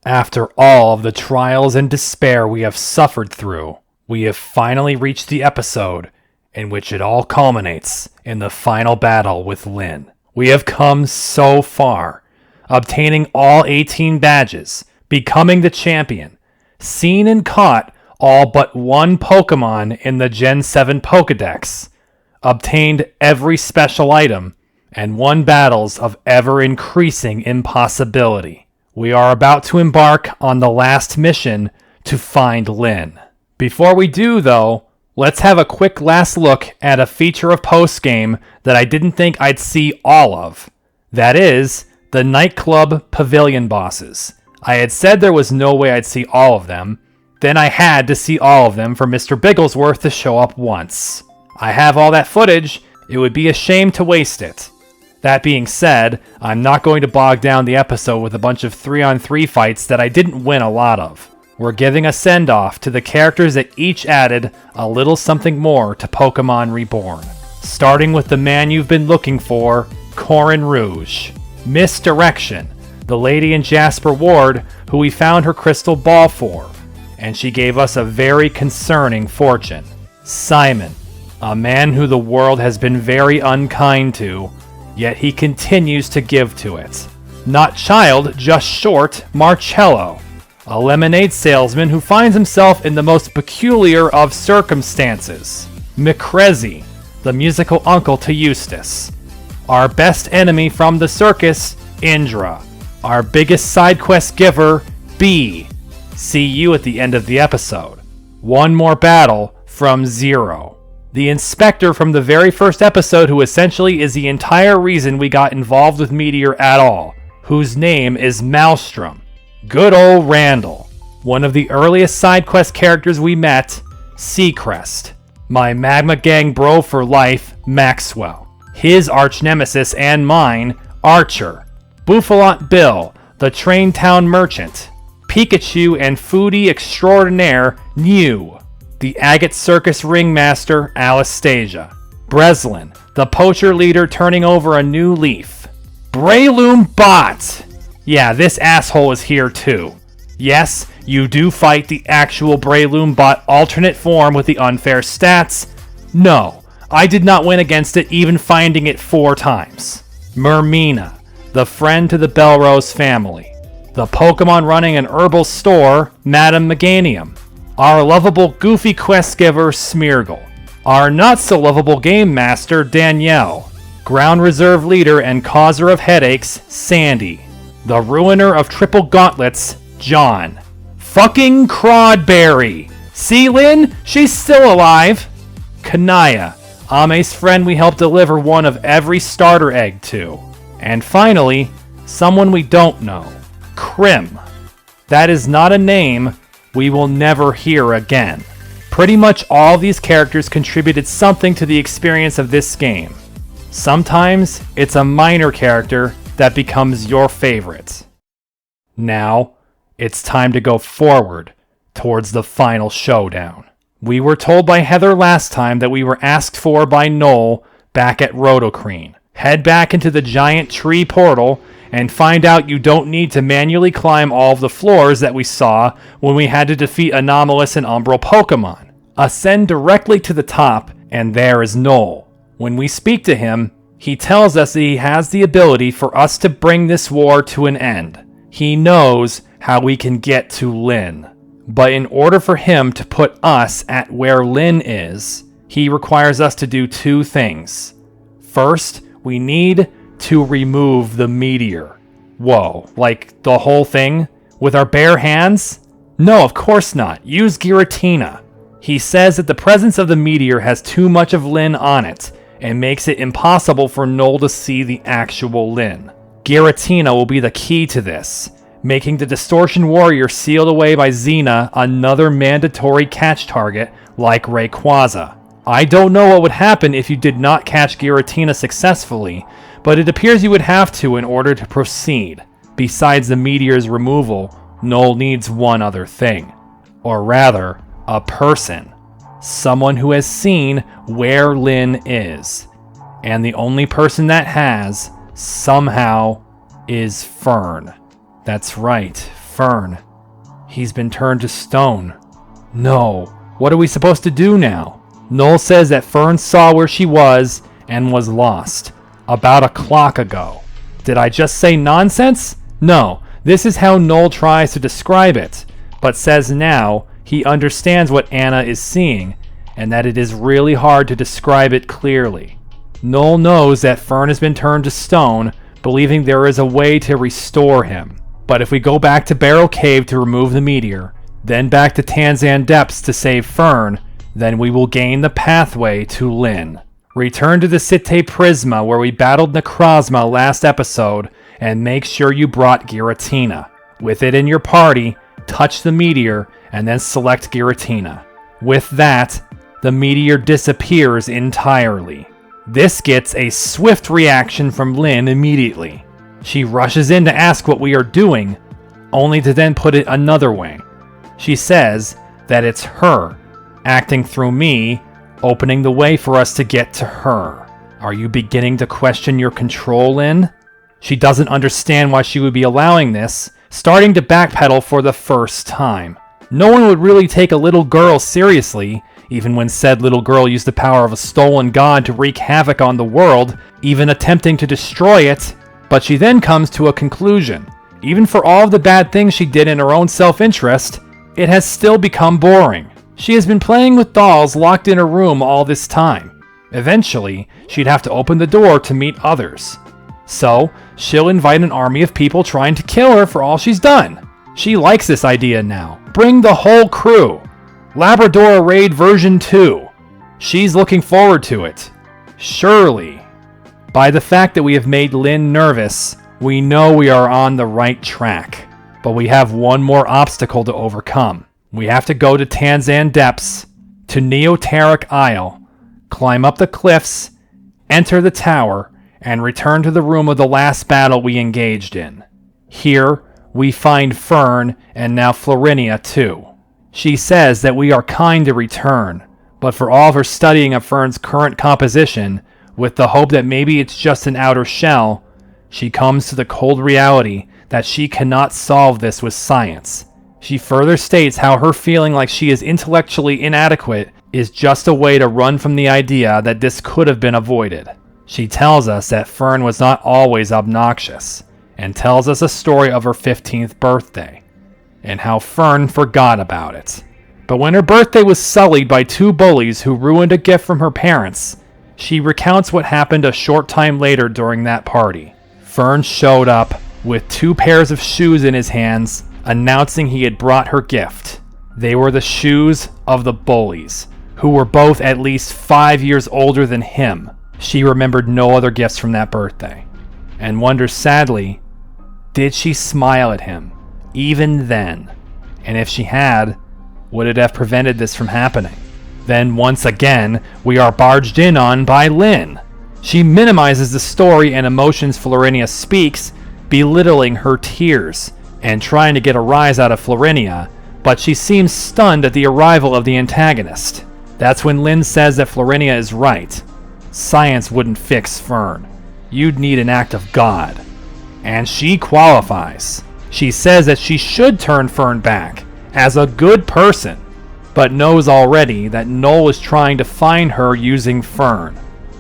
After all of the trials and despair we have suffered through, we have finally reached the episode in which it all culminates in the final battle with Lyn. We have come so far, obtaining all 18 badges, becoming the champion, seen and caught all but one Pokemon in the Gen 7 Pokedex, obtained every special item, and won battles of ever-increasing impossibility. We are about to embark on the last mission to find Lyn. Before we do, though, let's have a quick last look at a feature of postgame that I didn't think I'd see all of. That is, the nightclub pavilion bosses. I had said there was no way I'd see all of them. Then I had to see all of them for Mr. Bigglesworth to show up once. I have all that footage. It would be a shame to waste it. That being said, I'm not going to bog down the episode with a bunch of 3-on-3 fights that I didn't win a lot of. We're giving a send-off to the characters that each added a little something more to Pokemon Reborn. Starting with the man you've been looking for, Corin Rouge. Misdirection, the lady in Jasper Ward who we found her crystal ball for, and she gave us a very concerning fortune. Simon, a man who the world has been very unkind to, yet he continues to give to it. Not child, just short, Marcello, a lemonade salesman who finds himself in the most peculiar of circumstances. McCrezzy, the musical uncle to Eustace. Our best enemy from the circus, Indra. Our biggest side quest giver, B. See you at the end of the episode. One more battle from Zero. The inspector from the very first episode who essentially is the entire reason we got involved with Meteor at all, whose name is Maelstrom. Good old Randall. One of the earliest side quest characters we met, Seacrest. My Magma Gang bro for life, Maxwell. His arch nemesis and mine, Archer. Buffalant Bill, the Train Town merchant. Pikachu and foodie extraordinaire, New. The Agate Circus ringmaster, Anastasia. Breslin, the poacher leader turning over a new leaf. Breloom Bot! Yeah, this asshole is here too. Yes, you do fight the actual Breloom Bot alternate form with the unfair stats. No, I did not win against it even finding it 4 times. Mermina, the friend to the Belrose family. The Pokemon running an herbal store, Madame Meganium. Our lovable goofy quest giver, Smeargle. Our not-so-lovable game master, Danielle. Ground reserve leader and causer of headaches, Sandy. The ruiner of triple gauntlets, John. Fucking Crodberry! See, Lyn? She's still alive! Kanaya, Ame's friend we helped deliver one of every starter egg to. And finally, someone we don't know. Krim. That is not a name we will never hear again. Pretty much all these characters contributed something to the experience of this game. Sometimes it's a minor character that becomes your favorite. Now, it's time to go forward towards the final showdown. We were told by Heather last time that we were asked for by Noel back at Rotocrene. Head back into the giant tree portal and find out you don't need to manually climb all of the floors that we saw when we had to defeat anomalous and umbral Pokemon. Ascend directly to the top, and there is Noel. When we speak to him, he tells us that he has the ability for us to bring this war to an end. He knows how we can get to Lyn. But in order for him to put us at where Lyn is, he requires us to do 2 things. First, we need to remove the meteor. Whoa, like the whole thing? With our bare hands? No, of course not. Use Giratina. He says that the presence of the meteor has too much of Lyn on it, and makes it impossible for Noel to see the actual Lyn. Giratina will be the key to this, making the Distortion Warrior sealed away by Xena another mandatory catch target like Rayquaza. I don't know what would happen if you did not catch Giratina successfully, but it appears you would have to in order to proceed. Besides the meteor's removal, Noel needs one other thing. Or rather, a person. Someone who has seen where Lyn is. And the only person that has, somehow, is Fern. That's right, Fern. He's been turned to stone. No. What are we supposed to do now? Noel says that Fern saw where she was and was lost. About a clock ago. Did I just say nonsense? No. This is how Noel tries to describe it, but says now he understands what Anna is seeing, and that it is really hard to describe it clearly. Noel knows that Fern has been turned to stone, believing there is a way to restore him. But if we go back to Barrow Cave to remove the meteor, then back to Tanzan Depths to save Fern, then we will gain the pathway to Lynn. Return to the Cité Prisma where we battled Necrozma last episode, and make sure you brought Giratina. With it in your party, touch the meteor and then select Giratina. With that, the meteor disappears entirely. This gets a swift reaction from Lynn immediately. She rushes in to ask what we are doing, only to then put it another way. She says that it's her, acting through me, opening the way for us to get to her. Are you beginning to question your control, Lynn? She doesn't understand why she would be allowing this, starting to backpedal for the first time. No one would really take a little girl seriously, even when said little girl used the power of a stolen god to wreak havoc on the world, even attempting to destroy it. But she then comes to a conclusion. Even for all of the bad things she did in her own self-interest, it has still become boring. She has been playing with dolls locked in her room all this time. Eventually, she'd have to open the door to meet others. So, she'll invite an army of people trying to kill her for all she's done. She likes this idea now. Bring the whole crew. Labrador Raid version 2. She's looking forward to it. Surely. By the fact that we have made Lynn nervous, we know we are on the right track. But we have one more obstacle to overcome. We have to go to Tanzan Depths, to Neoteric Isle, climb up the cliffs, enter the tower, and return to the room of the last battle we engaged in. Here, we find Fern and now Florinia too. She says that we are kind to return, but for all of her studying of Fern's current composition, with the hope that maybe it's just an outer shell, she comes to the cold reality that she cannot solve this with science. She further states how her feeling like she is intellectually inadequate is just a way to run from the idea that this could have been avoided. She tells us that Fern was not always obnoxious, and tells us a story of her 15th birthday, and how Fern forgot about it. But when her birthday was sullied by 2 bullies who ruined a gift from her parents, she recounts what happened a short time later during that party. Fern showed up with 2 pairs of shoes in his hands, announcing he had brought her gift. They were the shoes of the bullies, who were both at least 5 years older than him. She remembered no other gifts from that birthday, and wonders sadly, did she smile at him, even then? And if she had, would it have prevented this from happening? Then once again, we are barged in on by Lynn. She minimizes the story and emotions Florinia speaks, belittling her tears, and trying to get a rise out of Florinia, but she seems stunned at the arrival of the antagonist. That's when Lynn says that Florinia is right. Science wouldn't fix Fern. You'd need an act of God. And she qualifies. She says that she should turn Fern back, as a good person, but knows already that Noel is trying to find her using Fern.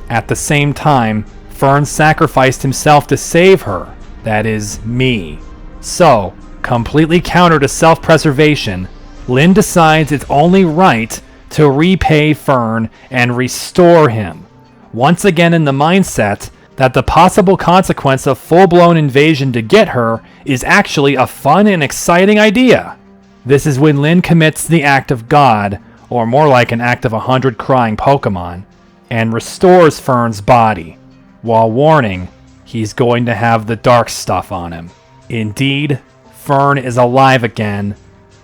At the same time, Fern sacrificed himself to save her, that is, me. So, completely counter to self-preservation, Lynn decides it's only right to repay Fern and restore him, once again in the mindset that the possible consequence of full-blown invasion to get her is actually a fun and exciting idea. This is when Lynn commits the act of God, or more like an act of 100 crying Pokemon, and restores Fern's body, while warning he's going to have the dark stuff on him. Indeed, Fern is alive again,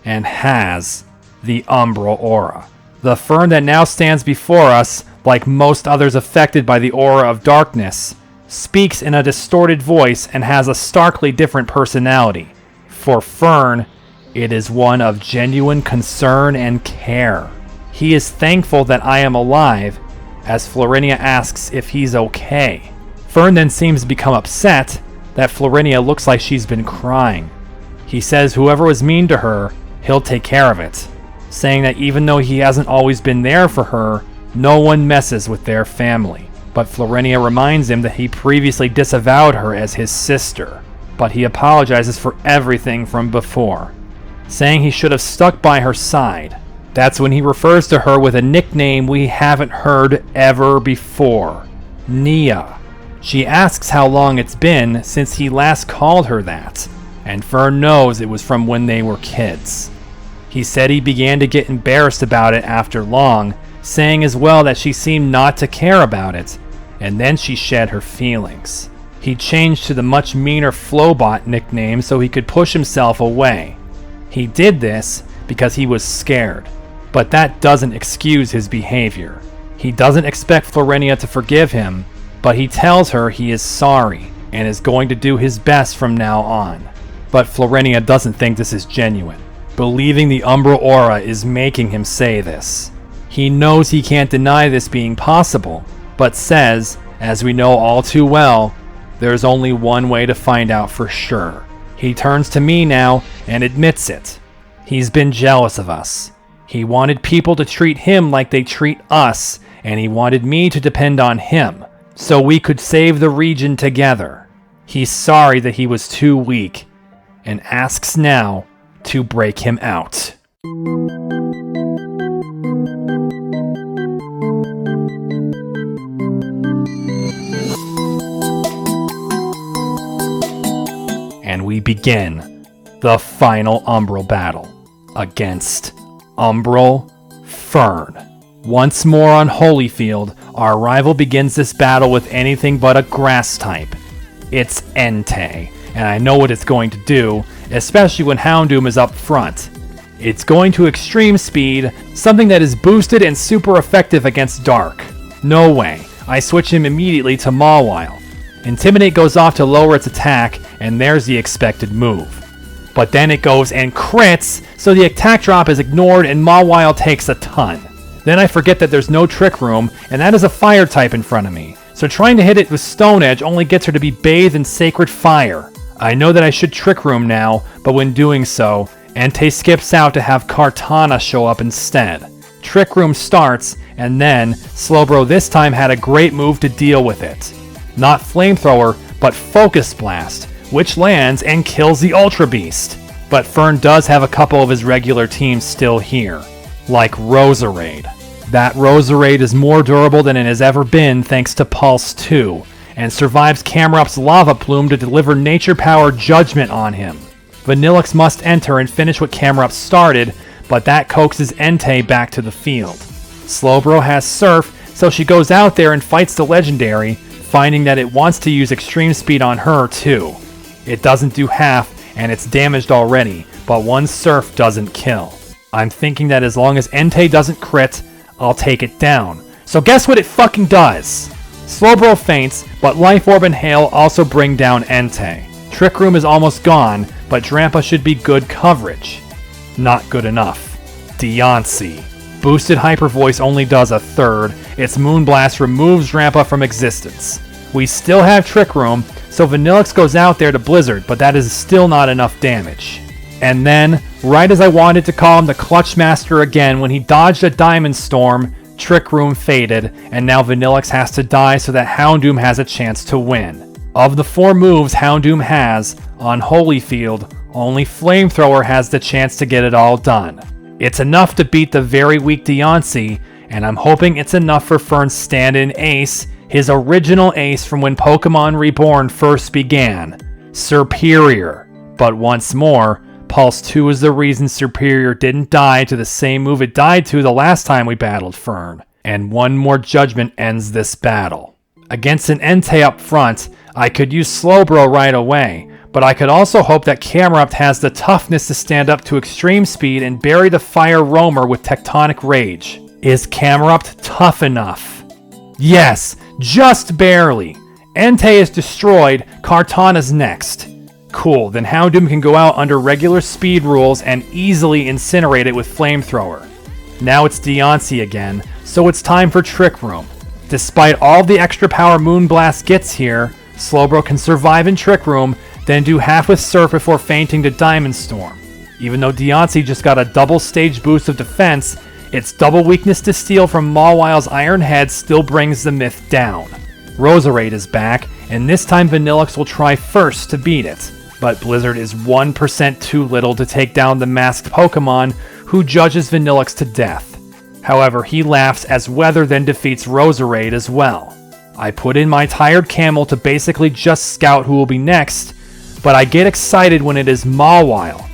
and has the Umbral Aura. The Fern that now stands before us, like most others affected by the Aura of Darkness, speaks in a distorted voice and has a starkly different personality. For Fern, it is one of genuine concern and care. He is thankful that I am alive, as Florinia asks if he's okay. Fern then seems to become upset that Florinia looks like she's been crying. He says whoever was mean to her, he'll take care of it, saying that even though he hasn't always been there for her, no one messes with their family. But Florinia reminds him that he previously disavowed her as his sister, but he apologizes for everything from before, saying he should have stuck by her side. That's when he refers to her with a nickname we haven't heard ever before, Nia. She asks how long it's been since he last called her that, and Fern knows it was from when they were kids. He said he began to get embarrassed about it after long, saying as well that she seemed not to care about it, and then she shed her feelings. He changed to the much meaner Flowbot nickname so he could push himself away. He did this because he was scared, but that doesn't excuse his behavior. He doesn't expect Florinia to forgive him, but he tells her he is sorry and is going to do his best from now on. But Florinia doesn't think this is genuine, believing the Umbra aura is making him say this. He knows he can't deny this being possible, but says, as we know all too well, there's only one way to find out for sure. He turns to me now and admits it. He's been jealous of us. He wanted people to treat him like they treat us, and he wanted me to depend on him, so we could save the region together. He's sorry that he was too weak, and asks now to break him out. And we begin the final Umbral battle against Umbral Fern. Once more on Holyfield, our rival begins this battle with anything but a grass type. It's Entei, and I know what it's going to do, especially when Houndoom is up front. It's going to extreme speed, something that is boosted and super effective against Dark. No way, I switch him immediately to Mawile. Intimidate goes off to lower its attack, and there's the expected move. But then it goes and crits, so the attack drop is ignored and Mawile takes a ton. Then I forget that there's no Trick Room, and that is a fire type in front of me, so trying to hit it with Stone Edge only gets her to be bathed in sacred fire. I know that I should Trick Room now, but when doing so, Entei skips out to have Kartana show up instead. Trick Room starts, and then Slowbro this time had a great move to deal with it. Not Flamethrower, but Focus Blast, which lands and kills the Ultra Beast. But Fern does have a couple of his regular teams still here, like Roserade. That Roserade is more durable than it has ever been thanks to Pulse 2, and survives Camerup's Lava Plume to deliver Nature Power Judgment on him. Vanillix must enter and finish what Camerup started, but that coaxes Entei back to the field. Slowbro has Surf, so she goes out there and fights the Legendary, finding that it wants to use Extreme Speed on her too. It doesn't do half, and it's damaged already, but one Surf doesn't kill. I'm thinking that as long as Entei doesn't crit, I'll take it down. So guess what it fucking does? Slowbro faints, but Life Orb and Hail also bring down Entei. Trick Room is almost gone, but Drampa should be good coverage. Not good enough. Deontay. Boosted Hyper Voice only does a third. Its Moonblast removes Drampa from existence. We still have Trick Room, so Vanillix goes out there to Blizzard, but that is still not enough damage. And then, right as I wanted to call him the Clutch Master again when he dodged a Diamond Storm, Trick Room faded, and now Vanillix has to die so that Houndoom has a chance to win. Of the 4 moves Houndoom has, on Holyfield, only Flamethrower has the chance to get it all done. It's enough to beat the very weak Deontay, and I'm hoping it's enough for Fern's stand-in ace, his original ace from when Pokemon Reborn first began, Serperior. But once more, Pulse 2 is the reason Serperior didn't die to the same move it died to the last time we battled Fern, and one more Judgment ends this battle. Against an Entei up front, I could use Slowbro right away, but I could also hope that Camerupt has the toughness to stand up to Extreme Speed and bury the Fire Roamer with Tectonic Rage. Is Camerupt tough enough? Yes, just barely. Entei is destroyed, Kartana's next. Cool, then Houndoom can go out under regular speed rules and easily incinerate it with Flamethrower. Now it's Deontay again, so it's time for Trick Room. Despite all the extra power Moonblast gets here, Slowbro can survive in Trick Room, then do half with Surf before fainting to Diamond Storm. Even though Deontay just got a double stage boost of defense, its double weakness to steel from Mawile's Iron Head still brings the myth down. Roserade is back, and this time Vanillix will try first to beat it. But Blizzard is 1% too little to take down the masked Pokemon, who judges Vanillix to death. However, he laughs as Weather then defeats Roserade as well. I put in my tired camel to basically just scout who will be next, but I get excited when it is Mawile.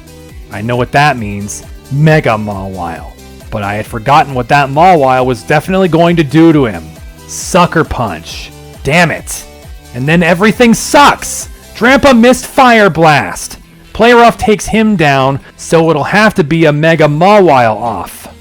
I know what that means, Mega Mawile. But I had forgotten what that Mawile was definitely going to do to him. Sucker Punch. Damn it. And then everything sucks! Drampa missed Fire Blast. Play Rough takes him down, so it'll have to be a Mega Mawile off.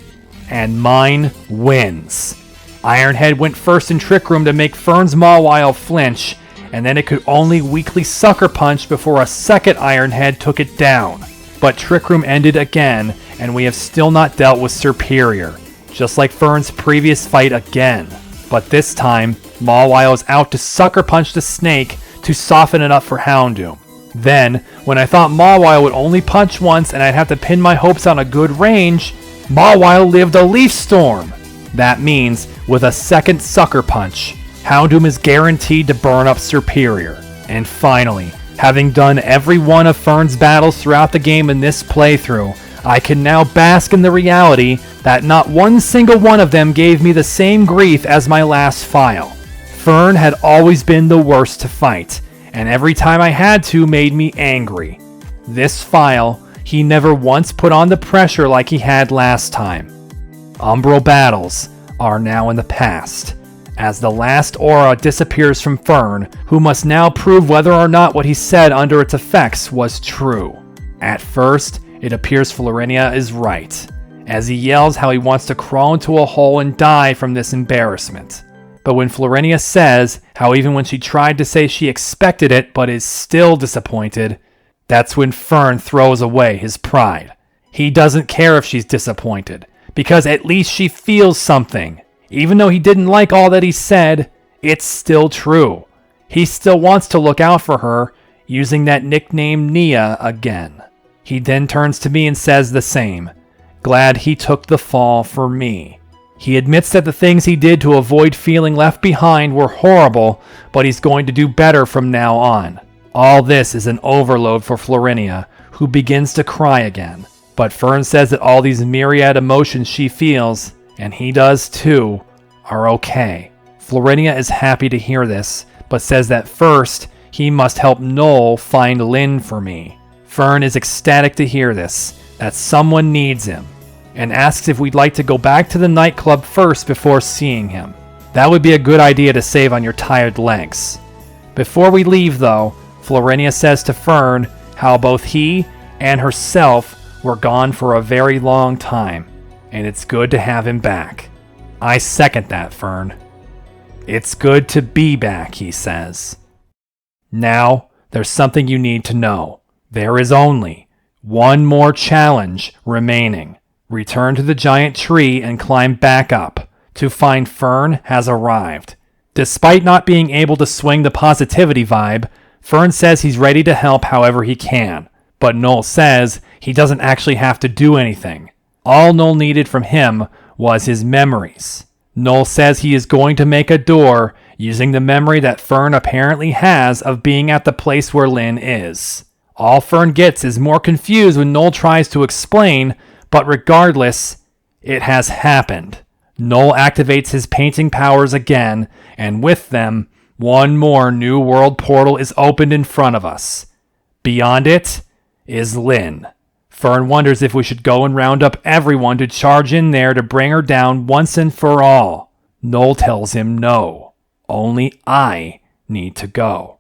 And mine wins. Ironhead went first in Trick Room to make Fern's Mawile flinch, and then it could only weakly Sucker Punch before a second Ironhead took it down. But Trick Room ended again, and we have still not dealt with Superior, just like Fern's previous fight again. But this time, Mawile is out to Sucker Punch the Snake to soften it up for Houndoom. Then, when I thought Mawile would only punch once and I'd have to pin my hopes on a good range, Mawile lived a Leaf Storm. That means, with a second Sucker Punch, Houndoom is guaranteed to burn up Superior. And finally, having done every one of Fern's battles throughout the game in this playthrough, I can now bask in the reality that not one single one of them gave me the same grief as my last file. Fern had always been the worst to fight, and every time I had to made me angry. This file, he never once put on the pressure like he had last time. Umbral battles are now in the past, as the last aura disappears from Fern, who must now prove whether or not what he said under its effects was true. At first, it appears Florinia is right, as he yells how he wants to crawl into a hole and die from this embarrassment. But when Florinia says how even when she tried to say she expected it but is still disappointed, that's when Fern throws away his pride. He doesn't care if she's disappointed, because at least she feels something. Even though he didn't like all that he said, it's still true. He still wants to look out for her, using that nickname Nia again. He then turns to me and says the same. Glad he took the fall for me. He admits that the things he did to avoid feeling left behind were horrible, but he's going to do better from now on. All this is an overload for Florinia, who begins to cry again. But Fern says that all these myriad emotions she feels, and he does too, are okay. Florinia is happy to hear this, but says that first, he must help Noel find Lynn for me. Fern is ecstatic to hear this, that someone needs him, and asks if we'd like to go back to the nightclub first before seeing him. That would be a good idea to save on your tired legs. Before we leave though, Florinia says to Fern how both he and herself were gone for a very long time, and it's good to have him back. I second that, Fern. It's good to be back, he says. Now, there's something you need to know. There is only one more challenge remaining. Return to the giant tree and climb back up to find Fern has arrived. Despite not being able to swing the positivity vibe, Fern says he's ready to help however he can, but Noel says he doesn't actually have to do anything. All Noel needed from him was his memories. Noel says he is going to make a door using the memory that Fern apparently has of being at the place where Lynn is. All Fern gets is more confused when Noel tries to explain, but regardless, it has happened. Noel activates his painting powers again, and with them, one more new world portal is opened in front of us. Beyond it is Lynn. Fern wonders if we should go and round up everyone to charge in there to bring her down once and for all. Noel tells him no. Only I need to go.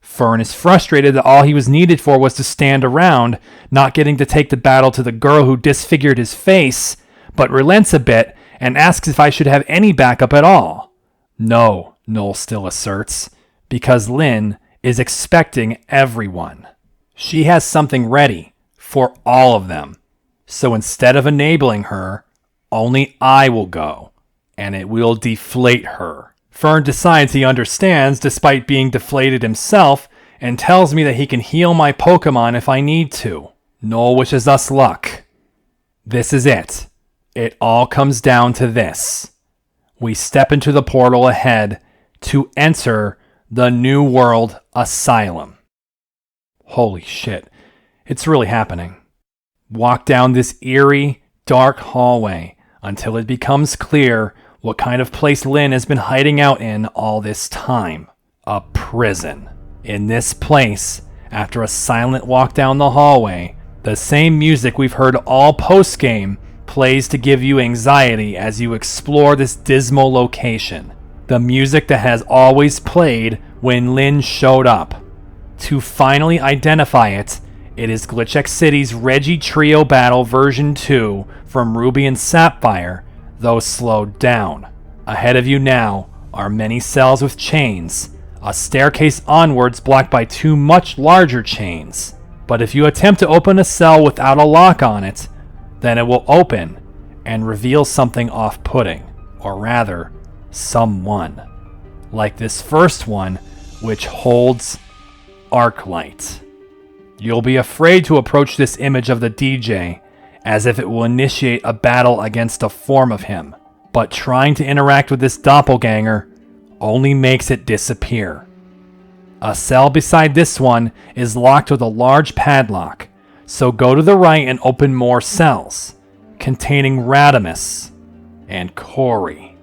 Fern is frustrated that all he was needed for was to stand around, not getting to take the battle to the girl who disfigured his face, but relents a bit and asks if I should have any backup at all. No, Noel still asserts, because Lynn is expecting everyone. She has something ready for all of them. So instead of enabling her, only I will go, and it will deflate her. Fern decides he understands despite being deflated himself, and tells me that he can heal my Pokemon if I need to. Noel wishes us luck. This is it. It all comes down to this. We step into the portal ahead to enter the New World Asylum. Holy shit, it's really happening. Walk down this eerie, dark hallway until it becomes clear what kind of place Lynn has been hiding out in all this time. A prison. In this place, after a silent walk down the hallway, the same music we've heard all post-game plays to give you anxiety as you explore this dismal location. The music that has always played when Lynn showed up. To finally identify it, it is Glitch City's Reggie Trio Battle version 2 from Ruby and Sapphire, though slowed down. Ahead of you now are many cells with chains, a staircase onwards blocked by 2 much larger chains. But if you attempt to open a cell without a lock on it, then it will open and reveal something off-putting, or rather, someone. Like this first one, which holds Arclight. You'll be afraid to approach this image of the DJ, as if it will initiate a battle against a form of him, but trying to interact with this doppelganger only makes it disappear. A cell beside this one is locked with a large padlock, so go to the right and open more cells, containing Radimus and Corey.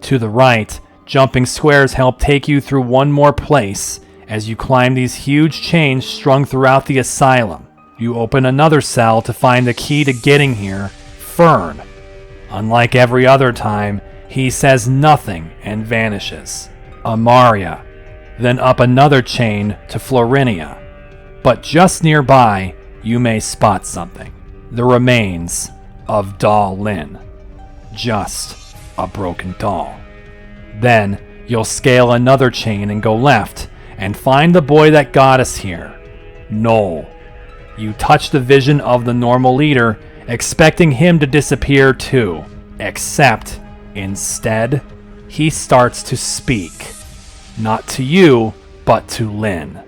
To the right, jumping squares help take you through one more place as you climb these huge chains strung throughout the asylum. You open another cell to find the key to getting here, Fern. Unlike every other time, he says nothing and vanishes. Amaria. Then up another chain to Florinia. But just nearby, you may spot something. The remains of Doll Lynn. Just a broken doll. Then you'll scale another chain and go left and find the boy that got us here, Noel. You touch the vision of the normal leader, expecting him to disappear too. Except, instead, he starts to speak. Not to you, but to Lynn.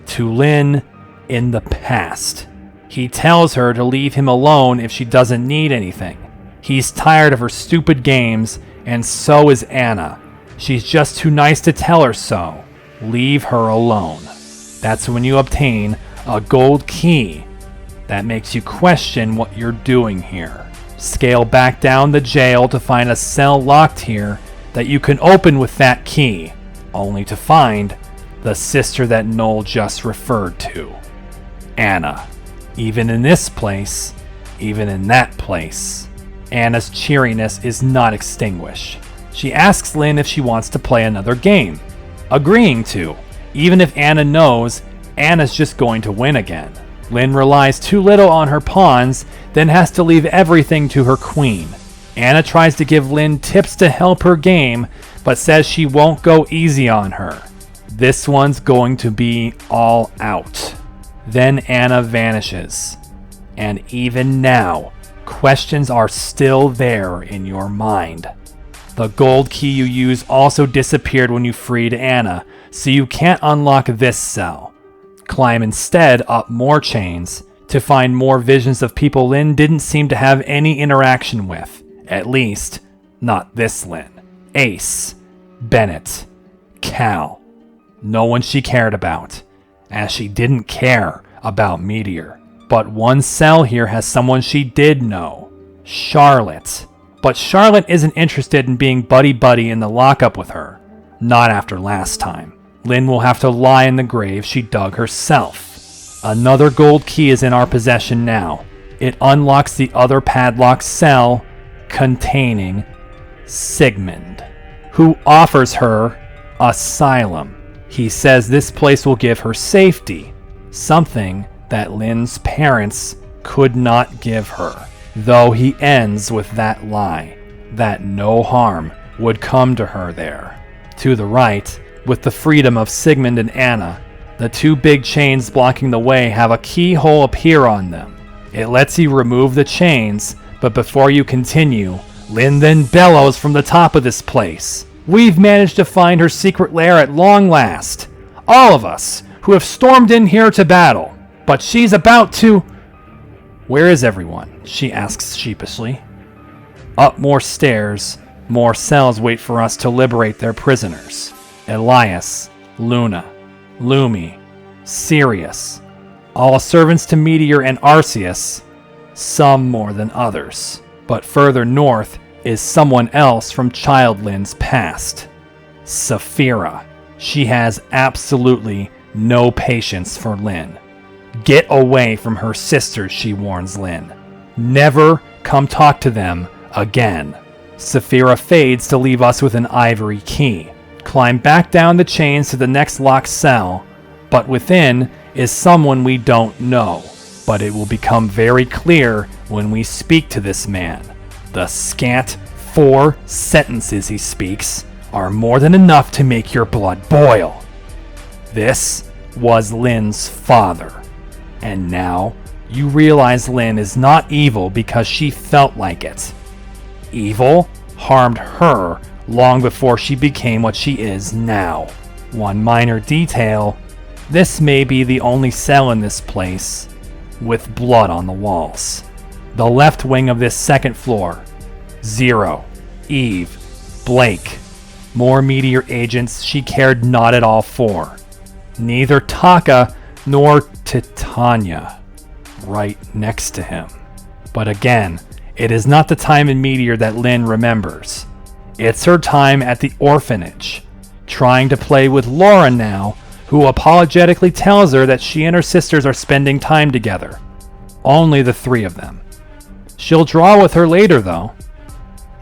To Lynn in the past. He tells her to leave him alone if she doesn't need anything. He's tired of her stupid games, and so is Anna. She's just too nice to tell her so. Leave her alone. That's when you obtain a gold key that makes you question what you're doing here. Scale back down the jail to find a cell locked here that you can open with that key, only to find the sister that Noel just referred to, Anna. Even in this place, even in that place, Anna's cheeriness is not extinguished. She asks Lynn if she wants to play another game, agreeing to, even if Anna knows Anna's just going to win again. Lynn relies too little on her pawns, then has to leave everything to her queen. Anna tries to give Lynn tips to help her game, but says she won't go easy on her. This one's going to be all out. Then Anna vanishes. And even now, questions are still there in your mind. The gold key you use also disappeared when you freed Anna, so you can't unlock this cell. Climb instead up more chains to find more visions of people Lynn didn't seem to have any interaction with. At least, not this Lynn. Ace, Bennett, Cal. No one she cared about, as she didn't care about Meteor. But one cell here has someone she did know, Charlotte. But Charlotte isn't interested in being buddy-buddy in the lockup with her. Not after last time. Lynn will have to lie in the grave she dug herself. Another gold key is in our possession now. It unlocks the other padlocked cell containing Sigmund, who offers her asylum. He says this place will give her safety, something that Lynn's parents could not give her. Though he ends with that lie, that no harm would come to her there. To the right, with the freedom of Sigmund and Anna, the 2 big chains blocking the way have a keyhole appear on them. It lets you remove the chains, but before you continue, Lynn then bellows from the top of this place. We've managed to find her secret lair at long last. All of us, who have stormed in here to battle, but she's about to... Where is everyone? She asks sheepishly. Up more stairs, more cells wait for us to liberate their prisoners. Elias, Luna, Lumi, Sirius, all servants to Meteor and Arceus, some more than others. But further north is someone else from Childlin's past. Saphira. She has absolutely no patience for Lyn. Get away from her sisters, she warns Lyn. Never come talk to them again. Saphira fades to leave us with an ivory key. Climb back down the chains to the next locked cell, but within is someone we don't know. But it will become very clear when we speak to this man. The scant 4 sentences he speaks are more than enough to make your blood boil. This was Lyn's father. And now you realize Lyn is not evil because she felt like it. Evil harmed her long before she became what she is now. One minor detail, this may be the only cell in this place with blood on the walls. The left wing of this second floor, Zero, Eve, Blake, more Meteor agents she cared not at all for. Neither Taka nor Titania, right next to him. But again, it is not the time in Meteor that Lyn remembers. It's her time at the orphanage, trying to play with Laura now, who apologetically tells her that she and her sisters are spending time together. Only the 3 of them. She'll draw with her later, though.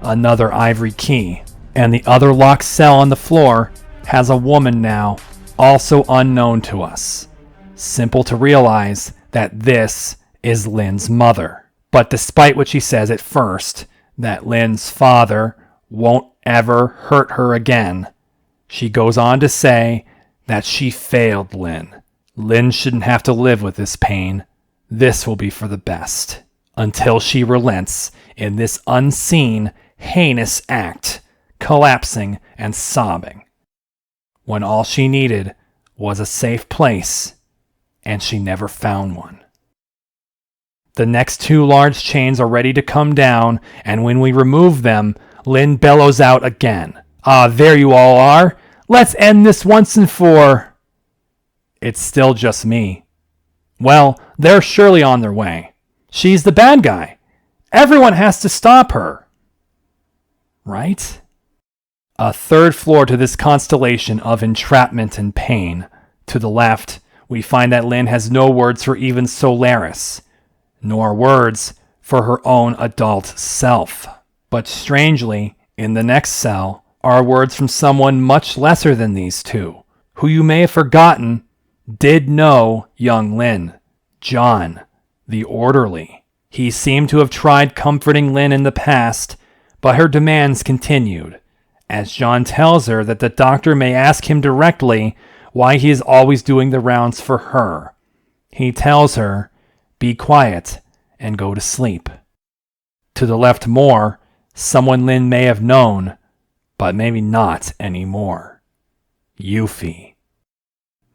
Another ivory key, and the other locked cell on the floor has a woman now, also unknown to us. Simple to realize that this is Lyn's mother. But despite what she says at first, that Lyn's father won't ever hurt her again, she goes on to say that she failed Lyn. Lyn shouldn't have to live with this pain. This will be for the best. Until she relents in this unseen, heinous act, collapsing and sobbing. When all she needed was a safe place, and she never found one. The next 2 large chains are ready to come down, and when we remove them, Lyn bellows out again. Ah, there you all are! Let's end this once and for... It's still just me. Well, they're surely on their way. She's the bad guy. Everyone has to stop her. Right? A 3rd floor to this constellation of entrapment and pain. To the left, we find that Lyn has no words for even Solaris, nor words for her own adult self. But strangely, in the next cell are words from someone much lesser than these 2, who you may have forgotten did know young Lyn, John, the orderly. He seemed to have tried comforting Lyn in the past, but her demands continued, as John tells her that the doctor may ask him directly why he is always doing the rounds for her. He tells her, be quiet and go to sleep. To the left more, someone Lyn may have known, but maybe not anymore. Yuffie.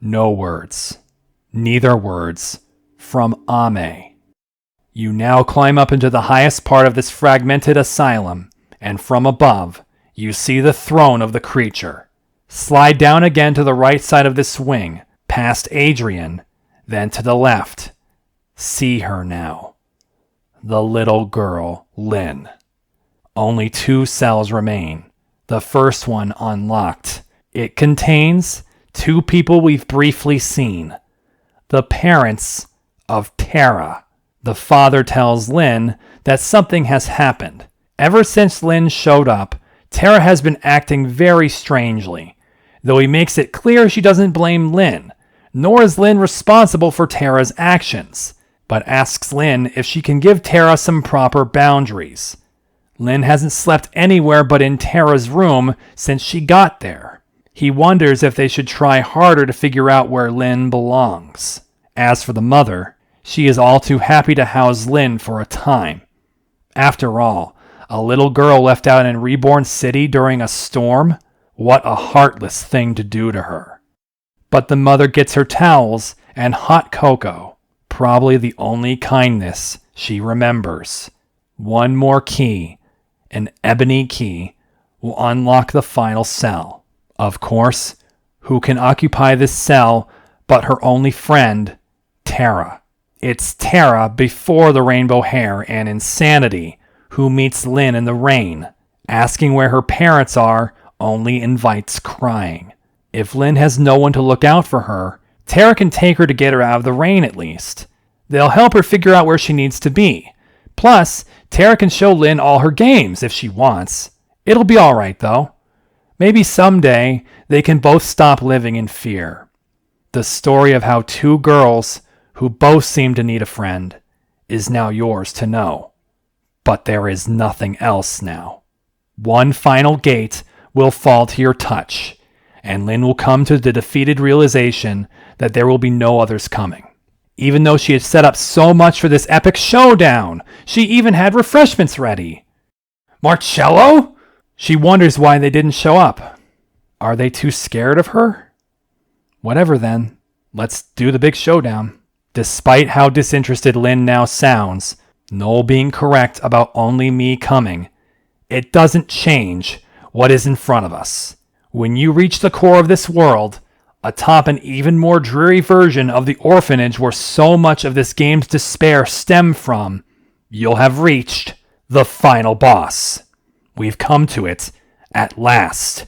No words. Neither words. From Ame. You now climb up into the highest part of this fragmented asylum, and from above, you see the throne of the creature. Slide down again to the right side of this wing, past Adrian, then to the left. See her now. The little girl, Lyn. Only 2 cells remain. The first one unlocked. It contains 2 people we've briefly seen. The parents of Terra. The father tells Lyn that something has happened. Ever since Lyn showed up, Terra has been acting very strangely, though he makes it clear she doesn't blame Lyn, nor is Lyn responsible for Terra's actions, but asks Lyn if she can give Terra some proper boundaries. Lyn hasn't slept anywhere but in Terra's room since she got there. He wonders if they should try harder to figure out where Lyn belongs. As for the mother, she is all too happy to house Lyn for a time. After all, a little girl left out in Reborn City during a storm? What a heartless thing to do to her. but the mother gets her towels and hot cocoa, probably the only kindness she remembers. One more key, an ebony key, will unlock the final cell. Of course, who can occupy this cell but her only friend, Tara? It's Tara before the rainbow hair and insanity who meets Lynn in the rain. Asking where her parents are only invites crying. If Lynn has no one to look out for her, Tara can take her to get her out of the rain at least. They'll help her figure out where she needs to be. Plus, Tara can show Lynn all her games if she wants. It'll be alright though. Maybe someday they can both stop living in fear. The story of how two girls who both seem to need a friend is now yours to know. But there is nothing else now. One final gate will fall to your touch, and Lynn will come to the defeated realization that there will be no others coming. Even though she had set up so much for this epic showdown, she even had refreshments ready. Marcello? She wonders why they didn't show up. Are they too scared of her? Whatever then, let's do the big showdown. Despite how disinterested Lynn now sounds, Noel being correct about only me coming, it doesn't change what is in front of us. When you reach the core of this world, atop an even more dreary version of the orphanage where so much of this game's despair stemmed from, you'll have reached the final boss. We've come to it at last.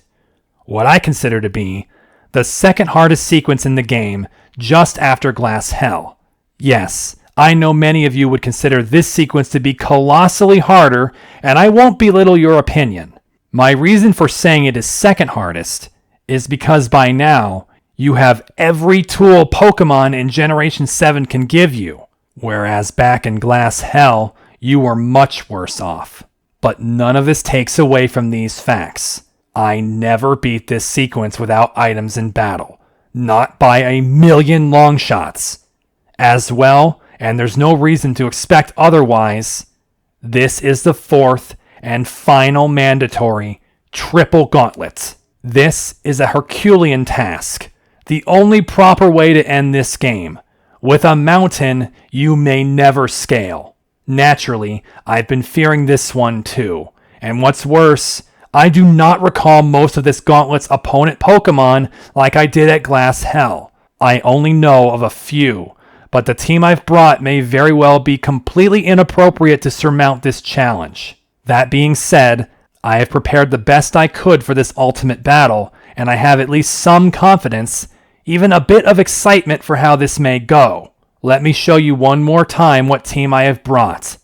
What I consider to be the second hardest sequence in the game, just after Glass Hell. Yes, I know many of you would consider this sequence to be colossally harder, and I won't belittle your opinion. My reason for saying it is second hardest is because by now, you have every tool Pokemon in Generation 7 can give you, whereas back in Glass Hell, you were much worse off. But none of this takes away from these facts. I never beat this sequence without items in battle, not by a million long shots. As well, and there's no reason to expect otherwise, this is the fourth and final mandatory triple gauntlet. This is a Herculean task, the only proper way to end this game, with a mountain you may never scale. Naturally, I've been fearing this one too, and what's worse, I do not recall most of this gauntlet's opponent Pokemon like I did at Glass Hell. I only know of a few, but the team I've brought may very well be completely inappropriate to surmount this challenge. That being said, I have prepared the best I could for this ultimate battle, and I have at least some confidence, even a bit of excitement for how this may go. Let me show you one more time what team I have brought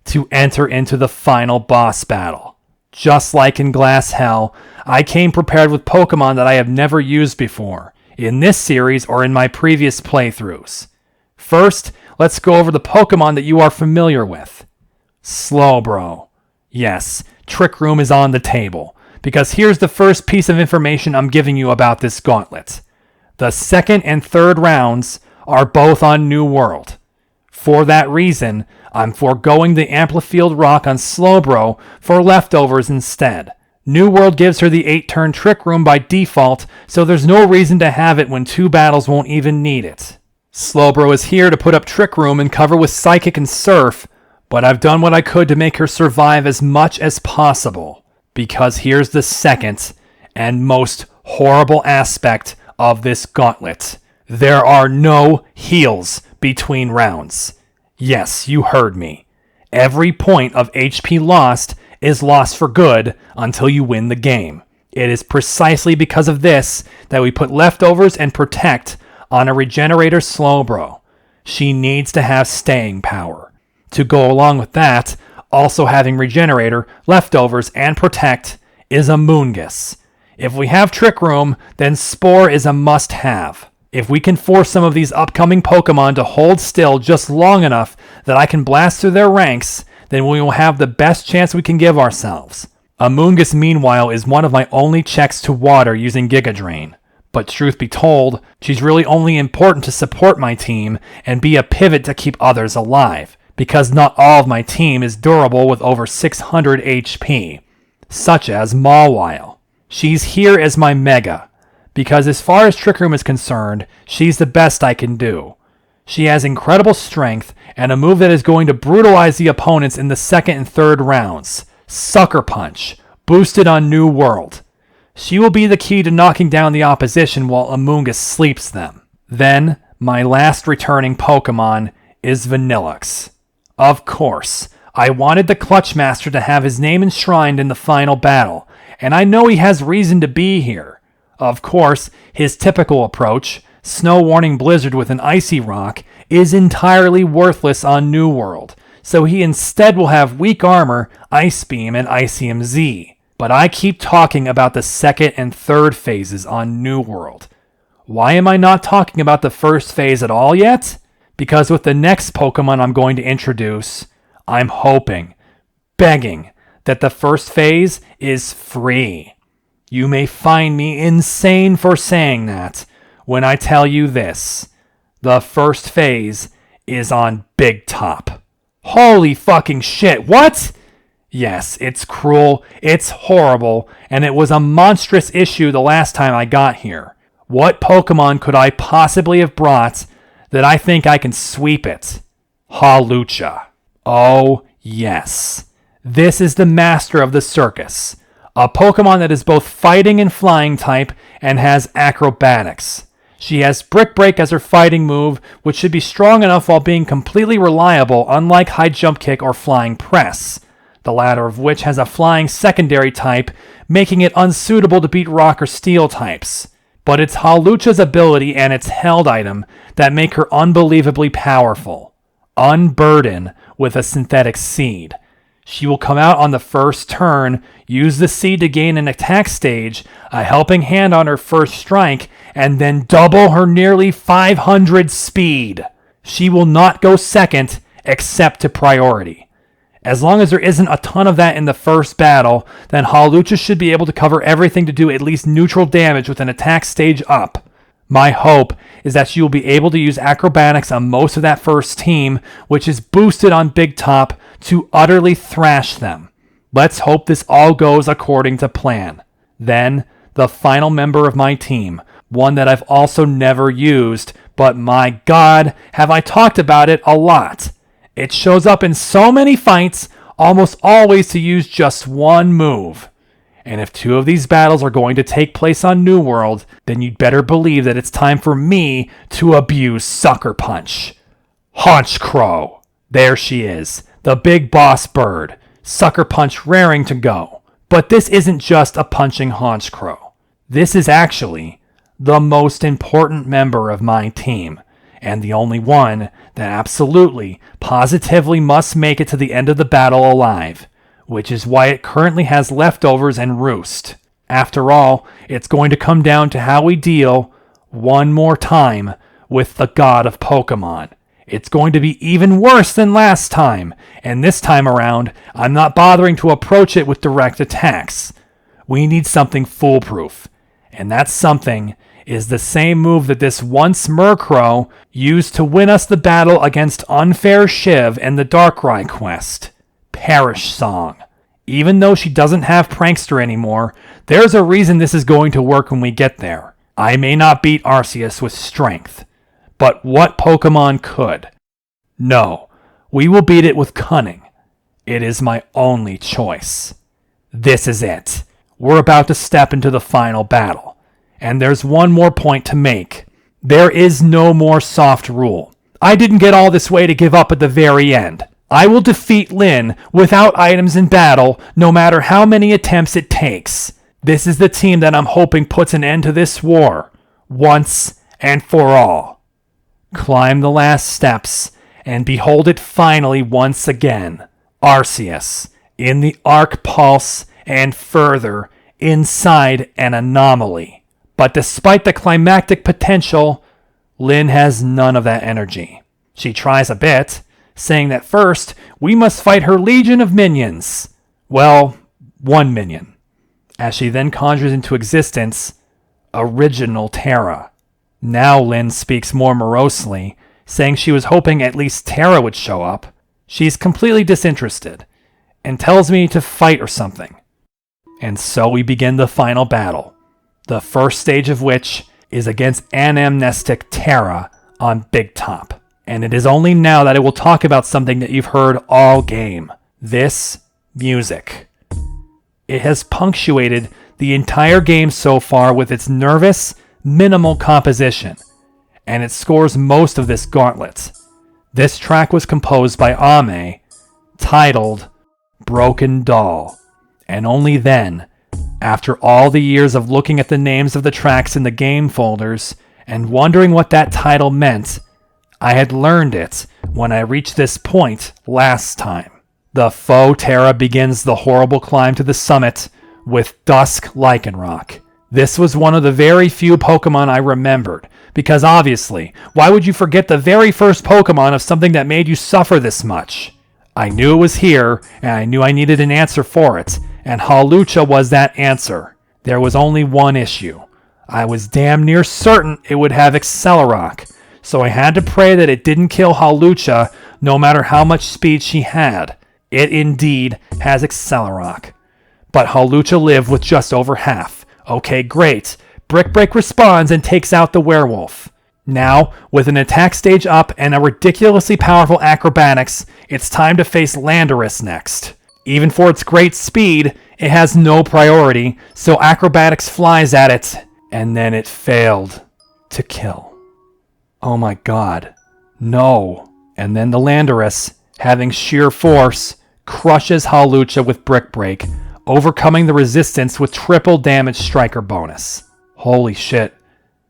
to enter into the final boss battle. Just like in Glass Hell, I came prepared with Pokemon that I have never used before, in this series or in my previous playthroughs. First, let's go over the Pokemon that you are familiar with. Slowbro. Yes, Trick Room is on the table, because here's the first piece of information I'm giving you about this gauntlet. The second and third rounds are both on New World. For that reason, I'm foregoing the Amplifield Rock on Slowbro for leftovers instead. New World gives her the 8-turn Trick Room by default, so there's no reason to have it when 2 battles won't even need it. Slowbro is here to put up Trick Room and cover with Psychic and Surf, but I've done what I could to make her survive as much as possible. Because here's the second and most horrible aspect of this gauntlet. There are no heals between rounds. Yes, you heard me. Every point of HP lost is lost for good until you win the game. It is precisely because of this that we put leftovers and protect on a Regenerator Slowbro. She needs to have staying power. To go along with that, also having Regenerator, leftovers, and protect is a Moongus. If we have Trick Room, then Spore is a must-have. If we can force some of these upcoming Pokemon to hold still just long enough that I can blast through their ranks, then we will have the best chance we can give ourselves. A Moongus, meanwhile, is one of my only checks to water using Giga Drain. But truth be told, she's really only important to support my team and be a pivot to keep others alive, because not all of my team is durable with over 600 HP, such as Mawile. She's here as my Mega, because as far as Trick Room is concerned, she's the best I can do. She has incredible strength and a move that is going to brutalize the opponents in the second and third rounds. Sucker Punch, boosted on New World. She will be the key to knocking down the opposition while Amoonguss sleeps them. Then, my last returning Pokemon is Vanillux. Of course, I wanted the Clutch Master to have his name enshrined in the final battle, and I know he has reason to be here. Of course, his typical approach, Snow Warning Blizzard with an Icy Rock, is entirely worthless on New World, so he instead will have Weak Armor, Ice Beam, and Icium Z. But I keep talking about the second and third phases on New World. Why am I not talking about the first phase at all yet? Because with the next Pokemon I'm going to introduce, I'm hoping, begging, that the first phase is free. You may find me insane for saying that when I tell you this. The first phase is on Big Top. Holy fucking shit, what? Yes, it's cruel, it's horrible, and it was a monstrous issue the last time I got here. What Pokemon could I possibly have brought that I think I can sweep it? Hawlucha. Oh, yes. This is the master of the circus. A Pokemon that is both fighting and flying type and has acrobatics. She has Brick Break as her fighting move, which should be strong enough while being completely reliable, unlike High Jump Kick or Flying Press, the latter of which has a flying secondary type, making it unsuitable to beat Rock or Steel types. But it's Hawlucha's ability and its held item that make her unbelievably powerful. Unburden with a synthetic seed. She will come out on the first turn, use the seed to gain an attack stage, a helping hand on her first strike, and then double her nearly 500 speed. She will not go second, except to priority. As long as there isn't a ton of that in the first battle, then Hawlucha should be able to cover everything to do at least neutral damage with an attack stage up. My hope is that she will be able to use acrobatics on most of that first team, which is boosted on Big Top, to utterly thrash them. Let's hope this all goes according to plan. Then, the final member of my team, one that I've also never used, but my God, have I talked about it a lot. It shows up in so many fights, almost always to use just one move. And if two of these battles are going to take place on New World, then you'd better believe that it's time for me to abuse Sucker Punch. Honchkrow. There she is, the big boss bird. Sucker Punch raring to go. But this isn't just a punching Honchkrow. This is actually the most important member of my team, and the only one that absolutely, positively must make it to the end of the battle alive, which is why it currently has leftovers and roost. After all, it's going to come down to how we deal, one more time, with the god of Pokemon. It's going to be even worse than last time, and this time around, I'm not bothering to approach it with direct attacks. We need something foolproof, and that something is the same move that this once Murkrow used to win us the battle against Unfair Shiv in the Darkrai quest. Perish Song. Even though she doesn't have Prankster anymore, there's a reason this is going to work when we get there. I may not beat Arceus with strength, but what Pokemon could? No, we will beat it with cunning. It is my only choice. This is it. We're about to step into the final battle. And there's one more point to make. There is no more soft rule. I didn't get all this way to give up at the very end. I will defeat Lyn without items in battle, no matter how many attempts it takes. This is the team that I'm hoping puts an end to this war, once and for all. Climb the last steps, and behold it finally once again. Arceus, in the Arc Pulse, and further, inside an anomaly. But despite the climactic potential, Lyn has none of that energy. She tries a bit, saying that first, we must fight her legion of minions. Well, one minion. As she then conjures into existence, Original Terra. Now Lyn speaks more morosely, saying she was hoping at least Terra would show up. She's completely disinterested, and tells me to fight or something. And so we begin the final battle. the first stage of which is against Anamnestic Terra on Big Top. And it is only now that I will talk about something that you've heard all game. This music. It has punctuated the entire game so far with its nervous, minimal composition, and it scores most of this gauntlet. This track was composed by Ame, titled Broken Doll, and only then, after all the years of looking at the names of the tracks in the game folders and wondering what that title meant, I had learned it when I reached this point last time. The foe Terra begins the horrible climb to the summit with Dusk Lycanroc. This was one of the very few Pokemon I remembered, because obviously, why would you forget the very first Pokemon of something that made you suffer this much? I knew it was here, and I knew I needed an answer for it, and Hawlucha was that answer. There was only one issue. I was damn near certain it would have Accelerock, so I had to pray that it didn't kill Hawlucha no matter how much speed she had. It indeed has Accelerock. But Hawlucha lived with just over half. Okay, great. Brick Break responds and takes out the werewolf. Now, with an attack stage up and a ridiculously powerful acrobatics, it's time to face Landorus next. Even for its great speed, it has no priority, so acrobatics flies at it, and then it failed to kill. Oh my god. No. And then the Landorus, having sheer force, crushes Hawlucha with Brick Break, overcoming the resistance with triple damage striker bonus. Holy shit.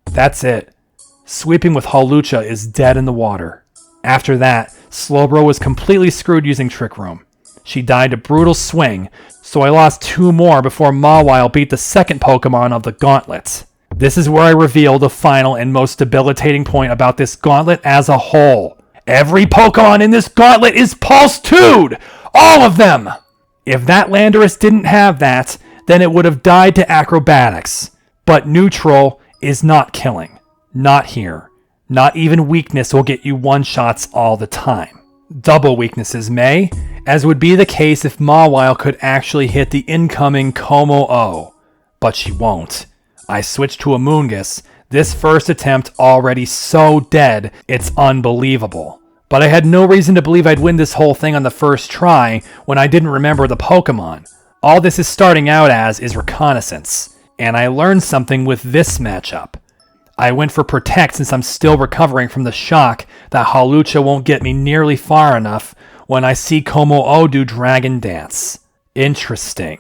That's it. Sweeping with Hawlucha is dead in the water. After that, Slowbro was completely screwed using Trick Room. She died a brutal swing, so I lost 2 more before Mawile beat the second Pokemon of the Gauntlet. This is where I reveal the final and most debilitating point about this Gauntlet as a whole. Every Pokemon in this Gauntlet is Pulse 2'd! All of them! If that Landorus didn't have that, then it would have died to acrobatics. But neutral is not killing. Not here. Not even weakness will get you one-shots all the time. Double weaknesses may, as would be the case if Mawile could actually hit the incoming Como-O. But she won't. I switched to Amoonguss, this first attempt already so dead, it's unbelievable. But I had no reason to believe I'd win this whole thing on the first try when I didn't remember the Pokemon. All this is starting out as is reconnaissance, and I learned something with this matchup. I went for Protect since I'm still recovering from the shock that Hawlucha won't get me nearly far enough when I see Como-O do Dragon Dance. Interesting.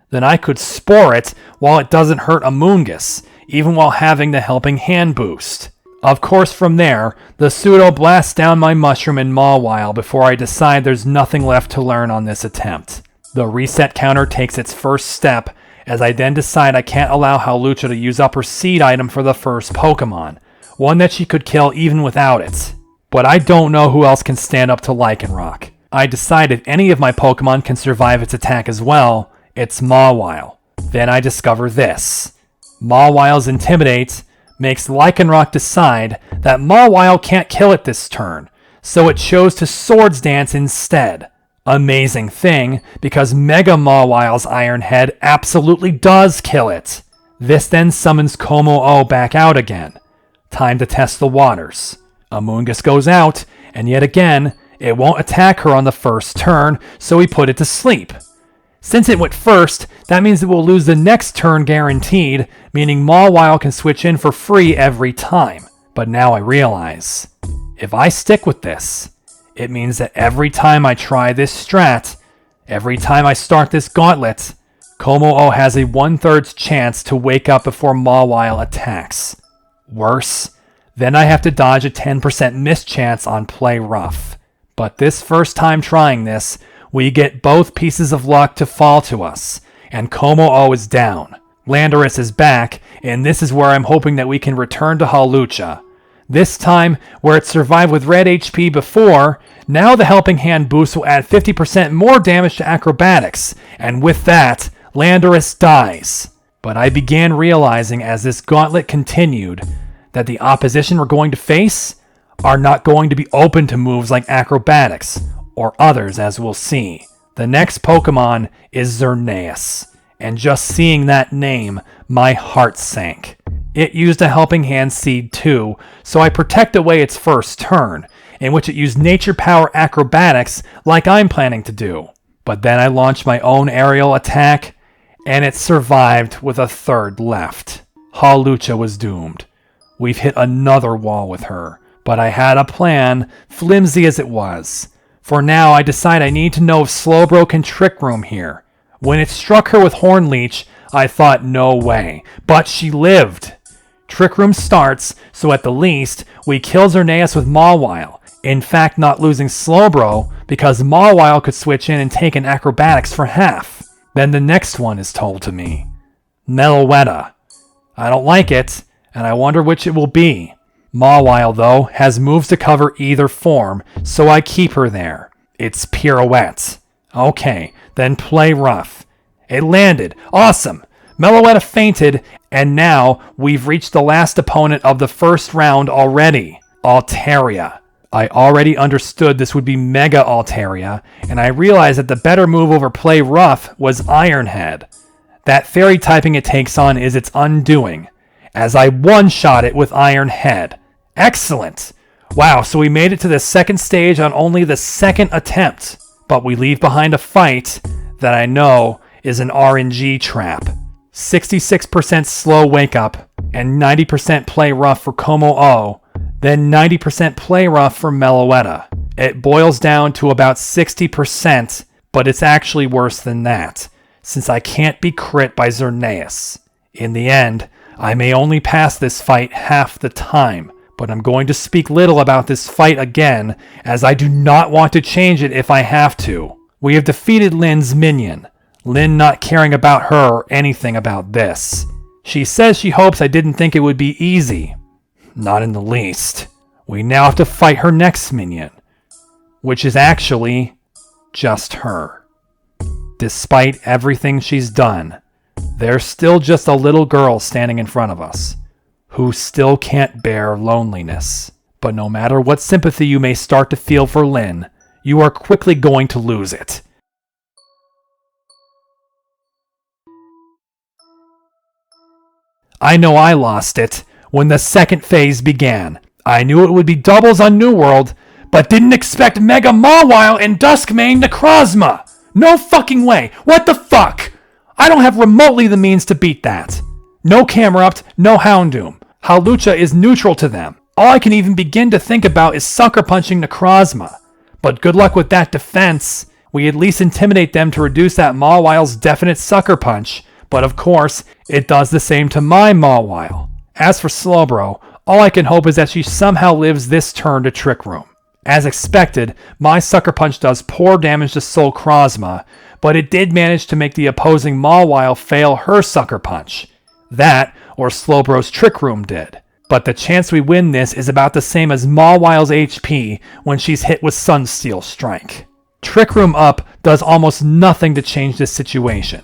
Then I could Spore it while it doesn't hurt Amoonguss, even while having the Helping Hand boost. Of course, from there, the Pseudo blasts down my Mushroom and Mawile before I decide there's nothing left to learn on this attempt. The reset counter takes its first step, as I then decide I can't allow Hawlucha to use up her seed item for the first Pokemon, one that she could kill even without it. But I don't know who else can stand up to Lycanroc. I decide if any of my Pokemon can survive its attack as well, it's Mawile. Then I discover this. Mawile's Intimidate makes Lycanroc decide that Mawile can't kill it this turn, so it chose to Swords Dance instead. Amazing thing, because Mega Mawile's Iron Head absolutely does kill it. This then summons Como-O back out again. Time to test the waters. Amoonguss goes out, and yet again, it won't attack her on the first turn, so we put it to sleep. Since it went first, that means it will lose the next turn guaranteed, meaning Mawile can switch in for free every time. But now I realize, if I stick with this, it means that every time I try this strat, every time I start this gauntlet, Como-O has a 1/3 chance to wake up before Mawile attacks. Worse, then I have to dodge a 10% miss chance on Play Rough. But this first time trying this, we get both pieces of luck to fall to us, and Como-O is down. Landorus is back, and this is where I'm hoping that we can return to Hawlucha. This time, where it survived with red HP before, now the Helping Hand boost will add 50% more damage to acrobatics, and with that, Landorus dies. But I began realizing as this gauntlet continued that the opposition we're going to face are not going to be open to moves like acrobatics, or others as we'll see. The next Pokemon is Xerneas, and just seeing that name, my heart sank. It used a Helping Hand seed too, so I protect away its first turn, in which it used nature power acrobatics like I'm planning to do. But then I launched my own aerial attack, and it survived with a third left. Hawlucha was doomed. We've hit another wall with her, but I had a plan, flimsy as it was. For now, I decide I need to know if Slowbro can Trick Room here. When it struck her with Horn Leech, I thought no way, but she lived. Trick Room starts, so at the least, we kill Xerneas with Mawile. In fact, not losing Slowbro, because Mawile could switch in and take an acrobatics for half. Then the next one is told to me. Meloetta. I don't like it, and I wonder which it will be. Mawile, though, has moves to cover either form, so I keep her there. It's Pirouette. Okay, then play rough. It landed. Awesome. Meloetta fainted, and now we've reached the last opponent of the first round already. Altaria. I already understood this would be Mega Altaria, and I realized that the better move over Play Rough was Ironhead. That fairy typing it takes on is its undoing, as I one-shot it with Ironhead. Excellent! Wow, so we made it to the second stage on only the second attempt, but we leave behind a fight that I know is an RNG trap. 66% slow wake up, and 90% play rough for Como-O, then 90% play rough for Meloetta. It boils down to about 60%, but it's actually worse than that, since I can't be crit by Xerneas. In the end, I may only pass this fight half the time, but I'm going to speak little about this fight again, as I do not want to change it if I have to. We have defeated Lynn's minion, Lynn not caring about her or anything about this. She says she hopes I didn't think it would be easy. Not in the least. We now have to fight her next minion, which is actually just her. Despite everything she's done, there's still just a little girl standing in front of us, who still can't bear loneliness. But no matter what sympathy you may start to feel for Lynn, you are quickly going to lose it. I know I lost it when the second phase began. I knew it would be doubles on New World, but didn't expect Mega Mawile and Duskmane Necrozma! No fucking way! What the fuck? I don't have remotely the means to beat that. No Camerupt, no Houndoom. Hawlucha is neutral to them. All I can even begin to think about is sucker punching Necrozma. But good luck with that defense. We at least intimidate them to reduce that Mawile's definite sucker punch, but of course, it does the same to my Mawile. As for Slowbro, all I can hope is that she somehow lives this turn to Trick Room. As expected, my Sucker Punch does poor damage to Soul Crozma, but it did manage to make the opposing Mawile fail her Sucker Punch. That, or Slowbro's Trick Room did. But the chance we win this is about the same as Mawile's HP when she's hit with Sunsteel Strike. Trick Room up does almost nothing to change this situation.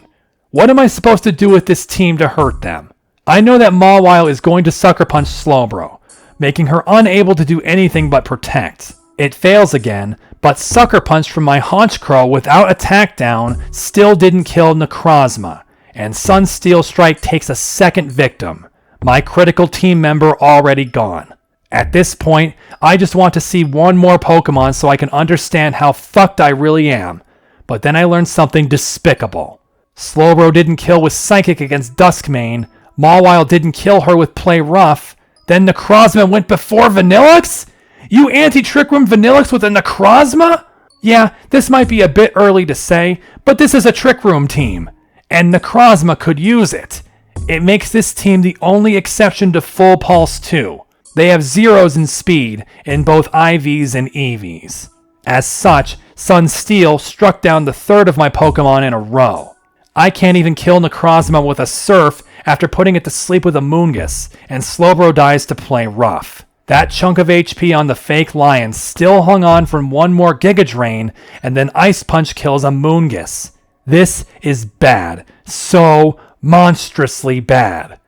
What am I supposed to do with this team to hurt them? I know that Mawile is going to Sucker Punch Slowbro, making her unable to do anything but protect. It fails again, but Sucker Punch from my Haunchcrow without attack down still didn't kill Necrozma, and Sunsteel Strike takes a second victim, my critical team member already gone. At this point, I just want to see one more Pokemon so I can understand how fucked I really am, but then I learned something despicable. Slowbro didn't kill with Psychic against Duskmane, Mawile didn't kill her with Play Rough, then Necrozma went before Vanillix? You anti-Trick Room Vanillix with a Necrozma? Yeah, this might be a bit early to say, but this is a Trick Room team, and Necrozma could use it. It makes this team the only exception to Full Pulse 2. They have zeros in speed in both IVs and EVs. As such, Sunsteel struck down the third of my Pokemon in a row. I can't even kill Necrozma with a Surf after putting it to sleep with a Moongus, and Slowbro dies to Play Rough. That chunk of HP on the fake lion still hung on from one more Giga Drain, and then Ice Punch kills a Moongus. This is bad. So monstrously bad.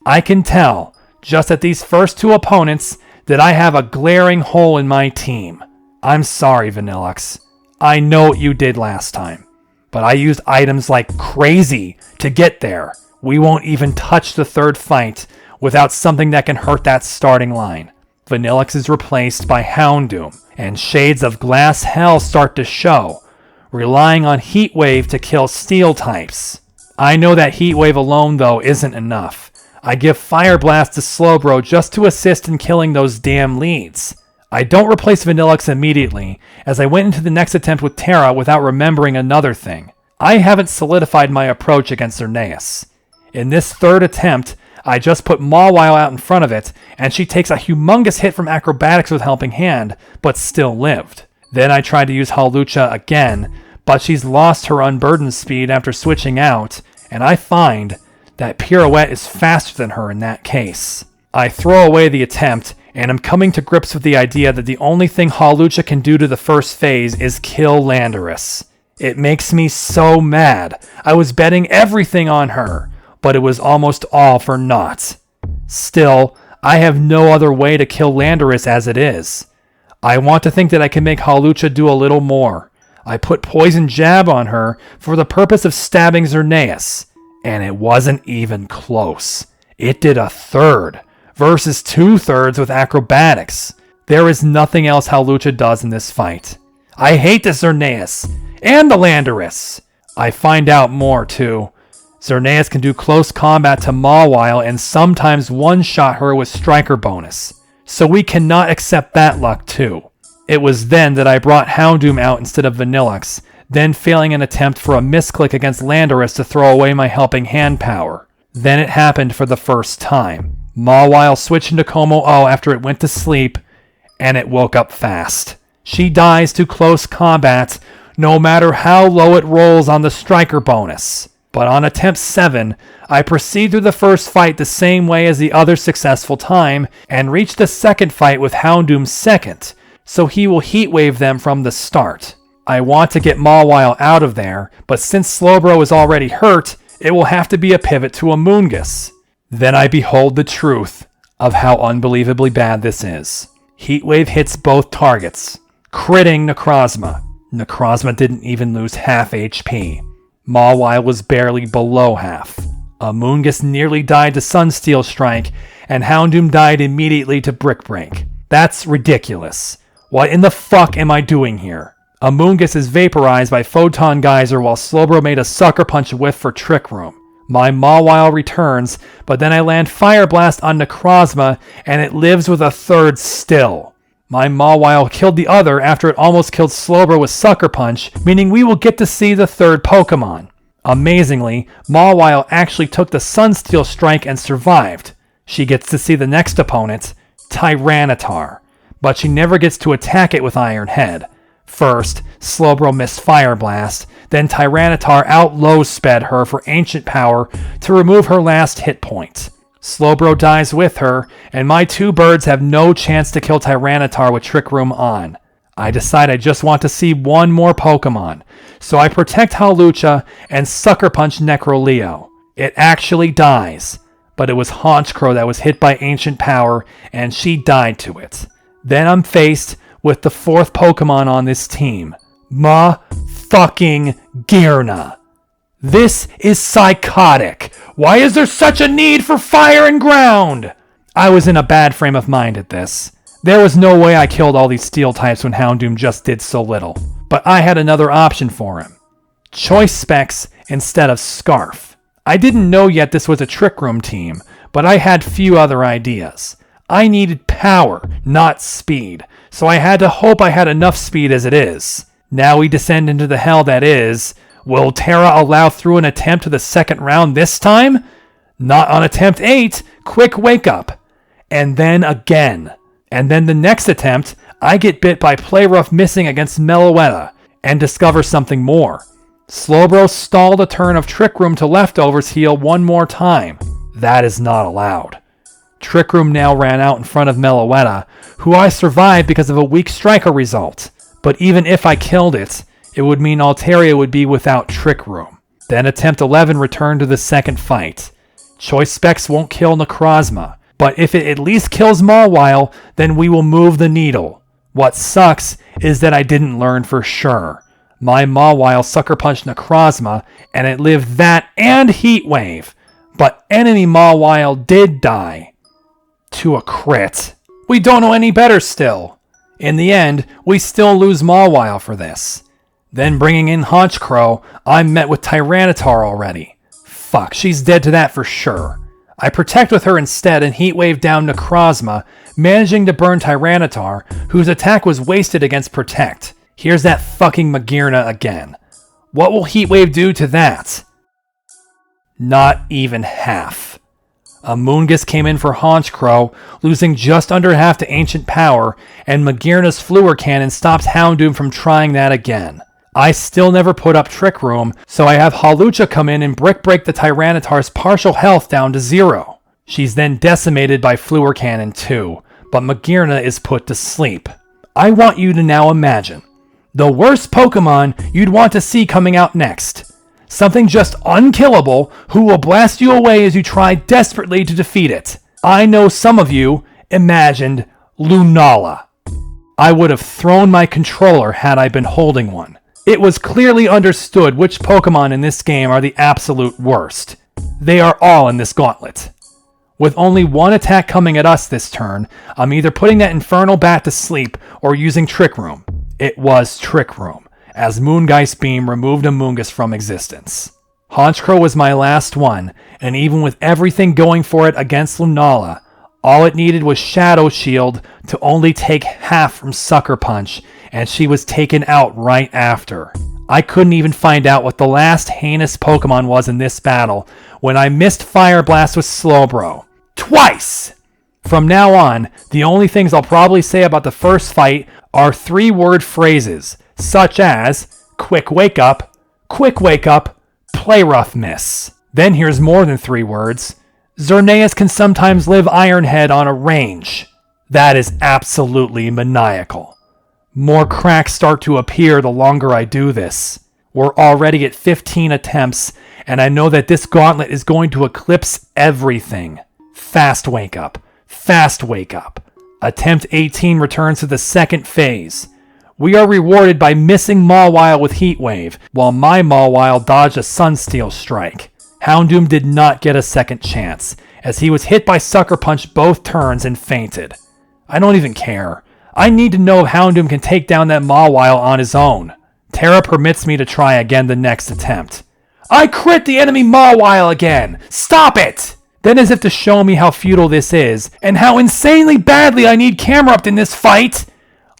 I can tell, just at these first two opponents, that I have a glaring hole in my team. I'm sorry, Vanillix. I know what you did last time. but I used items like crazy to get there. We won't even touch the third fight without something that can hurt that starting line. Vanillix is replaced by Houndoom, and shades of glass hell start to show, relying on Heat Wave to kill steel types. I know that Heat Wave alone, though, isn't enough. I give Fire Blast to Slowbro just to assist in killing those damn leads. I don't replace Vanillix immediately, as I went into the next attempt with Terra without remembering another thing. I haven't solidified my approach against Xerneas. In this third attempt, I just put Mawile out in front of it, and she takes a humongous hit from Acrobatics with Helping Hand, but still lived. Then I tried to use Hawlucha again, but she's lost her unburdened speed after switching out, and I find that Pirouette is faster than her in that case. I throw away the attempt, and I'm coming to grips with the idea that the only thing Hawlucha can do to the first phase is kill Landorus. It makes me so mad. I was betting everything on her, but it was almost all for naught. Still, I have no other way to kill Landorus as it is. I want to think that I can make Hawlucha do a little more. I put Poison Jab on her for the purpose of stabbing Xerneas, and it wasn't even close. It did a third, versus 2/3 with Acrobatics. There is nothing else Hawlucha does in this fight. I hate the Xerneas, and the Landorus. I find out more, too. Xerneas can do close combat to Mawile and sometimes one-shot her with Striker bonus, so we cannot accept that luck, too. It was then that I brought Houndoom out instead of Vanillix, then failing an attempt for a misclick against Landorus to throw away my Helping Hand power. Then it happened for the first time. Mawile switched into Como-O after it went to sleep, and it woke up fast. She dies to close combat, no matter how low it rolls on the Striker bonus. But on attempt 7, I proceed through the first fight the same way as the other successful time, and reach the second fight with Houndoom second, so he will Heat Wave them from the start. I want to get Mawile out of there, but since Slowbro is already hurt, it will have to be a pivot to Amoonguss. Then I behold the truth of how unbelievably bad this is. Heat Wave hits both targets, critting Necrozma. Necrozma didn't even lose half HP. Mawile was barely below half. Amoonguss nearly died to Sunsteel Strike, and Houndoom died immediately to Brick Break. That's ridiculous. What in the fuck am I doing here? Amoonguss is vaporized by Photon Geyser while Slowbro made a Sucker Punch whiff for Trick Room. My Mawile returns, but then I land Fire Blast on Necrozma, and it lives with a third still. My Mawile killed the other after it almost killed Slowbro with Sucker Punch, meaning we will get to see the third Pokemon. Amazingly, Mawile actually took the Sunsteel Strike and survived. She gets to see the next opponent, Tyranitar, but she never gets to attack it with Iron Head. First, Slowbro missed Fire Blast, then Tyranitar out-low sped her for Ancient Power to remove her last hit point. Slowbro dies with her, and my two birds have no chance to kill Tyranitar with Trick Room on. I decide I just want to see one more Pokemon, so I protect Hawlucha and Sucker Punch Necroleo. It actually dies, but it was Haunchcrow that was hit by Ancient Power, and she died to it. Then I'm faced with the fourth Pokemon on this team, Gearna. This is psychotic. Why is there such a need for fire and ground? I was in a bad frame of mind at this. There was no way I killed all these steel types when Houndoom just did so little. But I had another option for him. Choice Specs instead of Scarf. I didn't know yet this was a Trick Room team, but I had few other ideas. I needed power, not speed, so I had to hope I had enough speed as it is. Now we descend into the hell that is. Will Terra allow through an attempt to the second round this time? Not on attempt 8, quick wake up. And then again. And then the next attempt, I get bit by Playrough missing against Meloetta, and discover something more. Slowbro stalled a turn of Trick Room to Leftovers heal one more time. That is not allowed. Trick Room now ran out in front of Meloetta, who I survived because of a weak Striker result. But even if I killed it, it would mean Altaria would be without Trick Room. Then attempt 11 returned to the second fight. Choice Specs won't kill Necrozma, but if it at least kills Mawile, then we will move the needle. What sucks is that I didn't learn for sure. My Mawile Sucker Punch Necrozma, and it lived that and Heat Wave. But enemy Mawile did die. To a crit. We don't know any better still. In the end, we still lose Mawile for this. Then bringing in Honchkrow, I'm met with Tyranitar already. Fuck, she's dead to that for sure. I protect with her instead and Heatwave down Necrozma, managing to burn Tyranitar, whose attack was wasted against Protect. Here's that fucking Magearna again. What will Heatwave do to that? Not even half. Amoonguss came in for Honchkrow, losing just under half to Ancient Power, and Magearna's Fluor Cannon stops Houndoom from trying that again. I still never put up Trick Room, so I have Hawlucha come in and brick break the Tyranitar's partial health down to 0. She's then decimated by Fluor Cannon too, but Magearna is put to sleep. I want you to now imagine the worst Pokemon you'd want to see coming out next. Something just unkillable who will blast you away as you try desperately to defeat it. I know some of you imagined Lunala. I would have thrown my controller had I been holding one. It was clearly understood which Pokemon in this game are the absolute worst. They are all in this gauntlet. With only one attack coming at us this turn, I'm either putting that Infernal Bat to sleep or using Trick Room. It was Trick Room, as Moongeist Beam removed Amoonguss from existence. Honchkrow was my last one, and even with everything going for it against Lunala, all it needed was Shadow Shield to only take half from Sucker Punch, and she was taken out right after. I couldn't even find out what the last heinous Pokemon was in this battle when I missed Fire Blast with Slowbro. Twice! From now on, the only things I'll probably say about the first fight are 3-word phrases, such as, quick wake up, play rough miss. Then here's more than 3 words. Xerneas can sometimes live Ironhead on a range. That is absolutely maniacal. More cracks start to appear the longer I do this. We're already at 15 attempts, and I know that this gauntlet is going to eclipse everything. Fast wake up. Attempt 18 returns to the second phase. We are rewarded by missing Mawile with Heat Wave, while my Mawile dodged a Sunsteel Strike. Houndoom did not get a second chance, as he was hit by Sucker Punch both turns and fainted. I don't even care. I need to know if Houndoom can take down that Mawile on his own. Terra permits me to try again the next attempt. I crit the enemy Mawile again! Stop it! Then, as if to show me how futile this is, and how insanely badly I need Camerupt in this fight,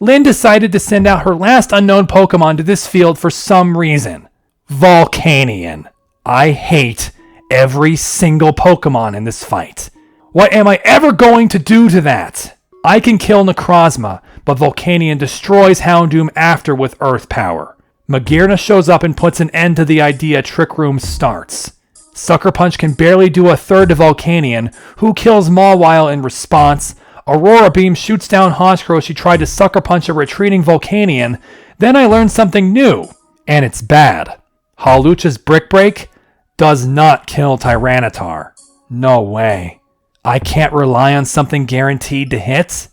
Lynn decided to send out her last unknown Pokemon to this field for some reason. Volcanion. I hate every single Pokemon in this fight. What am I ever going to do to that? I can kill Necrozma, but Volcanion destroys Houndoom after with Earth Power. Magearna shows up and puts an end to the idea Trick Room starts. Sucker Punch can barely do a third to Volcanion, who kills Mawile in response. Aurora Beam shoots down Honchkrow as she tried to Sucker Punch a retreating Volcanion. Then I learned something new, and it's bad. Hawlucha's Brick Break does not kill Tyranitar. No way. I can't rely on something guaranteed to hit?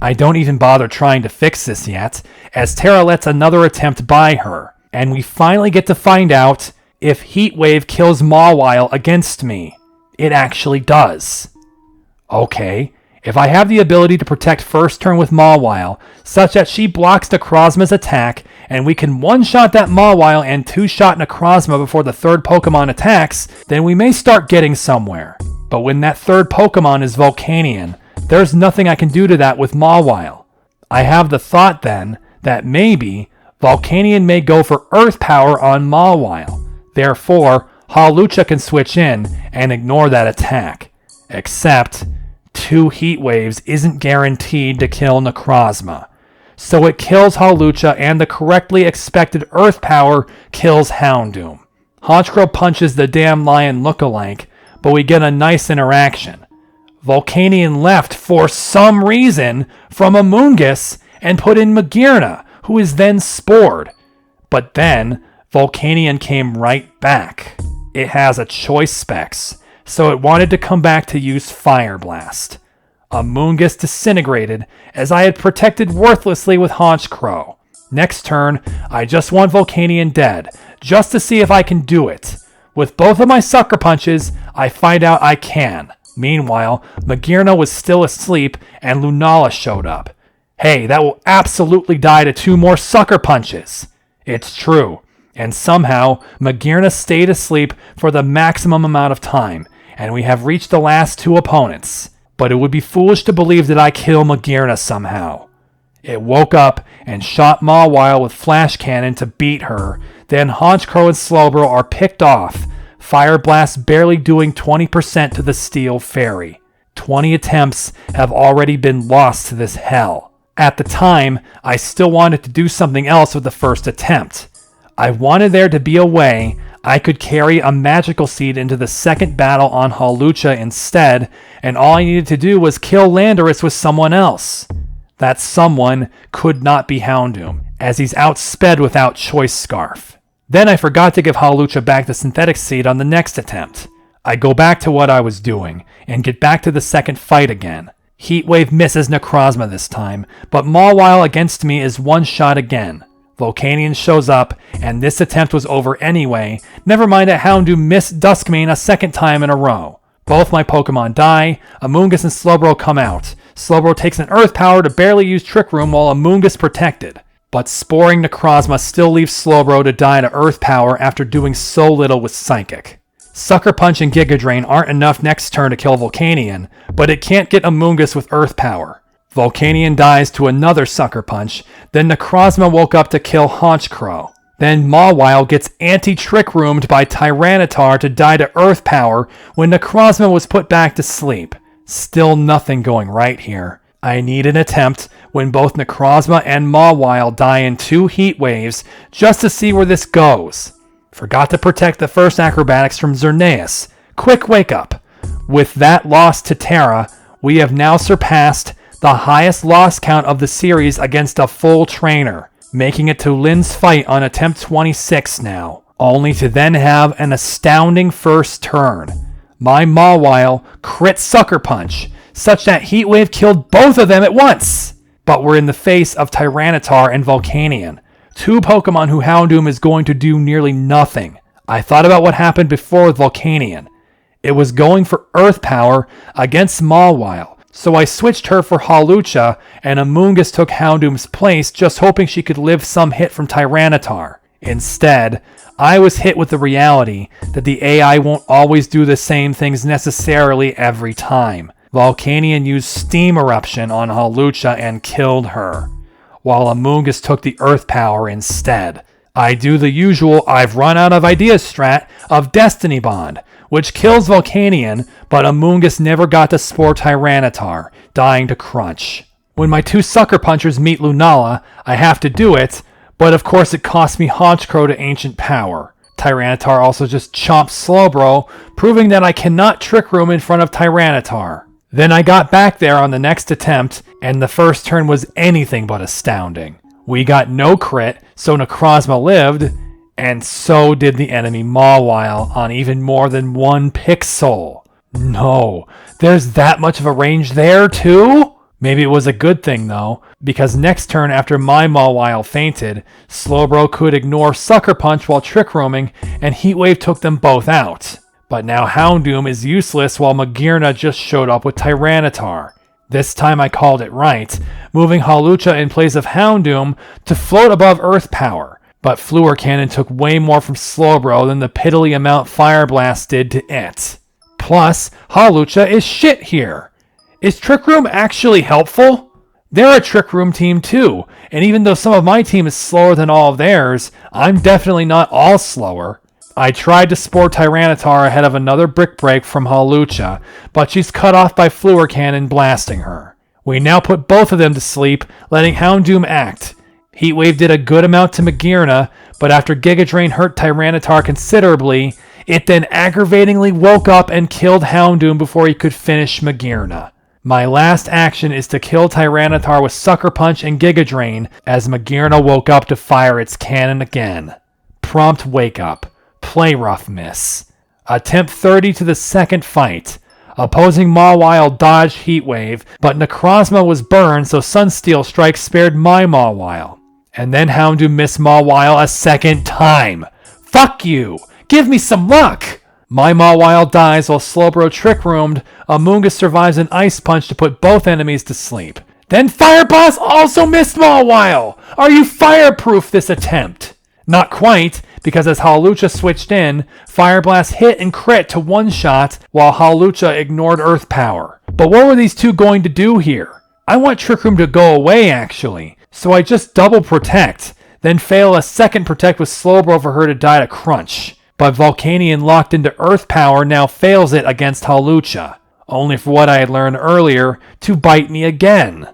I don't even bother trying to fix this yet, as Terra lets another attempt by her, and we finally get to find out if Heat Wave kills Mawile against me. It actually does. Okay, if I have the ability to protect first turn with Mawile, such that she blocks Necrozma's attack, and we can one-shot that Mawile and two-shot Necrozma before the third Pokemon attacks, then we may start getting somewhere. But when that third Pokemon is Volcanion, there's nothing I can do to that with Mawile. I have the thought then that maybe Volcanion may go for Earth Power on Mawile. Therefore, Hawlucha can switch in and ignore that attack. Except 2 Heat Waves isn't guaranteed to kill Necrozma. So it kills Hawlucha, and the correctly expected Earth Power kills Houndoom. Honchkrow punches the damn lion lookalike, but we get a nice interaction. Volcanion left for some reason from Amoonguss and put in Magearna, who is then spored. But then Volcanion came right back. It has a choice specs, so it wanted to come back to use Fire Blast. Amoonguss disintegrated as I had protected worthlessly with Honchkrow. Next turn, I just want Volcanion dead, just to see if I can do it. With both of my sucker punches, I find out I can. Meanwhile, Magearna was still asleep and Lunala showed up. Hey, that will absolutely die to 2 more sucker punches. It's true. And somehow, Magearna stayed asleep for the maximum amount of time, and we have reached the last 2 opponents. But it would be foolish to believe that I kill Magearna somehow. It woke up and shot Mawile with Flash Cannon to beat her. Then Honchkrow and Slowbro are picked off, Fire Blast barely doing 20% to the Steel Fairy. 20 attempts have already been lost to this hell. At the time, I still wanted to do something else with the first attempt. I wanted there to be a way I could carry a Magical Seed into the second battle on Hawlucha instead, and all I needed to do was kill Landorus with someone else. That someone could not be Houndoom, as he's outsped without Choice Scarf. Then I forgot to give Hawlucha back the Synthetic Seed on the next attempt. I go back to what I was doing, and get back to the second fight again. Heatwave misses Necrozma this time, but Mawile against me is one shot again. Volcanion shows up, and this attempt was over anyway, never mind that Houndoom missed Duskmane a second time in a row. Both my Pokemon die, Amoonguss and Slowbro come out. Slowbro takes an Earth Power to barely use Trick Room while Amoonguss protected. But Sporing Necrozma still leaves Slowbro to die to Earth Power after doing so little with Psychic. Sucker Punch and Giga Drain aren't enough next turn to kill Volcanion, but it can't get Amoonguss with Earth Power. Volcanion dies to another Sucker Punch, then Necrozma woke up to kill Honchkrow. Then Mawile gets anti-Trick Roomed by Tyranitar to die to Earth Power when Necrozma was put back to sleep. Still nothing going right here. I need an attempt when both Necrozma and Mawile die in 2 heat waves just to see where this goes. Forgot to protect the first acrobatics from Xerneas. Quick wake up. With that loss to Terra, we have now surpassed the highest loss count of the series against a full trainer, making it to Lynn's fight on attempt 26 now, only to then have an astounding first turn. My Mawile crit Sucker Punch, such that Heatwave killed both of them at once! But we're in the face of Tyranitar and Volcanion, 2 Pokemon who Houndoom is going to do nearly nothing. I thought about what happened before with Volcanion. It was going for Earth Power against Mawile, so I switched her for Hawlucha, and Amoonguss took Houndoom's place, just hoping she could live some hit from Tyranitar. Instead, I was hit with the reality that the AI won't always do the same things necessarily every time. Volcanion used Steam Eruption on Hawlucha and killed her, while Amoonguss took the Earth Power instead. I do the usual I've run out of ideas strat of Destiny Bond, which kills Volcanion, but Amoonguss never got to Spore Tyranitar, dying to Crunch. When my 2 Sucker Punchers meet Lunala, I have to do it, but of course it costs me Honchkrow to Ancient Power. Tyranitar also just chomps Slowbro, proving that I cannot Trick Room in front of Tyranitar. Then I got back there on the next attempt, and the first turn was anything but astounding. We got no crit, so Necrozma lived, and so did the enemy Mawile on even more than 1 pixel. No, there's that much of a range there too? Maybe it was a good thing though, because next turn after my Mawile fainted, Slowbro could ignore Sucker Punch while Trick Rooming, and Heatwave took them both out. But now Houndoom is useless while Magearna just showed up with Tyranitar. This time I called it right, moving Hawlucha in place of Houndoom to float above Earth Power. But Fluor Cannon took way more from Slowbro than the piddly amount Fire Blast did to it. Plus, Hawlucha is shit here. Is Trick Room actually helpful? They're a Trick Room team too, and even though some of my team is slower than all of theirs, I'm definitely not all slower. I tried to Spore Tyranitar ahead of another Brick Break from Hawlucha, but she's cut off by Fluor Cannon blasting her. We now put both of them to sleep, letting Houndoom act. Heatwave did a good amount to Magearna, but after Giga Drain hurt Tyranitar considerably, it then aggravatingly woke up and killed Houndoom before he could finish Magearna. My last action is to kill Tyranitar with Sucker Punch and Giga Drain as Magearna woke up to fire its cannon again. Prompt wake up. Play rough miss. Attempt 30 to the second fight. Opposing Mawile dodged Heatwave, but Necrozma was burned, so Sunsteel Strike spared my Mawile. And then Houndoom missed Mawile a second time. Fuck you! Give me some luck! My Mawile dies while Slowbro Trick Roomed. Amoonguss survives an Ice Punch to put both enemies to sleep. Then Fire Boss also missed Mawile! Are you fireproof this attempt? Not quite, because as Hawlucha switched in, Fire Blast hit and crit to one-shot while Hawlucha ignored Earth Power. But what were these two going to do here? I want Trick Room to go away, actually, so I just double protect, then fail a second protect with Slowbro for her to die to Crunch. But Volcanion locked into Earth Power now fails it against Hawlucha, only for what I had learned earlier to bite me again.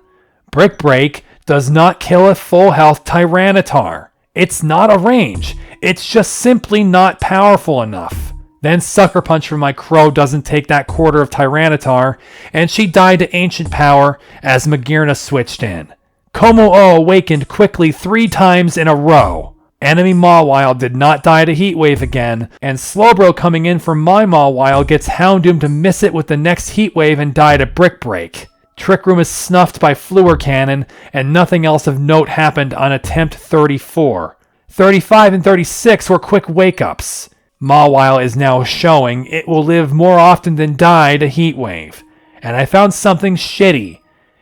Brick Break does not kill a full health Tyranitar. It's not a range, it's just simply not powerful enough. Then Sucker Punch from my Crow doesn't take that quarter of Tyranitar, and she died to Ancient Power as Magearna switched in. Como-O awakened quickly 3 times in a row. Enemy Mawile did not die to Heat Wave again, and Slowbro coming in for my Mawile gets Houndoom to miss it with the next Heat Wave and die to Brick Break. Trick Room is snuffed by Fluor Cannon, and nothing else of note happened on attempt 34. 35 and 36 were quick wake-ups. Mawile is now showing it will live more often than die to Heat Wave. And I found something shitty.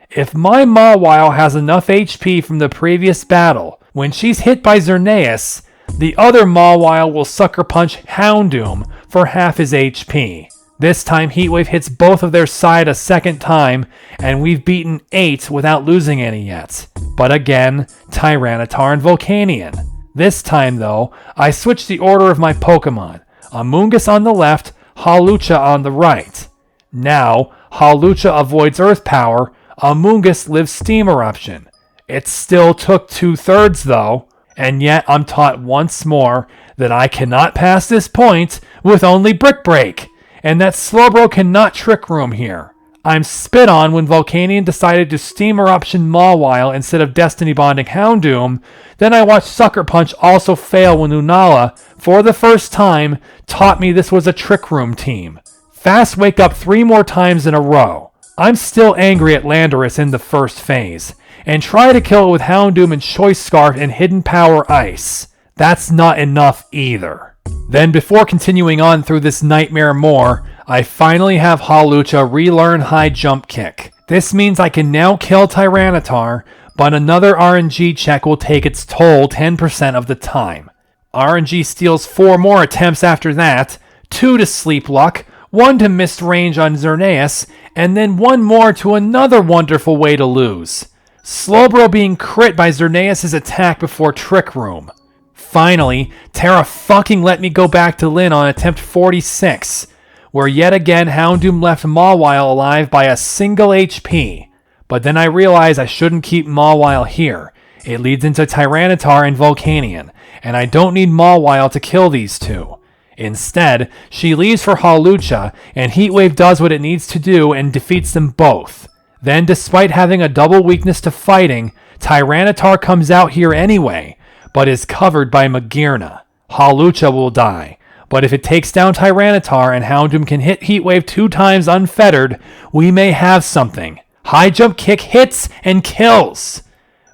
If my Mawile has enough HP from the previous battle, when she's hit by Xerneas, the other Mawile will Sucker Punch Houndoom for half his HP. This time Heatwave hits both of their side a second time, and we've beaten 8 without losing any yet. But again, Tyranitar and Volcanion. This time though, I switched the order of my Pokemon. Amoonguss on the left, Hawlucha on the right. Now, Hawlucha avoids Earth Power, Amoonguss lives Steam Eruption. It still took 2/3 though, and yet I'm taught once more that I cannot pass this point with only Brick Break, and that Slowbro cannot Trick Room here. I'm spit on when Volcanion decided to Steam Eruption Mawile instead of Destiny Bonding Houndoom. Then I watched Sucker Punch also fail when Lunala, for the first time, taught me this was a Trick Room team. Fast Wake Up 3 more times in a row. I'm still angry at Landorus in the first phase, and try to kill it with Houndoom and Choice Scarf and Hidden Power Ice. That's not enough either. Then before continuing on through this nightmare more, I finally have Hawlucha relearn High Jump Kick. This means I can now kill Tyranitar, but another RNG check will take its toll 10% of the time. RNG steals 4 more attempts after that, 2 to Sleep Luck, 1 to missed range on Xerneas, and then 1 more to another wonderful way to lose. Slowbro being crit by Xerneas' attack before Trick Room. Finally, Terra fucking let me go back to Lynn on attempt 46, where yet again Houndoom left Mawile alive by a single HP. But then I realized I shouldn't keep Mawile here. It leads into Tyranitar and Volcanion, and I don't need Mawile to kill these two. Instead, she leaves for Hawlucha, and Heatwave does what it needs to do and defeats them both. Then, despite having a double weakness to fighting, Tyranitar comes out here anyway, but is covered by Magearna. Hawlucha will die, but if it takes down Tyranitar and Houndoom can hit Heatwave 2 times unfettered, we may have something. High Jump Kick hits and kills!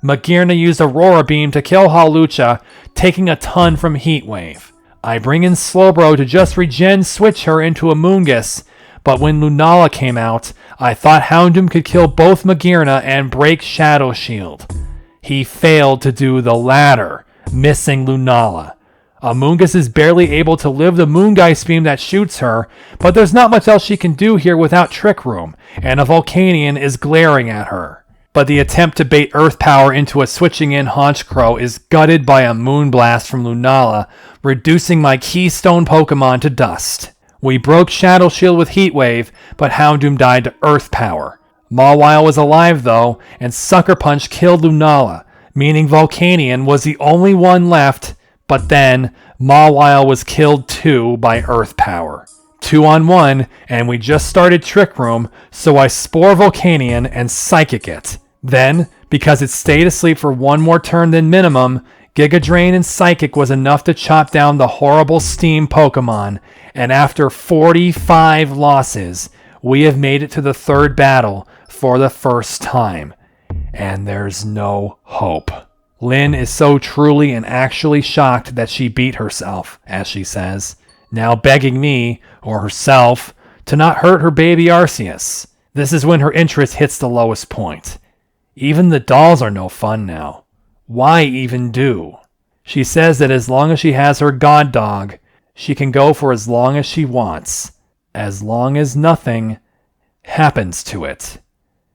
Magearna used Aurora Beam to kill Hawlucha, taking a ton from Heatwave. I bring in Slowbro to just regen switch her into Amoonguss, but when Lunala came out, I thought Houndoom could kill both Magearna and break Shadow Shield. He failed to do the latter, missing Lunala. Amoonguss is barely able to live the Moongeist beam that shoots her, but there's not much else she can do here without Trick Room, and a Volcanion is glaring at her. But the attempt to bait Earth Power into a switching in Honchkrow is gutted by a Moonblast from Lunala, reducing my keystone Pokemon to dust. We broke Shadow Shield with Heatwave, but Houndoom died to Earth Power. Mawile was alive though, and Sucker Punch killed Lunala, meaning Volcanion was the only one left, but then Mawile was killed too by Earth Power. 2-on-1, and we just started Trick Room, so I Spore Volcanion and Psychic it. Then, because it stayed asleep for 1 more turn than minimum, Giga Drain and Psychic was enough to chop down the horrible Steam Pokemon, and after 45 losses, we have made it to the 3rd battle for the first time. And there's no hope. Lynn is so truly and actually shocked that she beat herself, as she says, now begging me, or herself, to not hurt her baby Arceus. This is when her interest hits the lowest point. Even the dolls are no fun now. Why even do? She says that as long as she has her god dog, she can go for as long as she wants, as long as nothing happens to it.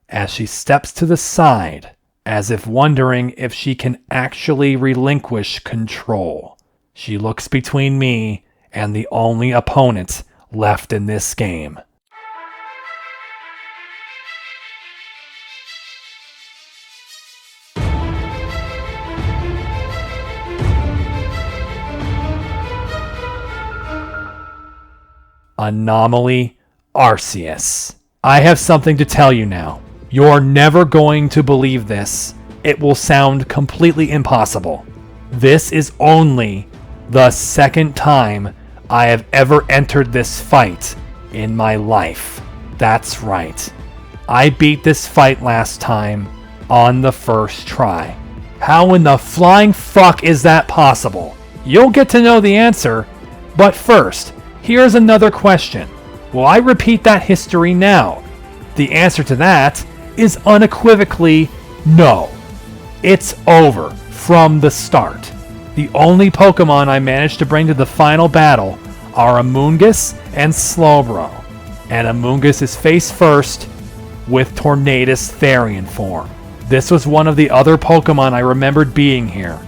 As she steps to the side, as if wondering if she can actually relinquish control. She looks between me and the only opponent left in this game. Anomaly Arceus. I have something to tell you now. You're never going to believe this. It will sound completely impossible. This is only the second time I have ever entered this fight in my life. That's right. I beat this fight last time on the first try. How in the flying fuck is that possible? You'll get to know the answer, but first, here's another question. Will I repeat that history now? The answer to that is unequivocally no. It's over from the start. The only Pokemon I managed to bring to the final battle are Amoonguss and Slowbro. And Amoonguss is face first with Tornadus Therian form. This was one of the other Pokemon I remembered being here,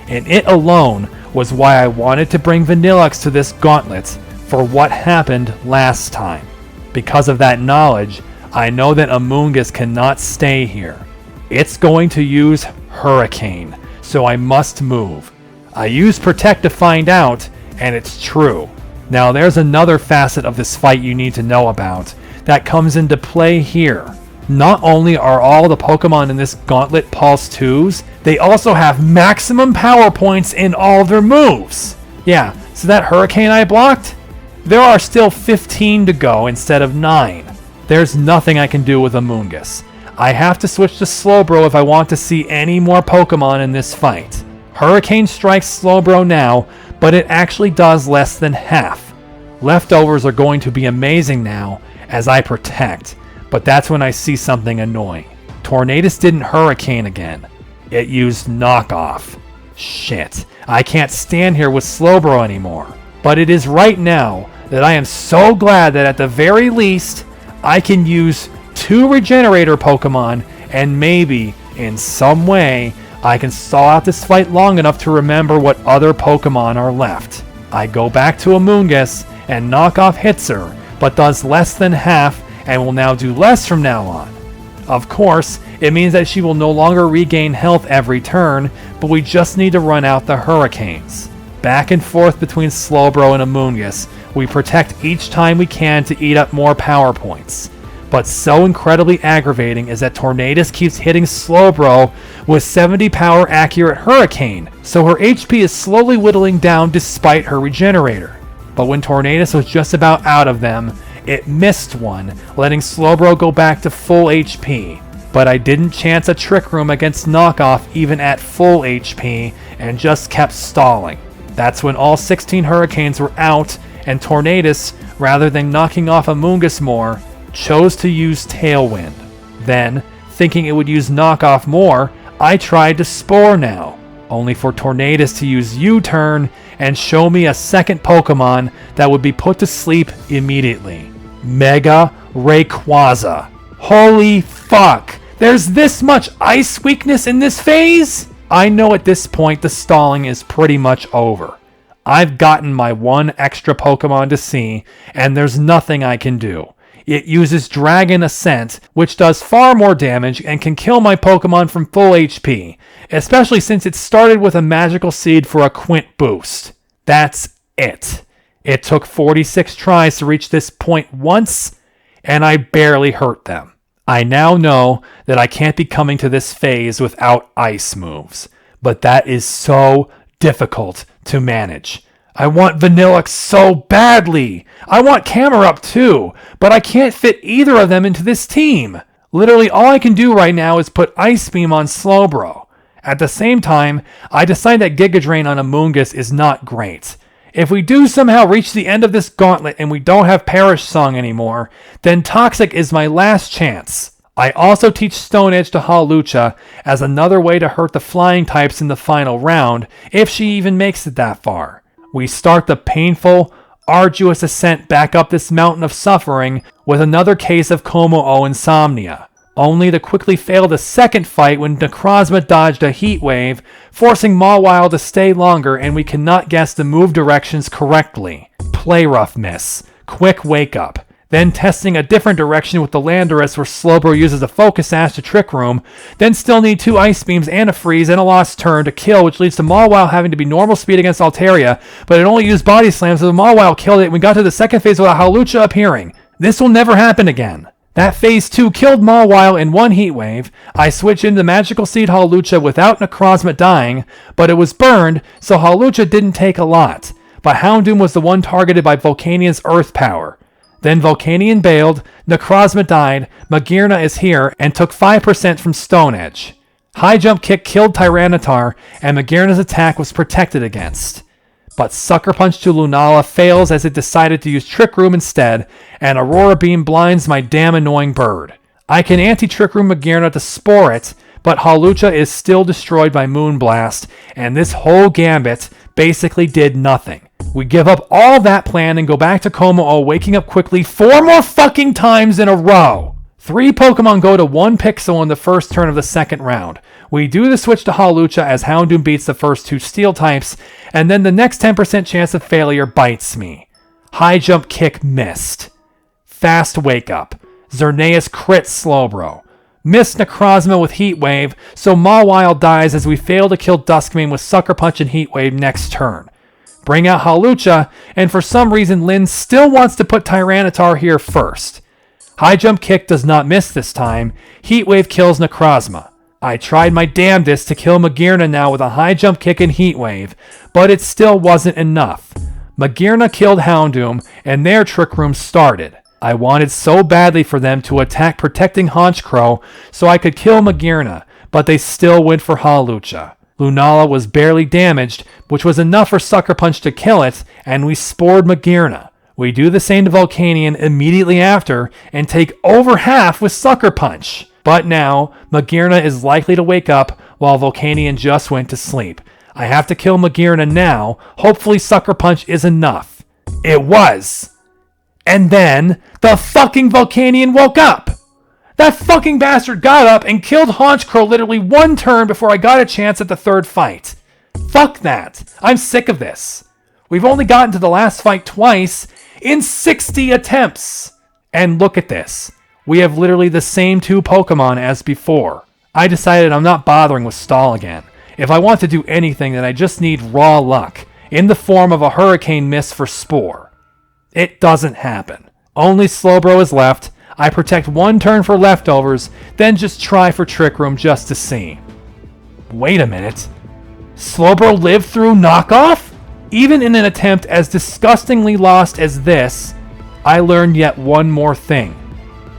and it alone was why I wanted to bring Vanilluxe to this gauntlet for what happened last time. Because of that knowledge, I know that Amoonguss cannot stay here. It's going to use Hurricane, so I must move. I used Protect to find out, and it's true. Now there's another facet of this fight you need to know about that comes into play here. Not only are all the Pokemon in this Gauntlet Pulse 2s, they also have maximum power points in all their moves. Yeah, so that Hurricane I blocked? There are still 15 to go instead of 9. There's nothing I can do with Amoonguss. I have to switch to Slowbro if I want to see any more Pokemon in this fight. Hurricane strikes Slowbro now, but it actually does less than half. Leftovers are going to be amazing now as I protect, but that's when I see something annoying. Tornadus didn't Hurricane again. It used Knockoff. Shit, I can't stand here with Slowbro anymore. But it is right now that I am so glad that at the very least, I can use 2 Regenerator Pokemon, and maybe, in some way, I can stall out this fight long enough to remember what other Pokemon are left. I go back to Amoonguss, and Knockoff hits her, but does less than half, and will now do less from now on. Of course, it means that she will no longer regain health every turn, but we just need to run out the Hurricanes. Back and forth between Slowbro and Amoonguss, we protect each time we can to eat up more power points. But so incredibly aggravating is that Tornadus keeps hitting Slowbro with 70 power accurate Hurricane, so her HP is slowly whittling down despite her Regenerator. But when Tornadus was just about out of them, it missed one, letting Slowbro go back to full HP. But I didn't chance a Trick Room against Knockoff even at full HP, and just kept stalling. That's when all 16 Hurricanes were out, and Tornadus, rather than knocking off Amoonguss more, chose to use Tailwind. Then, thinking it would use Knockoff more, I tried to Spore now, only for Tornadus to use U-Turn and show me a second Pokemon that would be put to sleep immediately. Mega Rayquaza. Holy fuck! There's this much ice weakness in this phase? I know at this point the stalling is pretty much over. I've gotten my one extra Pokemon to see, and there's nothing I can do. It uses Dragon Ascent, which does far more damage and can kill my Pokemon from full HP, especially since it started with a magical seed for a Quint boost. That's it. It took 46 tries to reach this point once, and I barely hurt them. I now know that I can't be coming to this phase without ice moves, but that is so difficult to manage. I want Vanilluxe so badly. I want Camerupt too, but I can't fit either of them into this team. Literally all I can do right now is put Ice Beam on Slowbro. At the same time, I decide that Giga Drain on Amoonguss is not great. If we do somehow reach the end of this gauntlet and we don't have Perish Song anymore, then Toxic is my last chance. I also teach Stone Edge to Hawlucha as another way to hurt the flying types in the final round, if she even makes it that far. We start the painful, arduous ascent back up this mountain of suffering with another case of Komo-o insomnia, only to quickly fail the second fight when Necrozma dodged a heat wave, forcing Mawile to stay longer and we cannot guess the move directions correctly. Play rough miss. Quick wake up. Then testing a different direction with the Landorus where Slowbro uses a Focus Sash to Trick Room, then still need 2 Ice Beams and a Freeze and a Lost Turn to kill, which leads to Mawile having to be normal speed against Altaria, but it only used Body Slam, so the Mawile killed it and we got to the second phase without Hawlucha appearing. This will never happen again. That phase 2 killed Mawile in 1 heat wave. I switched into Magical Seed Hawlucha without Necrozma dying, but it was burned, so Hawlucha didn't take a lot. But Houndoom was the one targeted by Volcanian's Earth Power. Then Volcanian bailed, Necrozma died, Magearna is here, and took 5% from Stone Edge. High Jump Kick killed Tyranitar, and Magearna's attack was protected against. But Sucker Punch to Lunala fails as it decided to use Trick Room instead, and Aurora Beam blinds my damn annoying bird. I can anti-Trick Room Magearna to Spore it, but Hawlucha is still destroyed by Moonblast, and this whole gambit basically did nothing. We give up all that plan and go back to Komo-o, waking up quickly 4 more fucking times in a row. 3 Pokemon go to 1 Pixel in the first turn of the second round. We do the switch to Hawlucha as Houndoom beats the first 2 Steel types, and then the next 10% chance of failure bites me. High Jump Kick missed. Fast Wake Up. Xerneas crit Slowbro. Missed Necrozma with Heat Wave, so Mawile dies as we fail to kill Duskmane with Sucker Punch and Heat Wave next turn. Bring out Hawlucha, and for some reason Lynn still wants to put Tyranitar here first. High Jump Kick does not miss this time. Heat Wave kills Necrozma. I tried my damnedest to kill Magearna now with a High Jump Kick and Heat Wave, but it still wasn't enough. Magearna killed Houndoom, and their Trick Room started. I wanted so badly for them to attack Protecting Honchkrow so I could kill Magearna, but they still went for Hawlucha. Lunala was barely damaged, which was enough for Sucker Punch to kill it, and we spored Magearna. We do the same to Volcanion immediately after, and take over half with Sucker Punch. But now, Magearna is likely to wake up while Volcanion just went to sleep. I have to kill Magearna now. Hopefully Sucker Punch is enough. It was. And then, the fucking Volcanion woke up! That fucking bastard got up and killed Honchkrow literally 1 turn before I got a chance at the 3rd fight. Fuck that. I'm sick of this. We've only gotten to the last fight twice in 60 attempts. And look at this. We have literally the same 2 Pokemon as before. I decided I'm not bothering with Stall again. If I want to do anything, then I just need raw luck, in the form of a Hurricane Miss for Spore. It doesn't happen. Only Slowbro is left. I protect 1 turn for leftovers, then just try for Trick Room just to see. Wait a minute. Slowbro lived through knockoff? Even in an attempt as disgustingly lost as this, I learned yet one more thing.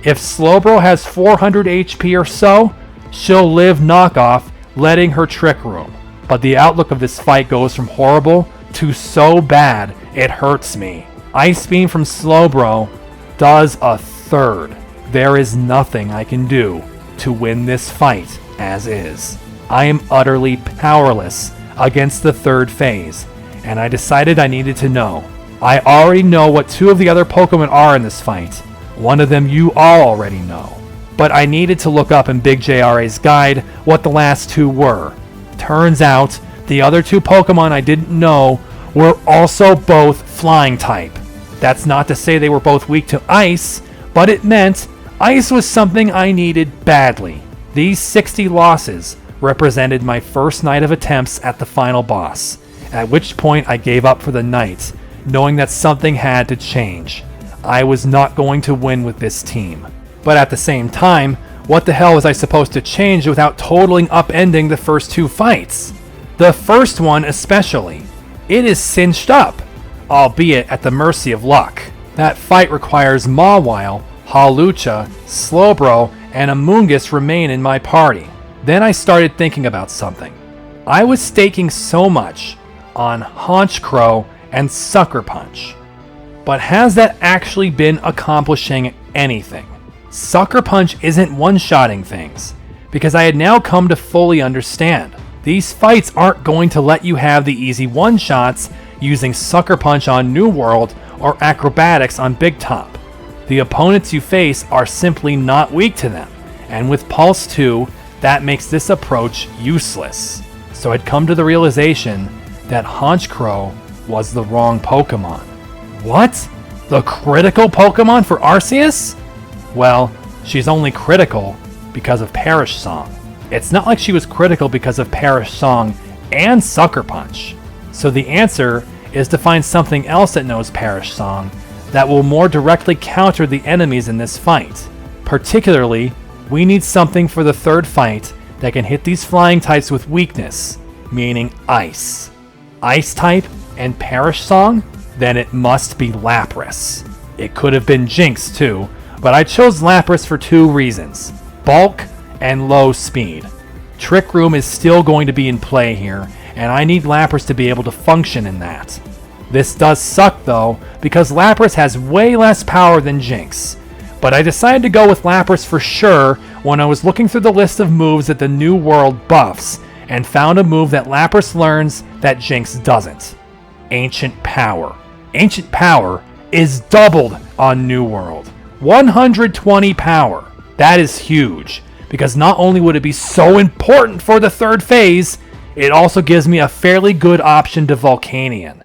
If Slowbro has 400 HP or so, she'll live knockoff, letting her Trick Room. But the outlook of this fight goes from horrible to so bad it hurts me. Ice Beam from Slowbro does a 3rd. There is nothing I can do to win this fight as is. I am utterly powerless against the 3rd phase, and I decided I needed to know. I already know what 2 of the other Pokemon are in this fight. One of them you all already know. But I needed to look up in Big JRA's guide what the last 2 were. Turns out, the other 2 Pokemon I didn't know were also both Flying type. That's not to say they were both weak to Ice, but it meant Ice was something I needed badly. These 60 losses represented my first night of attempts at the final boss, at which point I gave up for the night, knowing that something had to change. I was not going to win with this team. But at the same time, what the hell was I supposed to change without totally upending the first 2 fights? The first one especially. It is cinched up, albeit at the mercy of luck. That fight requires Mawile, Hawlucha, Slowbro, and Amoonguss remain in my party. Then I started thinking about something. I was staking so much on Haunch Crow and Sucker Punch. But has that actually been accomplishing anything? Sucker Punch isn't one-shotting things, because I had now come to fully understand. These fights aren't going to let you have the easy one-shots using Sucker Punch on New World or Acrobatics on Big Top. The opponents you face are simply not weak to them, and with Pulse 2, that makes this approach useless. So I'd come to the realization that Haunch Crow was the wrong Pokemon. What? The critical Pokemon for Arceus? Well, she's only critical because of Perish Song. It's not like she was critical because of Perish Song and Sucker Punch. So the answer is to find something else that knows Perish Song that will more directly counter the enemies in this fight. Particularly, we need something for the third fight that can hit these flying types with weakness, meaning Ice. Ice type and Perish Song? Then it must be Lapras. It could have been Jinx too, but I chose Lapras for two reasons: bulk and low speed. Trick Room is still going to be in play here, and I need Lapras to be able to function in that. This does suck though, because Lapras has way less power than Jinx. But I decided to go with Lapras for sure when I was looking through the list of moves that the New World buffs, and found a move that Lapras learns that Jinx doesn't. Ancient Power. Ancient Power is doubled on New World. 120 power. That is huge, because not only would it be so important for the third phase, it also gives me a fairly good option to Volcanion.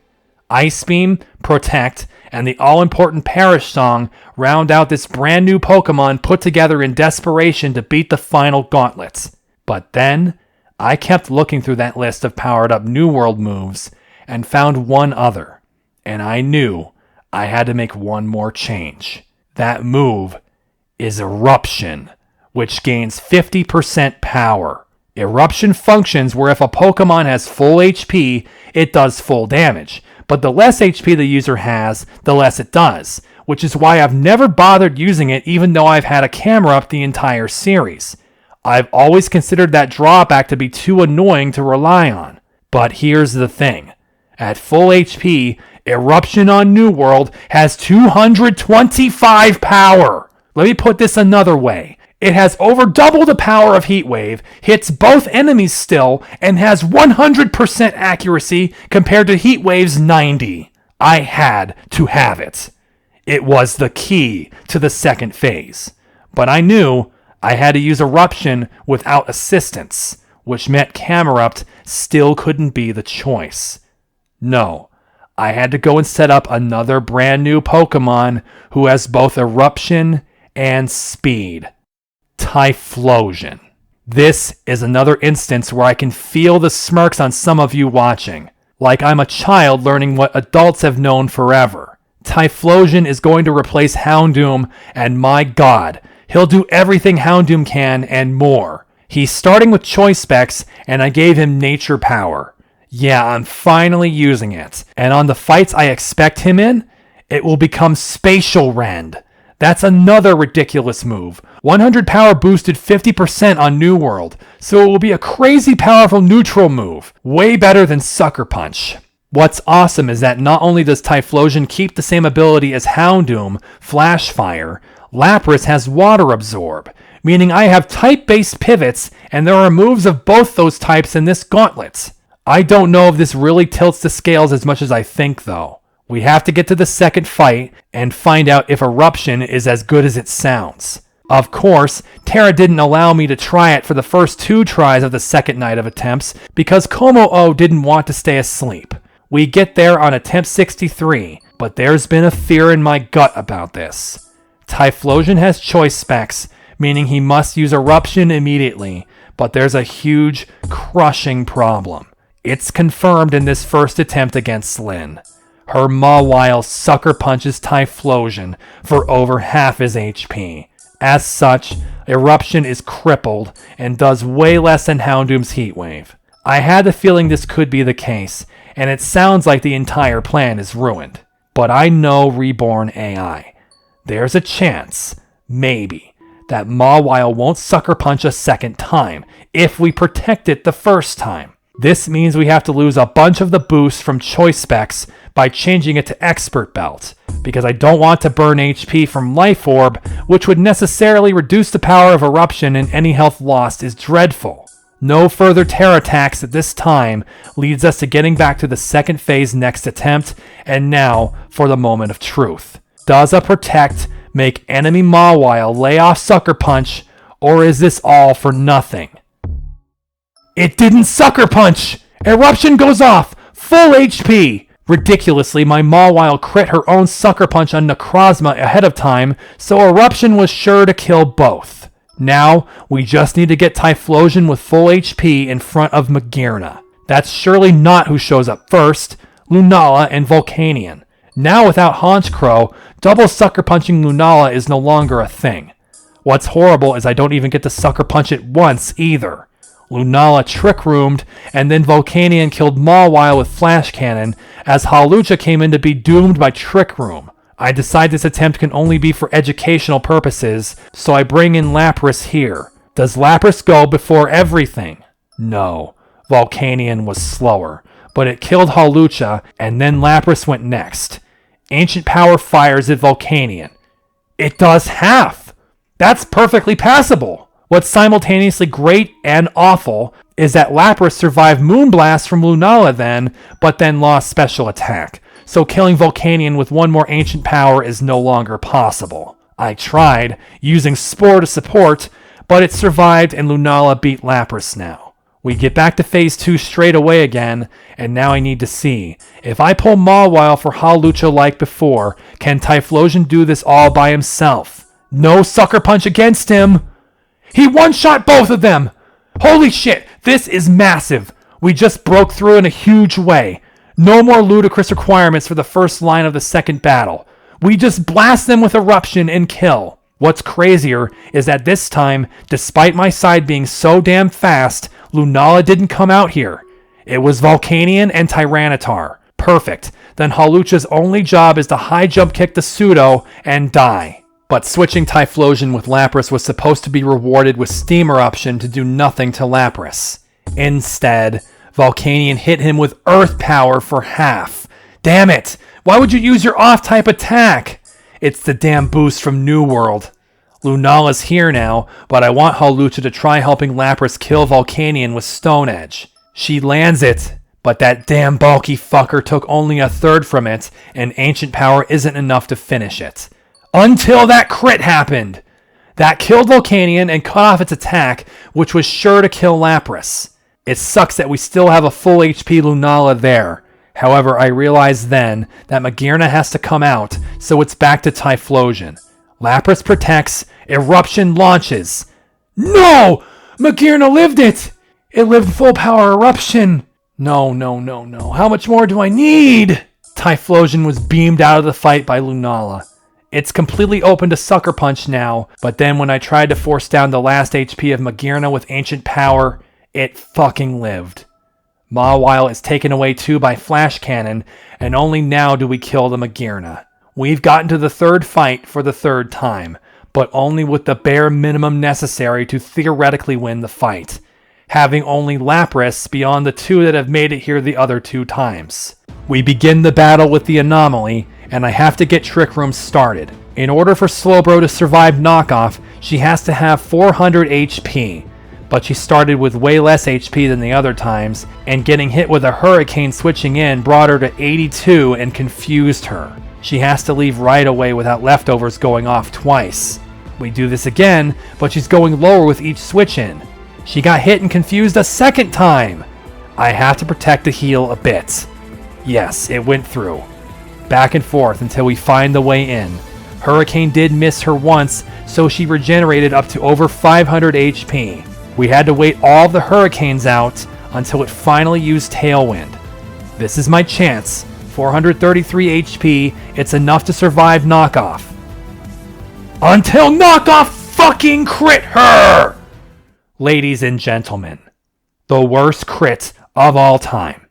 Ice Beam, Protect, and the all-important Perish Song round out this brand new Pokemon put together in desperation to beat the final gauntlet. But then, I kept looking through that list of powered-up New World moves and found one other, and I knew I had to make one more change. That move is Eruption, which gains 50% power. Eruption functions where if a Pokemon has full HP, it does full damage, but the less HP the user has, the less it does, which is why I've never bothered using it even though I've had a camera up the entire series. I've always considered that drawback to be too annoying to rely on. But here's the thing. At full HP, Eruption on New World has 225 power. Let me put this another way. It has over double the power of Heat Wave, hits both enemies still, and has 100% accuracy compared to Heat Wave's 90. I had to have it. It was the key to the second phase. But I knew I had to use Eruption without assistance, which meant Camerupt still couldn't be the choice. No, I had to go and set up another brand new Pokemon who has both Eruption and Speed. Typhlosion. This is another instance where I can feel the smirks on some of you watching, like I'm a child learning what adults have known forever. Typhlosion is going to replace Houndoom, and my god, he'll do everything Houndoom can and more. He's starting with Choice Specs, and I gave him Nature Power. Yeah, I'm finally using it, and on the fights I expect him in, it will become Spatial Rend. That's another ridiculous move. 100 power boosted 50% on New World, so it will be a crazy powerful neutral move. Way better than Sucker Punch. What's awesome is that not only does Typhlosion keep the same ability as Houndoom, Flash Fire, Lapras has Water Absorb, meaning I have type-based pivots, and there are moves of both those types in this gauntlet. I don't know if this really tilts the scales as much as I think, though. We have to get to the second fight and find out if Eruption is as good as it sounds. Of course, Terra didn't allow me to try it for the first 2 tries of the second night of attempts because Como-O didn't want to stay asleep. We get there on attempt 63, but there's been a fear in my gut about this. Typhlosion has Choice Specs, meaning he must use Eruption immediately, but there's a huge, crushing problem. It's confirmed in this first attempt against Lyn. Her Mawile Sucker Punches Typhlosion for over half his HP. As such, Eruption is crippled and does way less than Houndoom's Heat Wave. I had the feeling this could be the case, and it sounds like the entire plan is ruined. But I know Reborn AI. There's a chance, maybe, that Mawile won't Sucker Punch a second time if we protect it the first time. This means we have to lose a bunch of the boost from choice specs by changing it to expert belt, because I don't want to burn HP from life orb, which would necessarily reduce the power of eruption, and any health lost is dreadful. No further terror attacks at this time leads us to getting back to the second phase next attempt, and now for the moment of truth. Does a protect make enemy Mawile lay off Sucker Punch, or is this all for nothing? It didn't Sucker Punch! Eruption goes off! Full HP! Ridiculously, my Mawile crit her own Sucker Punch on Necrozma ahead of time, so Eruption was sure to kill both. Now, we just need to get Typhlosion with full HP in front of Magearna. That's surely not who shows up first. Lunala and Volcanion. Now without Honchkrow, double Sucker Punching Lunala is no longer a thing. What's horrible is I don't even get to Sucker Punch it once either. Lunala Trick Roomed, and then Volcanion killed Mawile with Flash Cannon, as Hawlucha came in to be doomed by Trick Room. I decide this attempt can only be for educational purposes, so I bring in Lapras here. Does Lapras go before everything? No. Volcanion was slower, but it killed Hawlucha, and then Lapras went next. Ancient Power fires at Volcanion. It does half! That's perfectly passable! What's simultaneously great and awful is that Lapras survived Moonblast from Lunala but then lost special attack, so killing Volcanion with one more Ancient Power is no longer possible. I tried, using Spore to support, but it survived and Lunala beat Lapras now. We get back to Phase 2 straight away again, and now I need to see. If I pull Mawile for Hawlucha like before, can Typhlosion do this all by himself? No Sucker Punch against him! He one-shot both of them! Holy shit, this is massive! We just broke through in a huge way. No more ludicrous requirements for the first line of the second battle. We just blast them with Eruption and kill. What's crazier is that this time, despite my side being so damn fast, Lunala didn't come out here. It was Volcanion and Tyranitar. Perfect. Then Hawlucha's only job is to high jump kick the Pseudo and die. But switching Typhlosion with Lapras was supposed to be rewarded with Steam Eruption to do nothing to Lapras. Instead, Volcanion hit him with Earth Power for half. Damn it! Why would you use your off-type attack? It's the damn boost from New World. Lunala's here now, but I want Hawlucha to try helping Lapras kill Volcanion with Stone Edge. She lands it, but that damn bulky fucker took only a third from it, and Ancient Power isn't enough to finish it. Until that crit happened! That killed Volcanion and cut off its attack, which was sure to kill Lapras. It sucks that we still have a full HP Lunala there. However, I realize then that Magearna has to come out, so it's back to Typhlosion. Lapras protects, Eruption launches. No! Magearna lived it! It lived full power Eruption! No. How much more do I need? Typhlosion was beamed out of the fight by Lunala. It's completely open to Sucker Punch now, but then when I tried to force down the last HP of Magearna with Ancient Power, it fucking lived. Mawile is taken away too by Flash Cannon, and only now do we kill the Magearna. We've gotten to the third fight for the third time, but only with the bare minimum necessary to theoretically win the fight, having only Lapras beyond the two that have made it here the other two times. We begin the battle with the Anomaly, and I have to get Trick Room started. In order for Slowbro to survive knockoff, she has to have 400 HP, but she started with way less HP than the other times, and getting hit with a Hurricane switching in brought her to 82 and confused her. She has to leave right away without leftovers going off twice. We do this again, but she's going lower with each switch in. She got hit and confused a second time. I have to protect the heal a bit. Yes, it went through. Back and forth until we find the way in. Hurricane did miss her once, so she regenerated up to over 500 HP. We had to wait all the Hurricanes out until it finally used Tailwind. This is my chance. 433 HP, it's enough to survive knockoff. Until knockoff fucking crit her! Ladies and gentlemen, the worst crit of all time.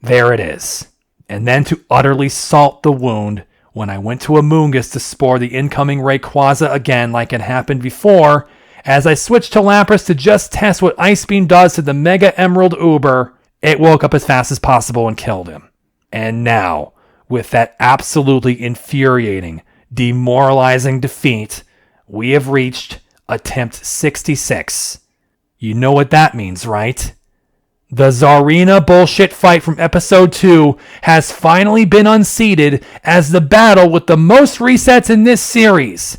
There it is. And then to utterly salt the wound, when I went to Amoonguss to spore the incoming Rayquaza again like it happened before, as I switched to Lapras to just test what Ice Beam does to the Mega Emerald Uber, It woke up as fast as possible and killed him. And now, with that absolutely infuriating, demoralizing defeat, we have reached attempt 66. You know what that means, right? The Tsarina bullshit fight from episode 2 has finally been unseated as the battle with the most resets in this series.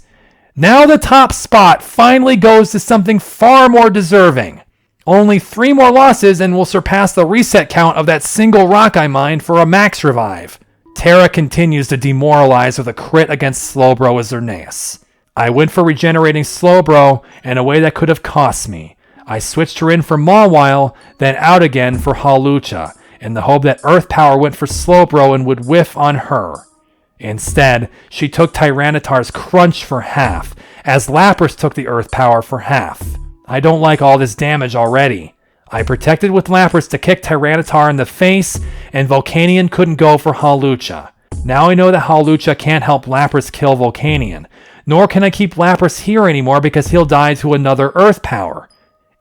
Now the top spot finally goes to something far more deserving. Only 3 more losses and we'll surpass the reset count of that single rock I mined for a max revive. Terra continues to demoralize with a crit against Slowbro as Xerneas. I went for regenerating Slowbro in a way that could have cost me. I switched her in for Mawile, then out again for Hawlucha, in the hope that Earth Power went for Slowbro and would whiff on her. Instead, she took Tyranitar's Crunch for half, as Lapras took the Earth Power for half. I don't like all this damage already. I protected with Lapras to kick Tyranitar in the face, and Volcanion couldn't go for Hawlucha. Now I know that Hawlucha can't help Lapras kill Volcanion, nor can I keep Lapras here anymore because he'll die to another Earth Power.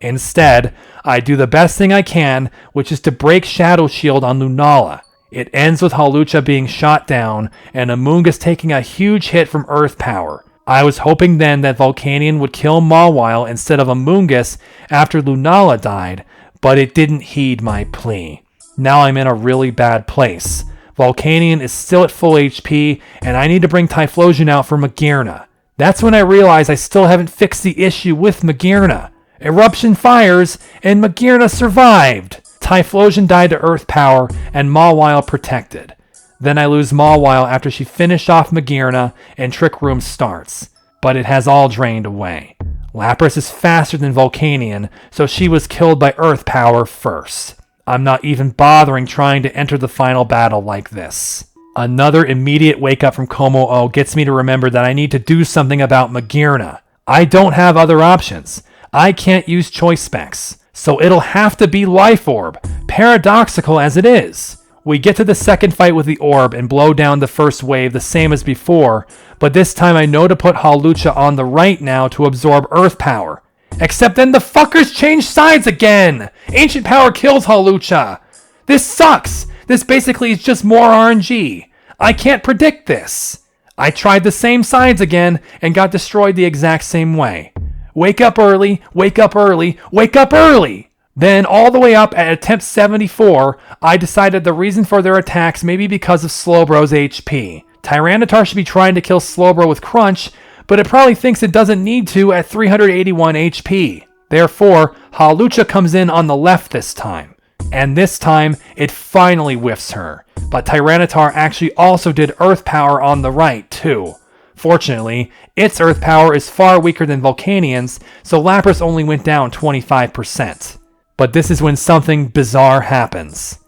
Instead, I do the best thing I can, which is to break Shadow Shield on Lunala. It ends with Hawlucha being shot down, and Amoonguss taking a huge hit from Earth Power. I was hoping then that Volcanion would kill Mawile instead of Amoonguss after Lunala died, but it didn't heed my plea. Now I'm in a really bad place. Volcanion is still at full HP, and I need to bring Typhlosion out for Magearna. That's when I realize I still haven't fixed the issue with Magearna. Eruption fires, and Magearna survived. Typhlosion died to Earth Power, and Mawile protected. Then I lose Mawile after she finished off Magearna, and Trick Room starts. But it has all drained away. Lapras is faster than Volcanion, so she was killed by Earth Power first. I'm not even bothering trying to enter the final battle like this. Another immediate wake up from Como-O gets me to remember that I need to do something about Magearna. I don't have other options. I can't use choice specs, so it'll have to be Life Orb, paradoxical as it is. We get to the second fight with the orb and blow down the first wave the same as before, but this time I know to put Hawlucha on the right now to absorb Earth Power. Except then the fuckers change sides again! Ancient Power kills Hawlucha! This sucks! This basically is just more RNG. I can't predict this. I tried the same sides again and got destroyed the exact same way. Wake up early, wake up early, wake up early! Then, all the way up at attempt 74, I decided the reason for their attacks may be because of Slowbro's HP. Tyranitar should be trying to kill Slowbro with Crunch, but it probably thinks it doesn't need to at 381 HP. Therefore, Hawlucha comes in on the left this time. And this time, it finally whiffs her. But Tyranitar actually also did Earth Power on the right, too. Fortunately, its Earth Power is far weaker than Volcanion's, so Lapras only went down 25%. But this is when something bizarre happens.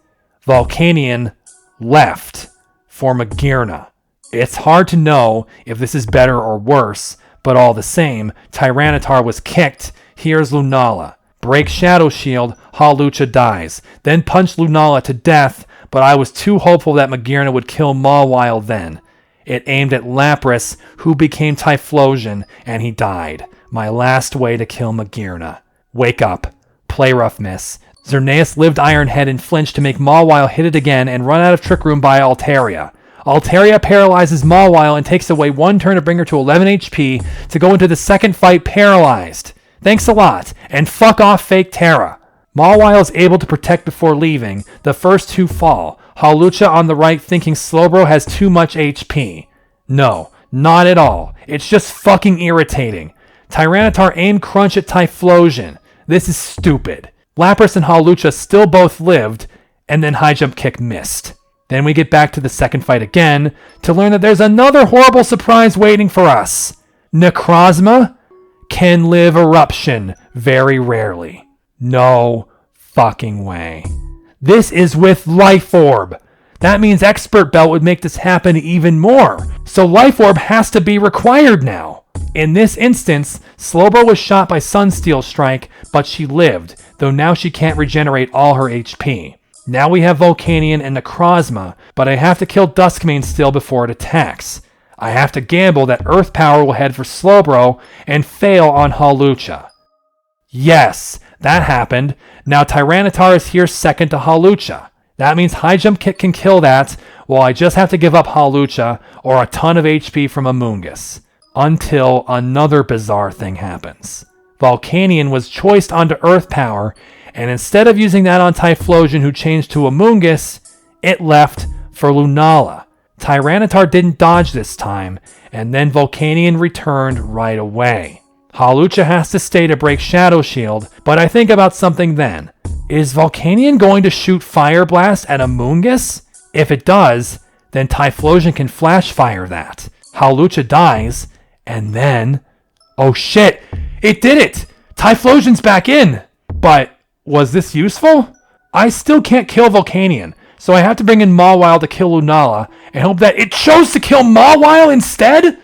Volcanion left for Magearna. It's hard to know if this is better or worse, but all the same, Tyranitar was kicked. Here's Lunala. Break Shadow Shield, Hawlucha dies. Then punch Lunala to death, but I was too hopeful that Magearna would kill Mawile then. It aimed at Lapras, who became Typhlosion, and he died. My last way to kill Magearna. Wake up. Play rough, miss. Xerneas lived Iron Head and flinched to make Mawile hit it again and run out of Trick Room by Altaria. Altaria paralyzes Mawile and takes away one turn to bring her to 11 HP to go into the second fight paralyzed. Thanks a lot, and fuck off fake Terra. Mawile is able to protect before leaving. The first two fall. Hawlucha on the right thinking Slowbro has too much HP. No, not at all. It's just fucking irritating. Tyranitar aimed Crunch at Typhlosion. This is stupid. Lapras and Hawlucha still both lived, and then High Jump Kick missed. Then we get back to the second fight again to learn that there's another horrible surprise waiting for us. Necrozma can live Eruption very rarely. No fucking way. This is with Life Orb. That means Expert Belt would make this happen even more. So Life Orb has to be required now. In this instance, Slowbro was shot by Sunsteel Strike, but she lived, though now she can't regenerate all her HP. Now we have Volcanion and Necrozma, but I have to kill Duskmane still before it attacks. I have to gamble that Earth Power will head for Slowbro and fail on Hawlucha. Yes, That happened. Now Tyranitar is here second to Hawlucha. That means High Jump Kick can kill that, while I just have to give up Hawlucha or a ton of HP from Amoonguss. Until another bizarre thing happens. Volcanion was choiced onto Earth Power, and instead of using that on Typhlosion, who changed to Amoonguss, it left for Lunala. Tyranitar didn't dodge this time, and then Volcanion returned right away. Hawlucha has to stay to break Shadow Shield, but I think about something then. Is Volcanion going to shoot Fire Blast at Amoonguss? If it does, then Typhlosion can Flash Fire that. Hawlucha dies, and then... Oh shit! It did it! Typhlosion's back in! But, was this useful? I still can't kill Volcanion, so I have to bring in Mawile to kill Lunala, and hope that it chose to kill Mawile instead?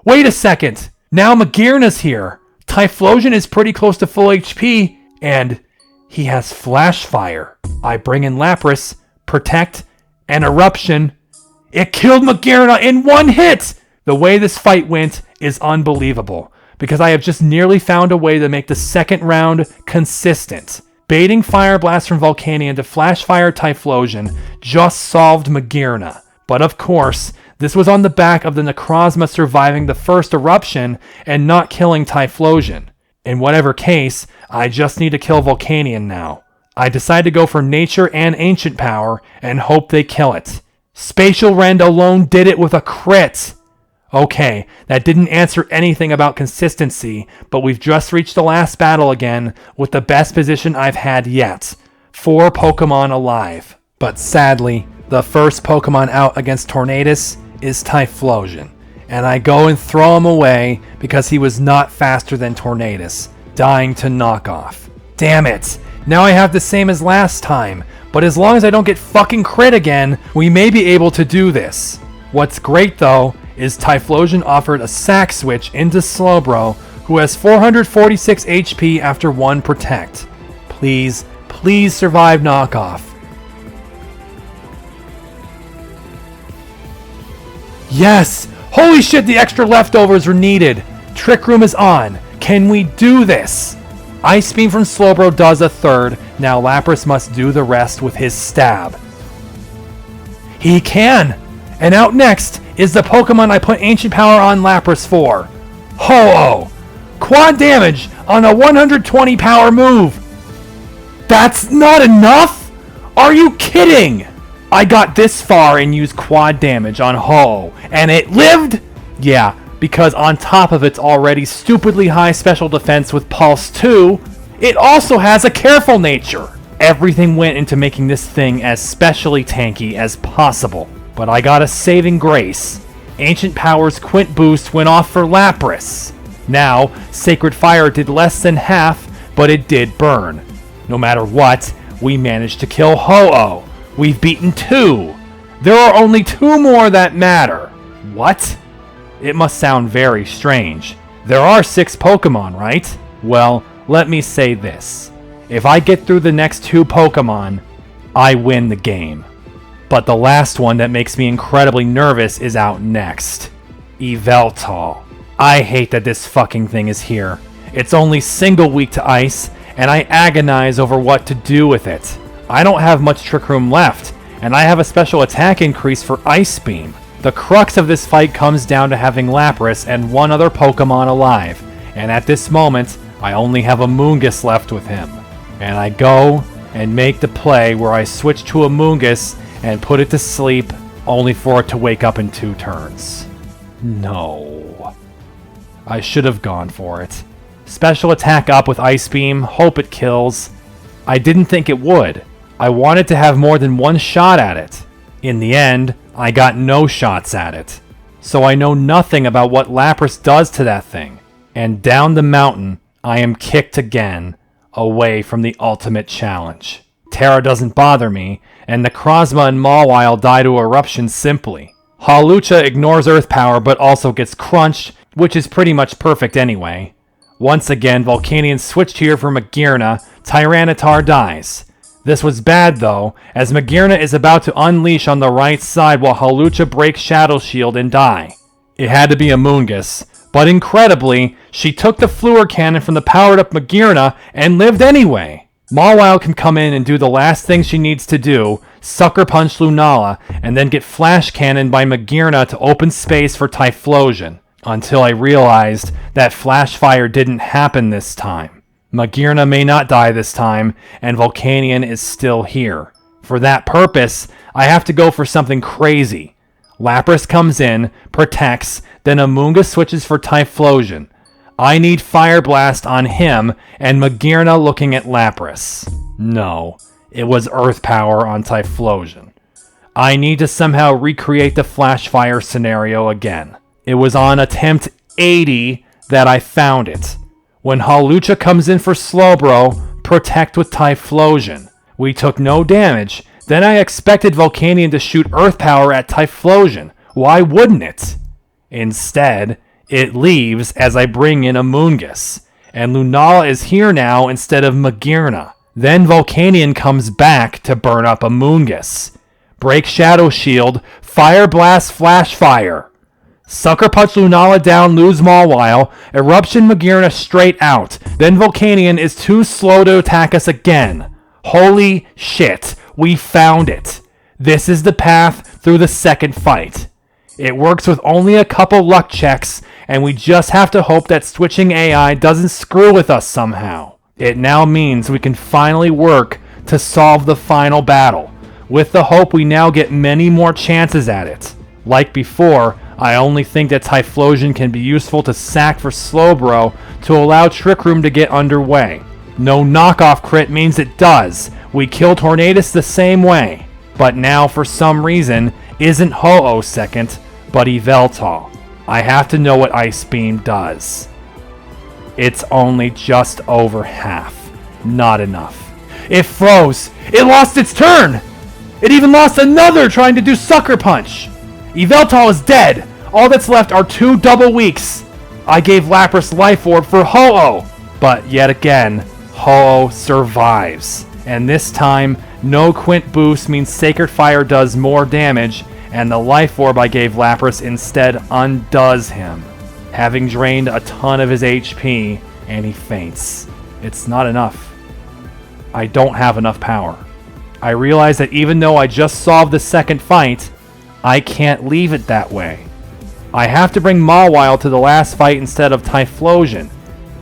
Wait a second! Now Magearna's here. Typhlosion is pretty close to full HP, and he has Flash Fire. I bring in Lapras, Protect, and Eruption. It killed Magearna in one hit! The way this fight went is unbelievable, because I have just nearly found a way to make the second round consistent. Baiting Fire Blast from Volcanion to Flash Fire Typhlosion just solved Magearna. But of course, this was on the back of the Necrozma surviving the first eruption and not killing Typhlosion. In whatever case, I just need to kill Volcanion now. I decide to go for Nature and Ancient Power and hope they kill it. Spatial Rend alone did it with a crit! Okay, that didn't answer anything about consistency, but we've just reached the last battle again with the best position I've had yet. 4 Pokemon alive. But sadly, the first Pokemon out against Tornadus is Typhlosion, and I go and throw him away because he was not faster than Tornadus, dying to knockoff. Damn it! Now I have the same as last time, but as long as I don't get fucking crit again, we may be able to do this. What's great though, is Typhlosion offered a sack switch into Slowbro, who has 446 HP after 1 Protect. Please, please survive knockoff. Yes! Holy shit, the extra leftovers are needed! Trick Room is on! Can we do this? Ice Beam from Slowbro does a third, now Lapras must do the rest with his stab. He can! And out next is the Pokemon I put Ancient Power on Lapras for. Ho-Oh! Quad damage on a 120 power move! That's not enough? Are you kidding? I got this far and used quad damage on Ho-Oh, and it lived? Yeah, because on top of its already stupidly high special defense with Pulse 2, it also has a careful nature. Everything went into making this thing as specially tanky as possible. But I got a saving grace. Ancient Power's Quint boost went off for Lapras. Now, Sacred Fire did less than half, but it did burn. No matter what, we managed to kill Ho-Oh. We've beaten 2. There are only 2 more that matter. What? It must sound very strange. There are 6 Pokemon, right? Well, let me say this. If I get through the next 2 Pokemon, I win the game. But the last one that makes me incredibly nervous is out next. Yveltal. I hate that this fucking thing is here. It's only single weak to ice, and I agonize over what to do with it. I don't have much Trick Room left, and I have a special attack increase for Ice Beam. The crux of this fight comes down to having Lapras and 1 other Pokemon alive, and at this moment, I only have Amoonguss left with him. And I go and make the play where I switch to Amoonguss and put it to sleep, only for it to wake up in 2 turns. No. I should have gone for it. Special attack up with Ice Beam, hope it kills. I didn't think it would. I wanted to have more than 1 shot at it. In the end, I got no shots at it. So I know nothing about what Lapras does to that thing. And down the mountain, I am kicked again, away from the ultimate challenge. Terra doesn't bother me, and Necrozma and Mawile die to Eruption simply. Hawlucha ignores Earth Power but also gets crunched, which is pretty much perfect anyway. Once again, Volcanion switched here for Magearna. Tyranitar dies. This was bad though, as Magearna is about to unleash on the right side while Hawlucha breaks Shadow Shield and die. It had to be Amoonguss, But incredibly, she took the Fluor Cannon from the powered-up Magirna and lived anyway. Mawile can come in and do the last thing she needs to do, Sucker Punch Lunala, and then get Flash Cannon by Magirna to open space for Typhlosion, until I realized that Flash Fire didn't happen this time. Magirna may not die this time, and Volcanion is still here. For that purpose, I have to go for something crazy. Lapras comes in, protects, then Amoonguss switches for Typhlosion. I need Fire Blast on him, and Magirna looking at Lapras. No, it was Earth Power on Typhlosion. I need to somehow recreate the Flash Fire scenario again. It was on attempt 80 that I found it. When Hawlucha comes in for Slowbro, protect with Typhlosion. We took no damage. Then I expected Volcanion to shoot Earth Power at Typhlosion. Why wouldn't it? Instead, it leaves as I bring in Amoonguss. And Lunala is here now instead of Magirna. Then Volcanion comes back to burn up Amoonguss. Break Shadow Shield, Fire Blast Flash Fire. Sucker Punch Lunala down, lose Mawile, Eruption Magirna straight out. Then Volcanion is too slow to attack us again. Holy shit, we found it. This is the path through the second fight. It works with only a couple luck checks, and we just have to hope that switching AI doesn't screw with us somehow. It now means we can finally work to solve the final battle, with the hope we now get many more chances at it. Like before, I only think that Typhlosion can be useful to sack for Slowbro to allow Trick Room to get underway. No knockoff crit means it does. We kill Tornadus the same way. But now, for some reason, isn't Ho-Oh second, but Yveltal. I have to know what Ice Beam does. It's only just over half. Not enough. It froze. It lost its turn. It even lost another trying to do Sucker Punch. Yveltal is dead. All that's left are 2 double weaks. I gave Lapras Life Orb for Ho-Oh. But yet again, Ho-Oh survives. And this time, no Quint boost means Sacred Fire does more damage, and the Life Orb I gave Lapras instead undoes him, having drained a ton of his HP, and he faints. It's not enough. I don't have enough power. I realize that even though I just solved the second fight, I can't leave it that way. I have to bring Mawile to the last fight instead of Typhlosion.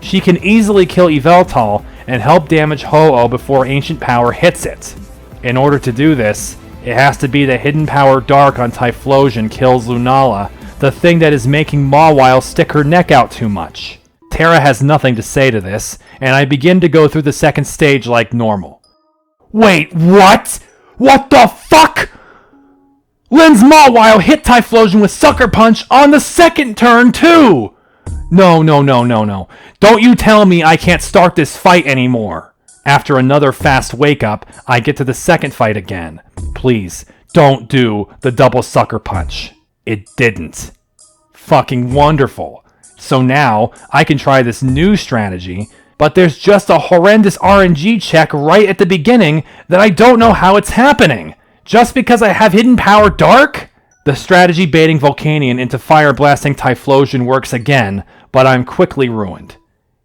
She can easily kill Yveltal and help damage Ho-Oh before Ancient Power hits it. In order to do this, it has to be the Hidden Power Dark on Typhlosion kills Lunala, the thing that is making Mawile stick her neck out too much. Terra has nothing to say to this, and I begin to go through the second stage like normal. Wait, what? What the fuck? Lynn's Mawile hit Typhlosion with Sucker Punch on the second turn too! No. Don't you tell me I can't start this fight anymore. After another fast wake-up, I get to the second fight again. Please, don't do the double Sucker Punch. It didn't. Fucking wonderful. So now, I can try this new strategy, but there's just a horrendous RNG check right at the beginning that I don't know how it's happening. Just because I have Hidden Power Dark? The strategy baiting Volcanion into Fire Blasting Typhlosion works again, but I'm quickly ruined.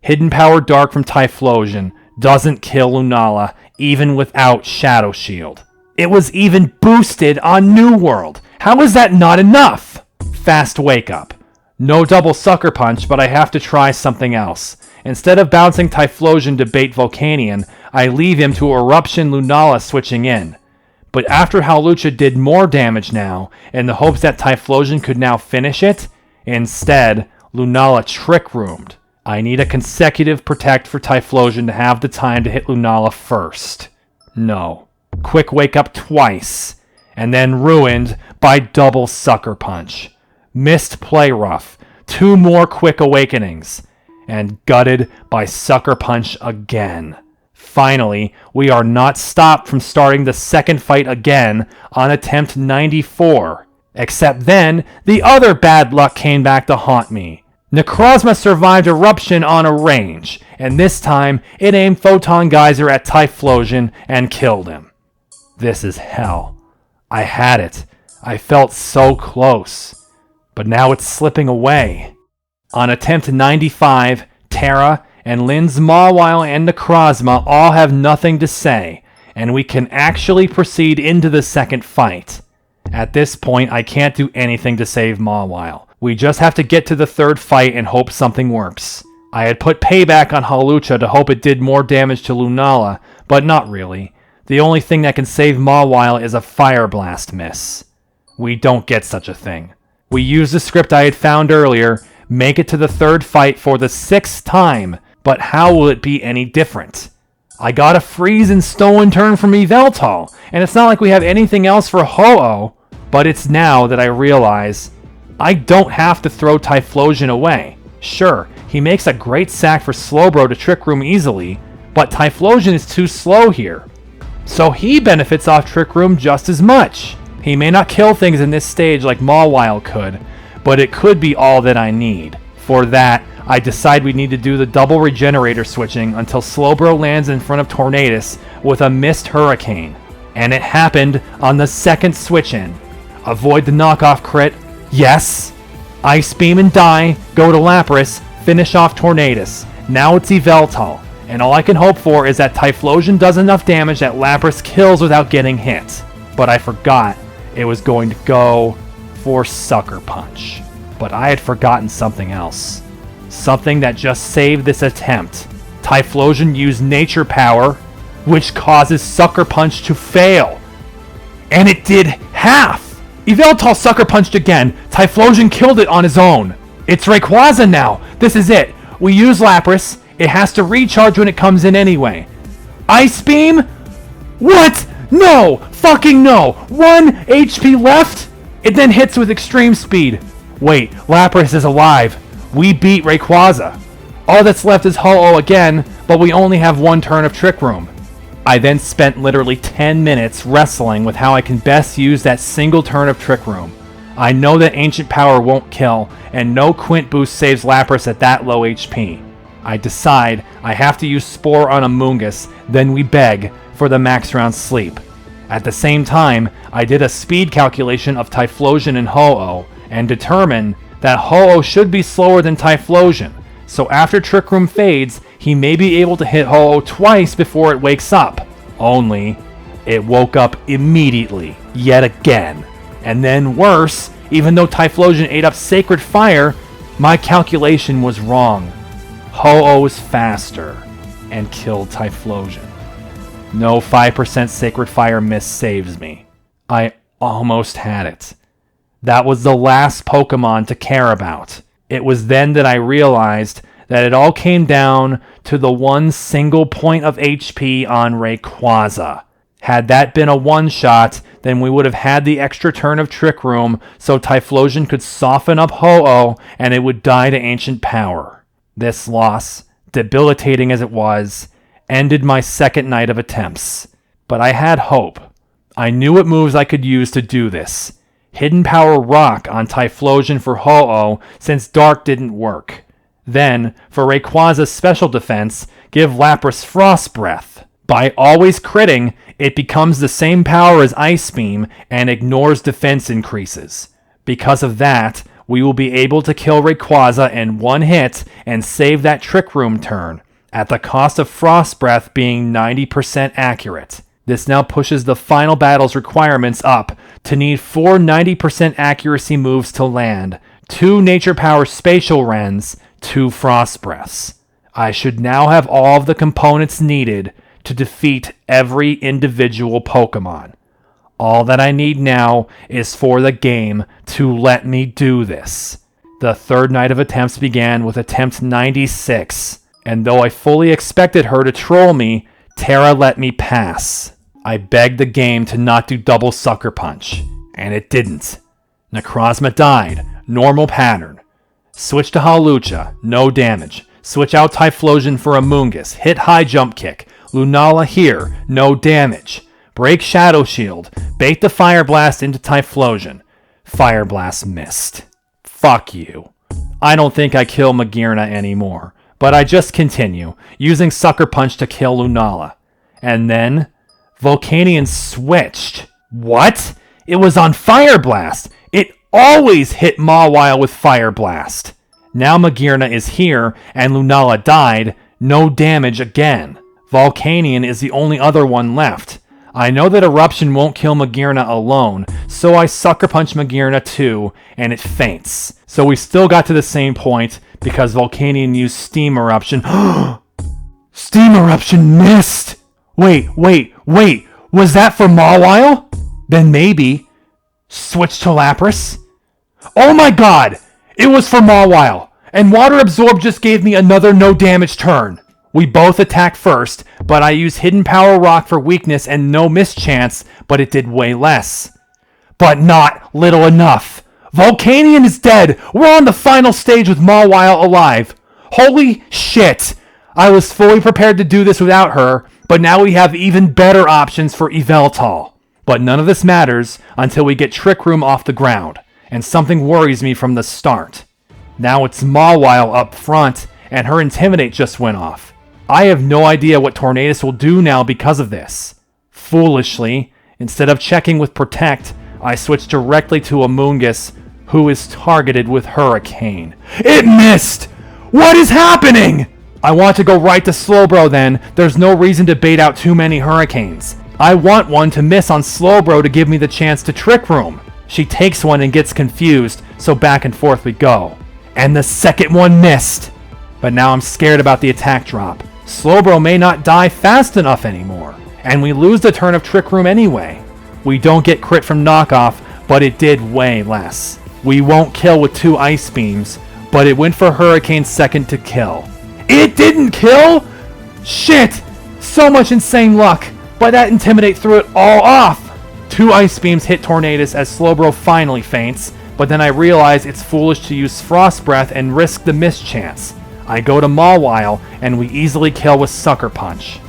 Hidden Power Dark from Typhlosion doesn't kill Lunala, even without Shadow Shield. It was even boosted on New World. How is that not enough? Fast Wake Up. No double Sucker Punch, but I have to try something else. Instead of bouncing Typhlosion to bait Volcanion, I leave him to Eruption Lunala switching in. But after Hawlucha did more damage now, in the hopes that Typhlosion could now finish it, instead, Lunala Trick Roomed. I need a consecutive Protect for Typhlosion to have the time to hit Lunala first. No. Quick Wake Up twice, and then ruined by double Sucker Punch. Missed Play Rough, 2 more Quick Awakenings, and gutted by Sucker Punch again. Finally, we are not stopped from starting the second fight again on attempt 94. Except then, the other bad luck came back to haunt me. Necrozma survived Eruption on a range, and this time it aimed Photon Geyser at Typhlosion and killed him. This is hell. I had it. I felt so close. But now it's slipping away. On attempt 95, Terra and Lynn's Mawile and Necrozma all have nothing to say, and we can actually proceed into the second fight. At this point, I can't do anything to save Mawile. We just have to get to the third fight and hope something works. I had put Payback on Hawlucha to hope it did more damage to Lunala, but not really. The only thing that can save Mawile is a Fire Blast miss. We don't get such a thing. We use the script I had found earlier, make it to the third fight for the 6th time, but how will it be any different? I got a freeze and stolen turn from Yveltal, and it's not like we have anything else for Ho-Oh, but it's now that I realize I don't have to throw Typhlosion away. Sure, he makes a great sack for Slowbro to Trick Room easily, but Typhlosion is too slow here. So he benefits off Trick Room just as much. He may not kill things in this stage like Mawile could, but it could be all that I need. For that, I decide we need to do the double regenerator switching until Slowbro lands in front of Tornadus with a missed Hurricane. And it happened on the second switch-in. Avoid the knockoff crit. Yes. Ice Beam and die, go to Lapras, finish off Tornadus. Now it's Yveltal, and all I can hope for is that Typhlosion does enough damage that Lapras kills without getting hit. But I forgot it was going to go for Sucker Punch. But I had forgotten something else. Something that just saved this attempt. Typhlosion used Nature Power, which causes Sucker Punch to fail. And it did half! Yveltal Sucker Punched again. Typhlosion killed it on his own. It's Rayquaza now. This is it. We use Lapras. It has to recharge when it comes in anyway. Ice Beam? What? No! Fucking no! 1 HP left? It then hits with extreme speed. Wait, Lapras is alive. We beat Rayquaza. All that's left is Ho-Oh again, but we only have 1 turn of Trick Room. I then spent literally 10 minutes wrestling with how I can best use that single turn of Trick Room. I know that Ancient Power won't kill, and no Quint boost saves Lapras at that low HP. I decide I have to use Spore on Amoonguss, then we beg for the max round sleep. At the same time, I did a speed calculation of Typhlosion and Ho-Oh, and determined that Ho-Oh should be slower than Typhlosion, so after Trick Room fades, he may be able to hit Ho-Oh twice before it wakes up. Only, it woke up immediately, yet again. And then worse, even though Typhlosion ate up Sacred Fire, my calculation was wrong. Ho-Oh is faster, and killed Typhlosion. No 5% Sacred Fire miss saves me. I almost had it. That was the last Pokemon to care about. It was then that I realized that it all came down to the one single point of HP on Rayquaza. Had that been a one-shot, then we would have had the extra turn of Trick Room so Typhlosion could soften up Ho-Oh and it would die to Ancient Power. This loss, debilitating as it was, ended my second night of attempts. But I had hope. I knew what moves I could use to do this. Hidden Power Rock on Typhlosion for Ho-Oh since Dark didn't work. Then, for Rayquaza's special defense, give Lapras Frost Breath. By always critting, it becomes the same power as Ice Beam and ignores defense increases. Because of that, we will be able to kill Rayquaza in one hit and save that Trick Room turn, at the cost of Frost Breath being 90% accurate. This now pushes the final battle's requirements up to need 4 90% accuracy moves to land, 2 Nature Power Spatial Rens, 2 Frost Breaths. I should now have all of the components needed to defeat every individual Pokemon. All that I need now is for the game to let me do this. The third night of attempts began with attempt 96, and though I fully expected her to troll me, Terra let me pass. I begged the game to not do double Sucker Punch, and it didn't. Necrozma died, normal pattern. Switch to Hawlucha, no damage. Switch out Typhlosion for Amoonguss, hit high jump kick. Lunala here, no damage. Break Shadow Shield, bait the Fire Blast into Typhlosion. Fire Blast missed. Fuck you. I don't think I kill Magearna anymore, but I just continue, using Sucker Punch to kill Lunala. And then, Volcanion switched. What? It was on Fire Blast! It always hit Mawile with Fire Blast! Now Magirna is here, and Lunala died, no damage again. Volcanion is the only other one left. I know that Eruption won't kill Magirna alone, so I Sucker Punch Magirna too, and it faints. So we still got to the same point, because Volcanion used Steam Eruption. Steam Eruption missed! Wait, was that for Mawile? Then maybe. Switch to Lapras? Oh my god! It was for Mawile, and Water Absorb just gave me another no damage turn. We both attack first, but I use Hidden Power Rock for weakness and no mischance, but it did way less. But not little enough. Volcanion is dead! We're on the final stage with Mawile alive. Holy shit! I was fully prepared to do this without her, but now we have even better options for Yveltal. But none of this matters until we get Trick Room off the ground, and something worries me from the start. Now it's Mawile up front, and her Intimidate just went off. I have no idea what Tornadus will do now because of this. Foolishly, instead of checking with Protect, I switch directly to Amoonguss, who is targeted with Hurricane. It missed! What is happening? I want to go right to Slowbro then. There's no reason to bait out too many Hurricanes. I want one to miss on Slowbro to give me the chance to Trick Room. She takes one and gets confused, so back and forth we go. And the second one missed. But now I'm scared about the attack drop. Slowbro may not die fast enough anymore, and we lose the turn of Trick Room anyway. We don't get crit from Knockoff, but it did way less. We won't kill with 2 Ice Beams, but it went for Hurricane's second to kill. It didn't kill? Shit! So much insane luck, but that Intimidate threw it all off. 2 Ice Beams hit Tornadus as Slowbro finally faints, but then I realize it's foolish to use Frost Breath and risk the mischance. I go to Mawile, and we easily kill with Sucker Punch.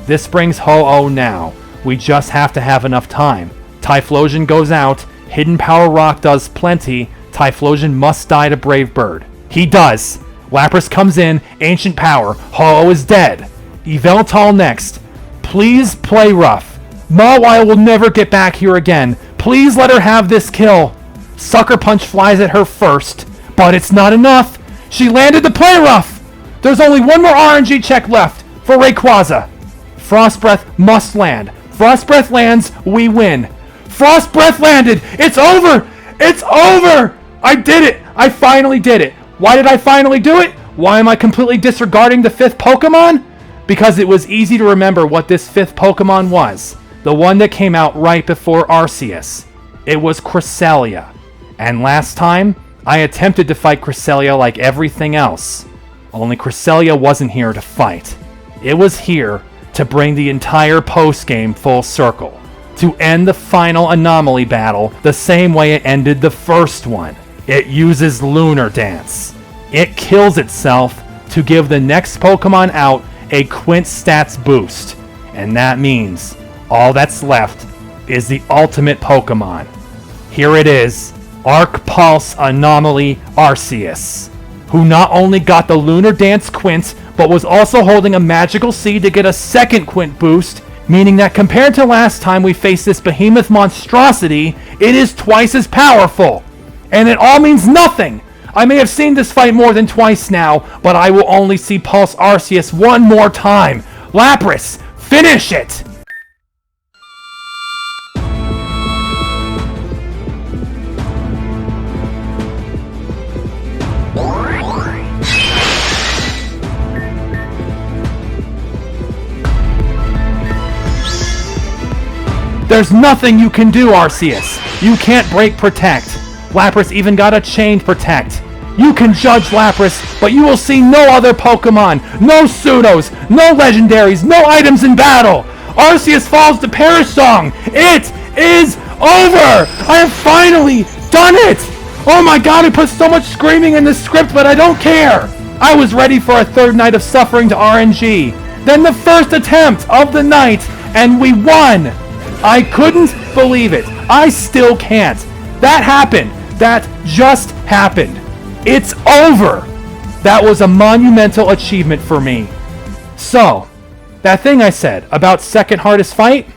This brings Ho-Oh now. We just have to have enough time. Typhlosion goes out, Hidden Power Rock does plenty, Typhlosion must die to Brave Bird. He does! Lapras comes in, Ancient Power, Ho-Oh is dead. Yveltal next. Please play rough. Mawile will never get back here again. Please let her have this kill. Sucker Punch flies at her first, but it's not enough. She landed the play rough! There's only one more RNG check left for Rayquaza. Frost Breath must land. Frost Breath lands, we win. Frost Breath landed! It's over! It's over! I did it! I finally did it! Why did I finally do it? Why am I completely disregarding the 5th Pokemon? Because it was easy to remember what this 5th Pokemon was. The one that came out right before Arceus. It was Cresselia. And last time, I attempted to fight Cresselia like everything else. Only Cresselia wasn't here to fight. It was here to bring the entire postgame full circle. To end the final Anomaly battle the same way it ended the first one. It uses Lunar Dance. It kills itself to give the next Pokemon out a Quint stats boost. And that means all that's left is the ultimate Pokemon. Here it is. Arc Pulse Anomaly Arceus, who not only got the Lunar Dance Quint, but was also holding a Magical Seed to get a second Quint boost, meaning that compared to last time we faced this behemoth monstrosity, it is twice as powerful. And it all means nothing! I may have seen this fight more than twice now, but I will only see Pulse Arceus one more time. Lapras, finish it! There's nothing you can do, Arceus. You can't break Protect. Lapras even got a Chained Protect. You can judge Lapras, but you will see no other Pokemon, no Pseudos, no Legendaries, no items in battle. Arceus falls to Perish Song. It is over. I have finally done it. Oh my god, I put so much screaming in the script, but I don't care. I was ready for a third night of suffering to RNG. Then the first attempt of the night, and we won. I couldn't believe it. I still can't. That happened. That just happened. It's over. That was a monumental achievement for me. So, that thing I said about second hardest fight?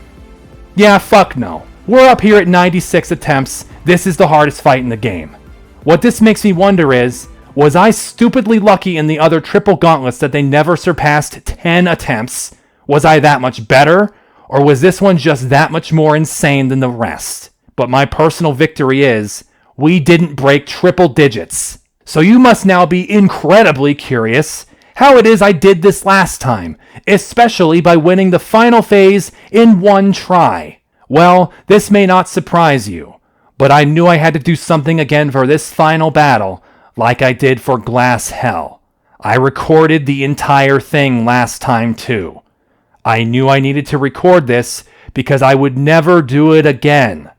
Yeah, fuck no. We're up here at 96 attempts. This is the hardest fight in the game. What this makes me wonder is, Was I stupidly lucky in the other triple gauntlets that they never surpassed 10 attempts? Was I that much better? Or was this one just that much more insane than the rest? But my personal victory is, we didn't break triple digits. So you must now be incredibly curious how it is I did this last time, especially by winning the final phase in one try. Well, this may not surprise you, but I knew I had to do something again for this final battle, like I did for Glass Hell. I recorded the entire thing last time too. I knew I needed to record this because I would never do it again.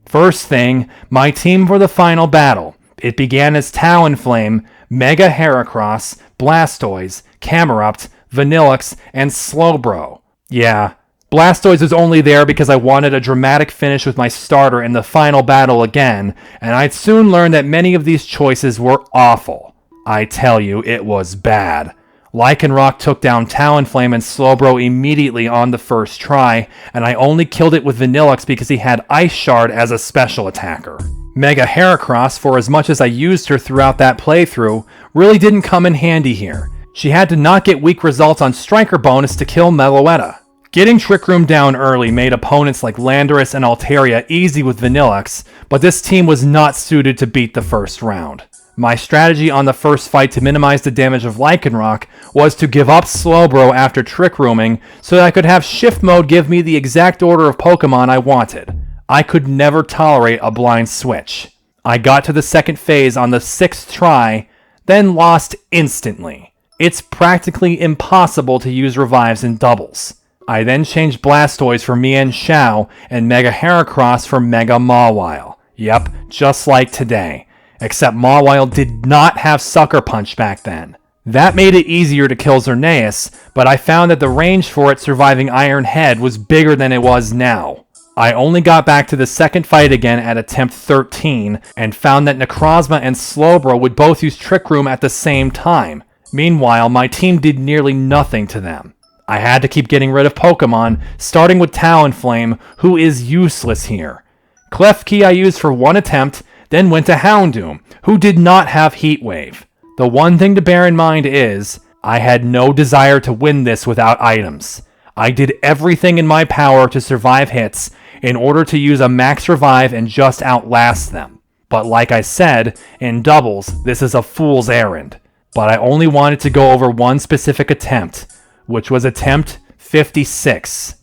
First thing, my team for the final battle. It began as Talonflame, Mega Heracross, Blastoise, Camerupt, Vanillux, and Slowbro. Yeah, Blastoise was only there because I wanted a dramatic finish with my starter in the final battle again, and I'd soon learn that many of these choices were awful. I tell you, it was bad. Lycanroc took down Talonflame and Slowbro immediately on the first try, and I only killed it with Vanillux because he had Ice Shard as a special attacker. Mega Heracross, for as much as I used her throughout that playthrough, really didn't come in handy here. She had to not get weak results on Striker bonus to kill Meloetta. Getting Trick Room down early made opponents like Landorus and Altaria easy with Vanillux, but this team was not suited to beat the first round. My strategy on the first fight to minimize the damage of Lycanroc was to give up Slowbro after Trick Rooming so that I could have Shift Mode give me the exact order of Pokemon I wanted. I could never tolerate a blind switch. I got to the second phase on the 6th try, then lost instantly. It's practically impossible to use revives in doubles. I then changed Blastoise for Mienshao and Mega Heracross for Mega Mawile. Yep, just like today. Except Mawile did not have Sucker Punch back then. That made it easier to kill Xerneas, but I found that the range for it surviving Iron Head was bigger than it was now. I only got back to the second fight again at attempt 13, and found that Necrozma and Slowbro would both use Trick Room at the same time. Meanwhile, my team did nearly nothing to them. I had to keep getting rid of Pokemon, starting with Talonflame, who is useless here. Klefki I used for one attempt, then went to Houndoom, who did not have Heat Wave. The one thing to bear in mind is, I had no desire to win this without items. I did everything in my power to survive hits in order to use a max revive and just outlast them. But like I said, in doubles, this is a fool's errand. But I only wanted to go over one specific attempt, which was attempt 56.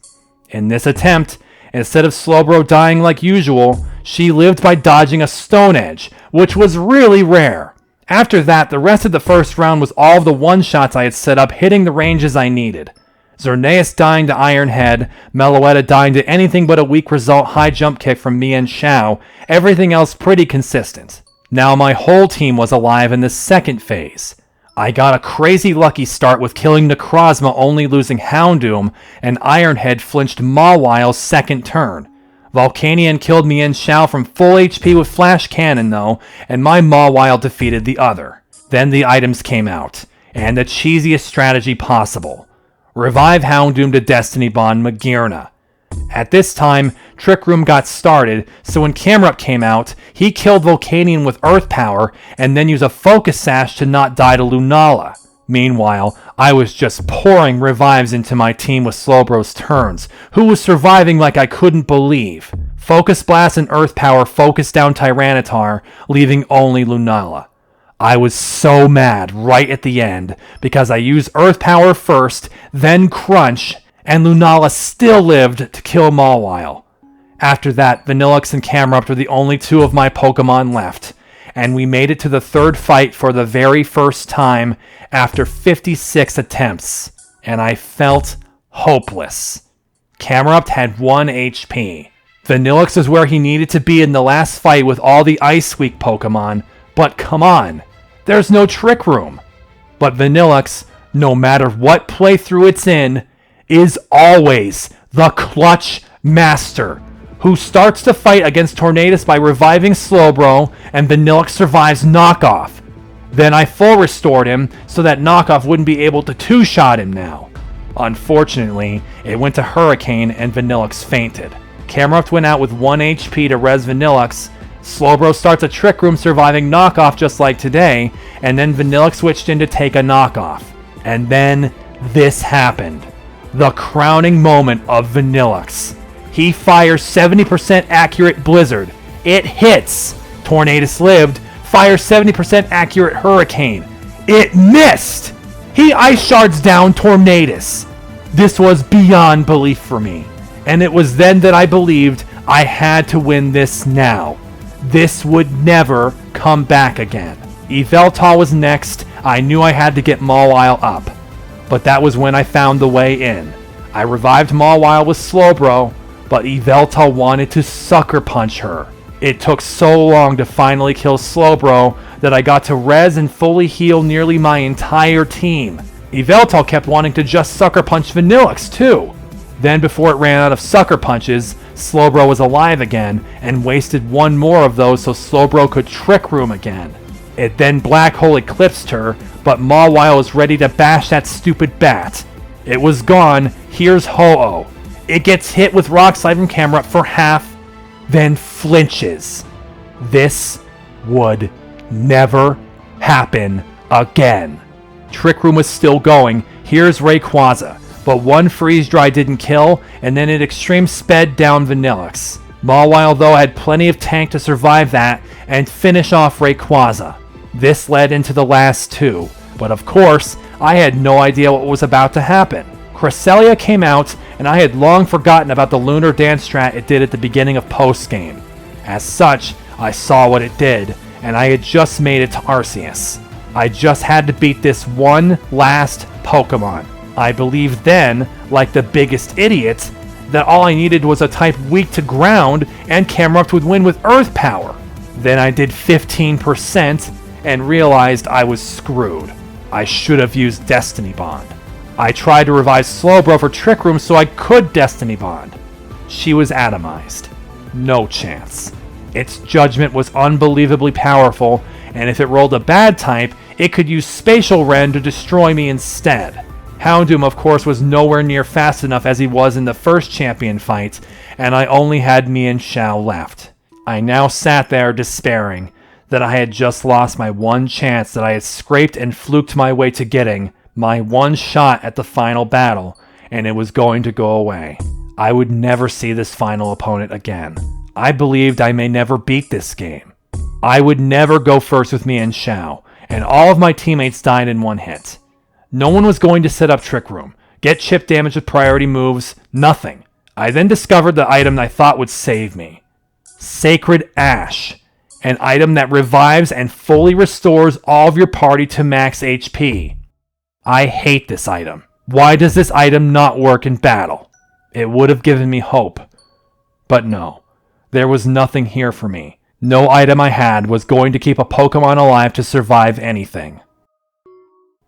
In this attempt, instead of Slowbro dying like usual, she lived by dodging a Stone Edge, which was really rare. After that, the rest of the first round was all of the one-shots I had set up hitting the ranges I needed. Xerneas dying to Iron Head, Meloetta dying to anything but a weak result high jump kick from Mienshao, everything else pretty consistent. Now my whole team was alive in the second phase. I got a crazy lucky start with killing Necrozma only losing Houndoom, and Iron Head flinched Mawile's second turn. Volcanion killed Mienshao from full HP with Flash Cannon though, and my Mawile defeated the other. Then the items came out, and the cheesiest strategy possible. Revive Houndoom to Destiny Bond Magearna. At this time, Trick Room got started, so when Camerupt came out, he killed Volcanion with Earth Power, and then used a Focus Sash to not die to Lunala. Meanwhile, I was just pouring revives into my team with Slowbro's turns, who was surviving like I couldn't believe. Focus Blast and Earth Power focused down Tyranitar, leaving only Lunala. I was so mad right at the end, because I used Earth Power first, then Crunch, and Lunala still lived to kill Mawile. After that, Vanillux and Camerupt were the only two of my Pokemon left, and we made it to the third fight for the very first time after 56 attempts, and I felt hopeless. Camerupt had 1 HP. Vanillux was where he needed to be in the last fight with all the Ice Weak Pokemon, but come on, there's no Trick Room. But Vanillux, no matter what playthrough it's in, is always the clutch master, who starts the fight against Tornadus by reviving Slowbro, and Vanillux survives Knockoff. Then I full restored him so that Knockoff wouldn't be able to two-shot him now. Unfortunately, it went to Hurricane and Vanillux fainted. Camerupt went out with 1 HP to res Vanillux, Slowbro starts a Trick Room surviving knockoff just like today, and then Vanilluxe switched in to take a knockoff. And then this happened. The crowning moment of Vanilluxe. He fires 70% accurate Blizzard. It hits. Tornadus lived. Fires 70% accurate Hurricane. It missed. He ice shards down Tornadus. This was beyond belief for me. And it was then that I believed I had to win this now. This would never come back again. Yveltal was next. I knew I had to get Mawile up. But that was when I found the way in. I revived Mawile with Slowbro, but Yveltal wanted to sucker punch her. It took so long to finally kill Slowbro that I got to res and fully heal nearly my entire team. Yveltal kept wanting to just sucker punch Vanilluxe too. Then before it ran out of sucker punches, Slowbro was alive again and wasted one more of those so Slowbro could Trick Room again. It then Black Hole eclipsed her, but Mawile was ready to bash that stupid bat. It was gone. Here's Ho-Oh. It gets hit with Rock Slide from camera up for half, then flinches. This would never happen again. Trick Room was still going. Here's Rayquaza, but one freeze dry didn't kill, and then it extreme sped down Vanilluxe. Mawile though had plenty of tank to survive that and finish off Rayquaza. This led into the last two, but of course, I had no idea what was about to happen. Cresselia came out, and I had long forgotten about the lunar dance strat it did at the beginning of post-game. As such, I saw what it did, and I had just made it to Arceus. I just had to beat this one last Pokemon. I believed then, like the biggest idiot, that all I needed was a type weak to ground and Camerupt would win with Earth Power. Then I did 15% and realized I was screwed. I should have used Destiny Bond. I tried to revive Slowbro for Trick Room so I could Destiny Bond. She was atomized. No chance. Its judgment was unbelievably powerful, and if it rolled a bad type, it could use Spatial Rend to destroy me instead. Houndoom, of course, was nowhere near fast enough as he was in the first champion fight, and I only had me and Xiao left. I now sat there despairing that I had just lost my one chance that I had scraped and fluked my way to getting, my one shot at the final battle, and it was going to go away. I would never see this final opponent again. I believed I may never beat this game. I would never go first with me and Xiao, and all of my teammates died in one hit. No one was going to set up Trick Room, get chip damage with priority moves, nothing. I then discovered the item I thought would save me. Sacred Ash, an item that revives and fully restores all of your party to max HP. I hate this item. Why does this item not work in battle? It would have given me hope. But no, there was nothing here for me. No item I had was going to keep a Pokemon alive to survive anything.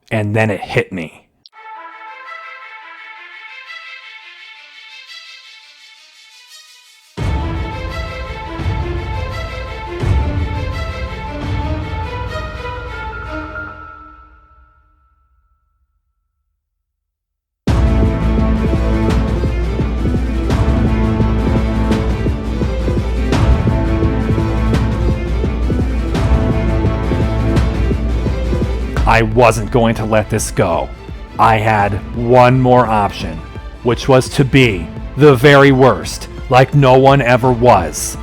And then it hit me. I wasn't going to let this go. I had one more option, which was to be the very worst, like no one ever was.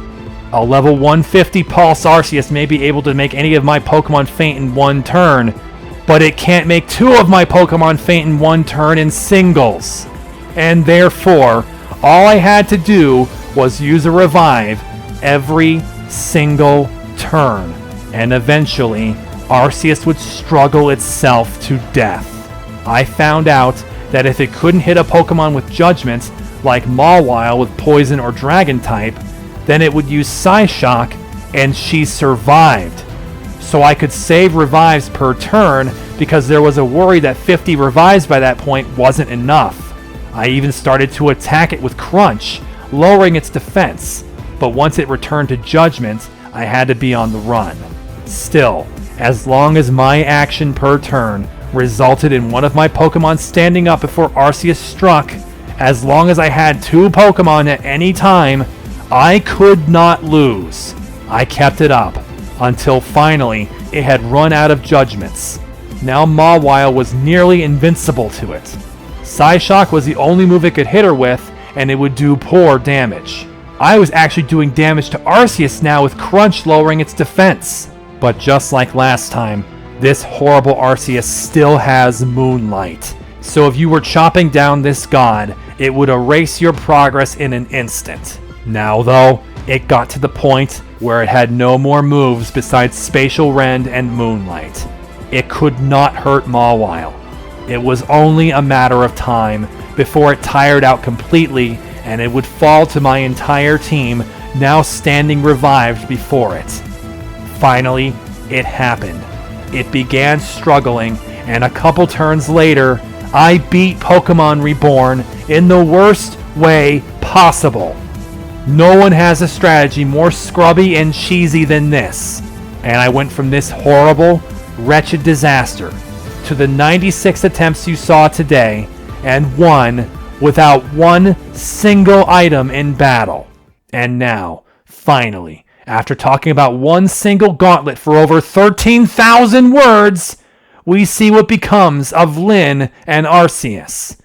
A level 150 Pulse Arceus may be able to make any of my Pokemon faint in one turn, but it can't make two of my Pokemon faint in one turn in singles. And therefore, all I had to do was use a revive every single turn, and eventually Arceus would struggle itself to death. I found out that if it couldn't hit a Pokemon with Judgment, like Mawile with Poison or Dragon type, then it would use Psyshock, and she survived. So I could save revives per turn because there was a worry that 50 revives by that point wasn't enough. I even started to attack it with Crunch, lowering its defense, but once it returned to Judgment, I had to be on the run. Still, as long as my action per turn resulted in one of my Pokemon standing up before Arceus struck, as long as I had two Pokemon at any time, I could not lose. I kept it up until finally it had run out of judgments. Now Mawile was nearly invincible to it. Psyshock was the only move it could hit her with, and it would do poor damage. I was actually doing damage to Arceus now with Crunch lowering its defense. But just like last time, this horrible Arceus still has Moonlight. So if you were chopping down this god, it would erase your progress in an instant. Now though, it got to the point where it had no more moves besides Spatial Rend and Moonlight. It could not hurt Mawile. It was only a matter of time before it tired out completely and it would fall to my entire team, now standing revived before it. Finally, it happened. It began struggling, and a couple turns later, I beat Pokemon Reborn in the worst way possible. No one has a strategy more scrubby and cheesy than this, and I went from this horrible, wretched disaster to the 96 attempts you saw today, and won without one single item in battle. And now, finally, after talking about one single gauntlet for over 13,000 words, we see what becomes of Lyn and Arceus.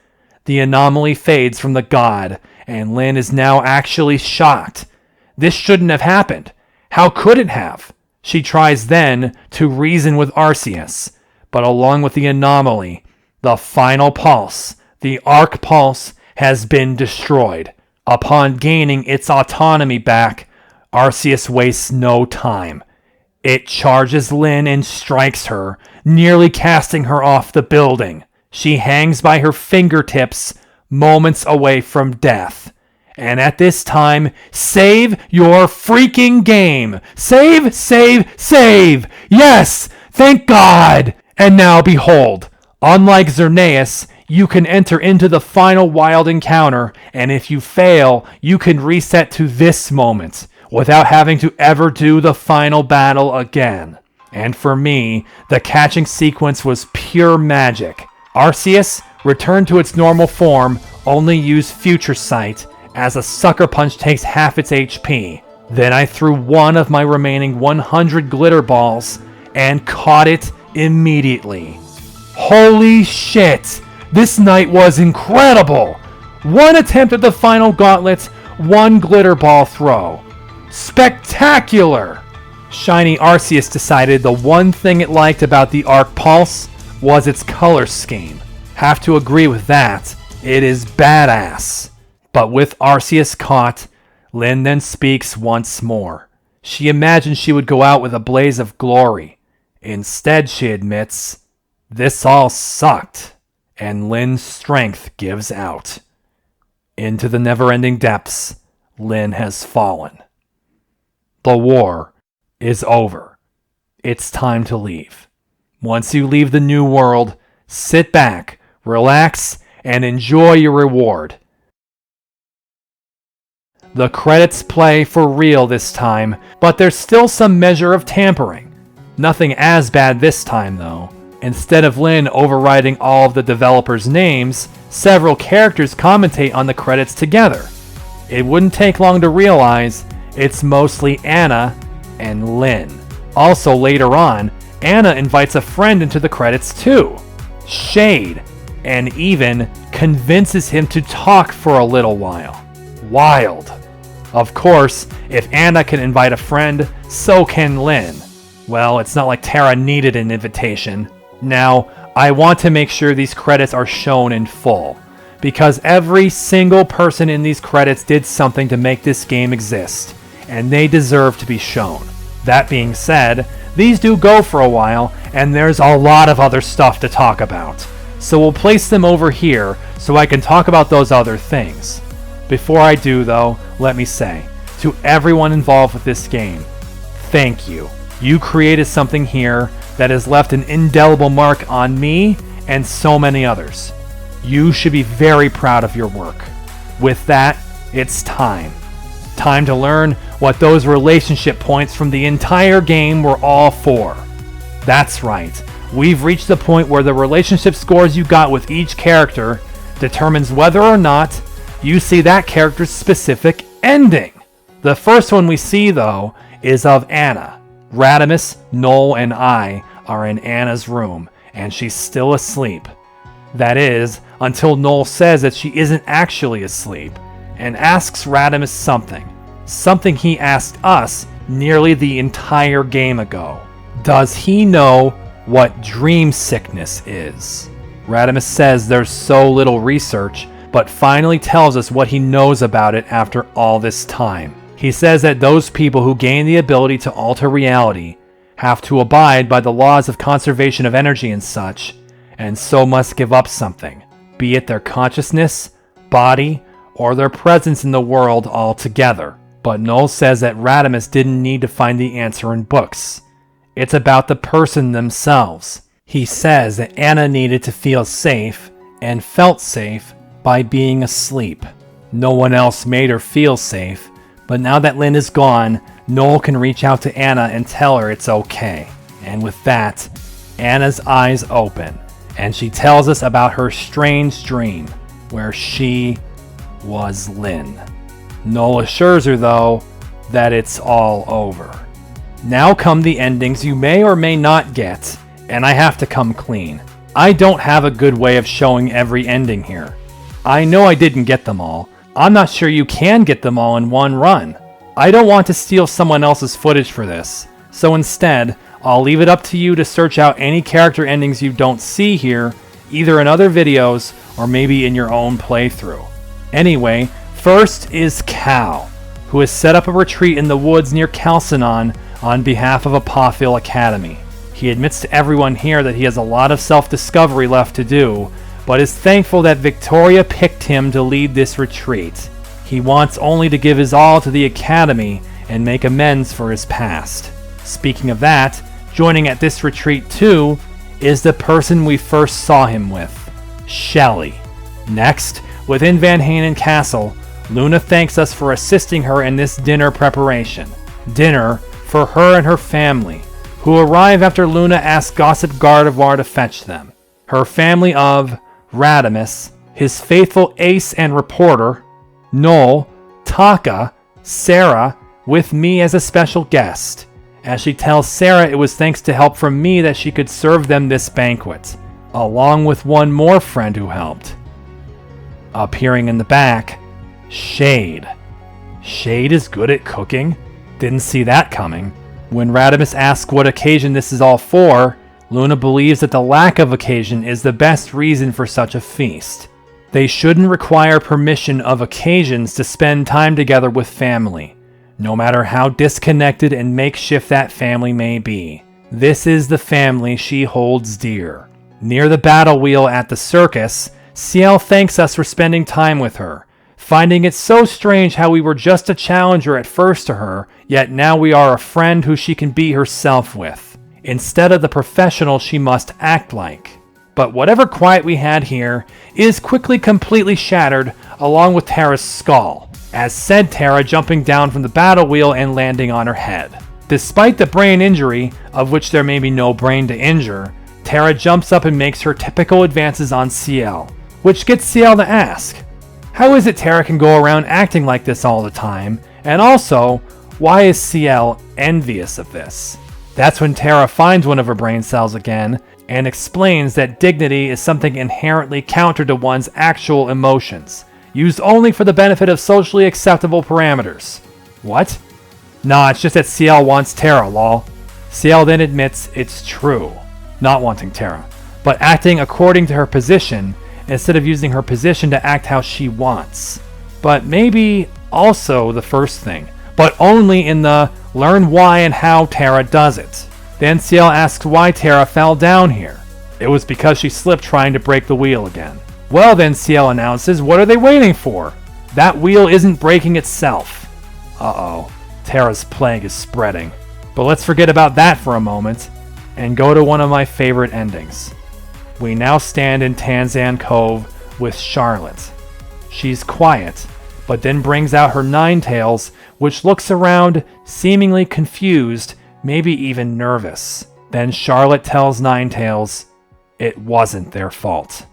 The anomaly fades from the god, and Lyn is now actually shocked. This shouldn't have happened. How could it have? She tries then to reason with Arceus, but along with the anomaly, the final pulse, the Arc Pulse, has been destroyed. Upon gaining its autonomy back, Arceus wastes no time. It charges Lyn and strikes her, nearly casting her off the building. She hangs by her fingertips, moments away from death. And at this time, save your freaking game! Save, save, save! Yes! Thank God! And now behold, unlike Xerneas, you can enter into the final wild encounter, and if you fail, you can reset to this moment, without having to ever do the final battle again. And for me, the catching sequence was pure magic. Arceus returned to its normal form, only use Future Sight, as a Sucker Punch takes half its HP. Then I threw one of my remaining 100 glitter balls, and caught it immediately. Holy shit! This night was incredible! One attempt at the final gauntlet, one glitter ball throw. Spectacular! Shiny Arceus decided the one thing it liked about the Arc Pulse was its color scheme. Have to agree with that. It is badass. But with Arceus caught, Lyn then speaks once more. She imagined she would go out with a blaze of glory. Instead, she admits, this all sucked, and Lyn's strength gives out. Into the never-ending depths, Lyn has fallen. The war is over. It's time to leave. Once you leave the new world, sit back, relax, and enjoy your reward. The credits play for real this time, but there's still some measure of tampering. Nothing as bad this time, though. Instead of Lyn overriding all of the developers' names, several characters commentate on the credits together. It wouldn't take long to realize it's mostly Anna and Lyn. Also later on, Anna invites a friend into the credits too, Shade, and even convinces him to talk for a little while. Wild. Of course, if Anna can invite a friend, so can Lyn. Well, it's not like Terra needed an invitation. Now, I want to make sure these credits are shown in full, because every single person in these credits did something to make this game exist, and they deserve to be shown. That being said, these do go for a while, and there's a lot of other stuff to talk about. So we'll place them over here so I can talk about those other things. Before I do though, let me say, to everyone involved with this game, thank you. You created something here that has left an indelible mark on me and so many others. You should be very proud of your work. With that, it's time. Time to learn what those relationship points from the entire game were all for. That's right, we've reached the point where the relationship scores you got with each character determines whether or not you see that character's specific ending. The first one we see, though, is of Anna. Radimus, Noel, and I are in Anna's room, and she's still asleep. That is, until Noel says that she isn't actually asleep, and asks Radimus something he asked us nearly the entire game ago. Does he know what dream sickness is? Radimus says there's so little research, but finally tells us what he knows about it after all this time. He says that those people who gain the ability to alter reality have to abide by the laws of conservation of energy and such, and so must give up something, be it their consciousness, body, or their presence in the world altogether. But Noel says that Radimus didn't need to find the answer in books. It's about the person themselves. He says that Anna needed to feel safe, and felt safe, by being asleep. No one else made her feel safe, but now that Lynn is gone, Noel can reach out to Anna and tell her it's okay. And with that, Anna's eyes open, and she tells us about her strange dream, where she was Lynn. Noel assures her, though, that it's all over. Now come the endings you may or may not get, and I have to come clean. I don't have a good way of showing every ending here. I know I didn't get them all. I'm not sure you can get them all in one run. I don't want to steal someone else's footage for this, so instead, I'll leave it up to you to search out any character endings you don't see here, either in other videos or maybe in your own playthrough. Anyway, first is Cal, who has set up a retreat in the woods near Calcinon on behalf of Apophil Academy. He admits to everyone here that he has a lot of self-discovery left to do, but is thankful that Victoria picked him to lead this retreat. He wants only to give his all to the Academy and make amends for his past. Speaking of that, joining at this retreat too is the person we first saw him with, Shelley. Next, within Van Hanen Castle, Luna thanks us for assisting her in this dinner preparation. Dinner for her and her family, who arrive after Luna asks Gossip Gardevoir to fetch them. Her family of Radimus, his faithful ace and reporter, Noel, Taka, Sarah, with me as a special guest. As she tells Sarah it was thanks to help from me that she could serve them this banquet, along with one more friend who helped. Appearing in the back, Shade. Shade is good at cooking? Didn't see that coming. When Radimus asks what occasion this is all for, Luna believes that the lack of occasion is the best reason for such a feast. They shouldn't require permission of occasions to spend time together with family, no matter how disconnected and makeshift that family may be. This is the family she holds dear. Near the battle wheel at the circus, Ciel thanks us for spending time with her, finding it so strange how we were just a challenger at first to her, yet now we are a friend who she can be herself with, instead of the professional she must act like. But whatever quiet we had here is quickly completely shattered along with Terra's skull, as said Terra jumping down from the battle wheel and landing on her head. Despite the brain injury, of which there may be no brain to injure, Terra jumps up and makes her typical advances on Ciel, which gets Ciel to ask, how is it Terra can go around acting like this all the time, and also, why is Ciel envious of this? That's when Terra finds one of her brain cells again, and explains that dignity is something inherently counter to one's actual emotions, used only for the benefit of socially acceptable parameters. What? Nah, it's just that Ciel wants Terra, lol. Ciel then admits it's true, not wanting Terra, but acting according to her position, instead of using her position to act how she wants. But maybe also the first thing, but only in the learn why and how Terra does it. Then Ciel asks why Terra fell down here. It was because she slipped trying to break the wheel again. Well then, Ciel announces, what are they waiting for? That wheel isn't breaking itself. Uh-oh, Terra's plague is spreading. But let's forget about that for a moment, and go to one of my favorite endings. We now stand in Tanzan Cove with Charlotte. She's quiet, but then brings out her Ninetales, which looks around, seemingly confused, maybe even nervous. Then Charlotte tells Ninetales, it wasn't their fault.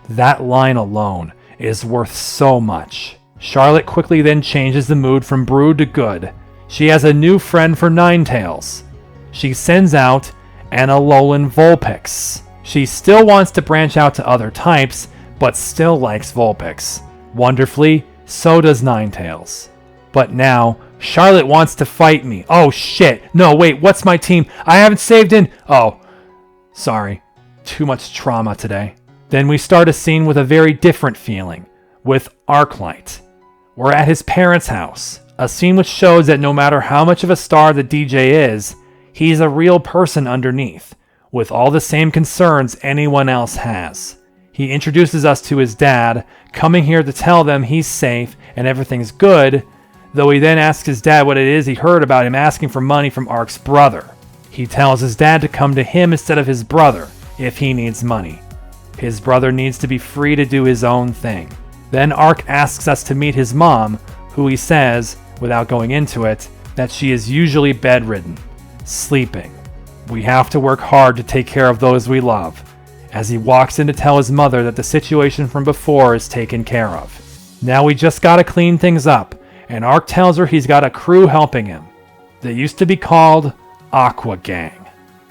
That line alone is worth so much. Charlotte quickly then changes the mood from brood to good. She has a new friend for Ninetales. She sends out an Alolan Vulpix. She still wants to branch out to other types, but still likes Vulpix. Wonderfully, so does Ninetales. But now, Charlotte wants to fight me. Oh shit, no wait, what's my team? I haven't saved in... Oh, sorry. Too much trauma today. Then we start a scene with a very different feeling, with Arclight. We're at his parents' house, a scene which shows that no matter how much of a star the DJ is, he's a real person underneath, with all the same concerns anyone else has. He introduces us to his dad, coming here to tell them he's safe and everything's good, though he then asks his dad what it is he heard about him asking for money from Ark's brother. He tells his dad to come to him instead of his brother, if he needs money. His brother needs to be free to do his own thing. Then Ark asks us to meet his mom, who he says, without going into it, that she is usually bedridden, sleeping. We have to work hard to take care of those we love, as he walks in to tell his mother that the situation from before is taken care of. Now we just gotta clean things up, and Ark tells her he's got a crew helping him. They used to be called Aqua Gang.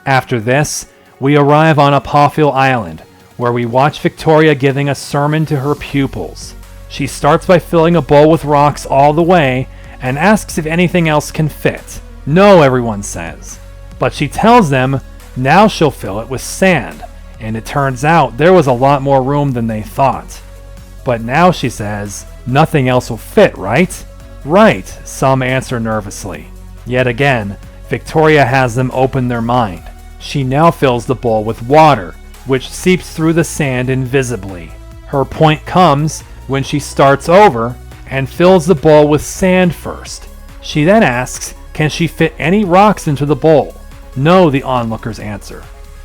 After this, we arrive on Apophil Island, where we watch Victoria giving a sermon to her pupils. She starts by filling a bowl with rocks all the way, and asks if anything else can fit. No, everyone says. But she tells them now she'll fill it with sand, and it turns out there was a lot more room than they thought. But now she says, nothing else will fit, right? Right, some answer nervously. Yet again, Victoria has them open their mind. She now fills the bowl with water, which seeps through the sand invisibly. Her point comes when she starts over and fills the bowl with sand first. She then asks, can she fit any rocks into the bowl? No, the onlookers answer.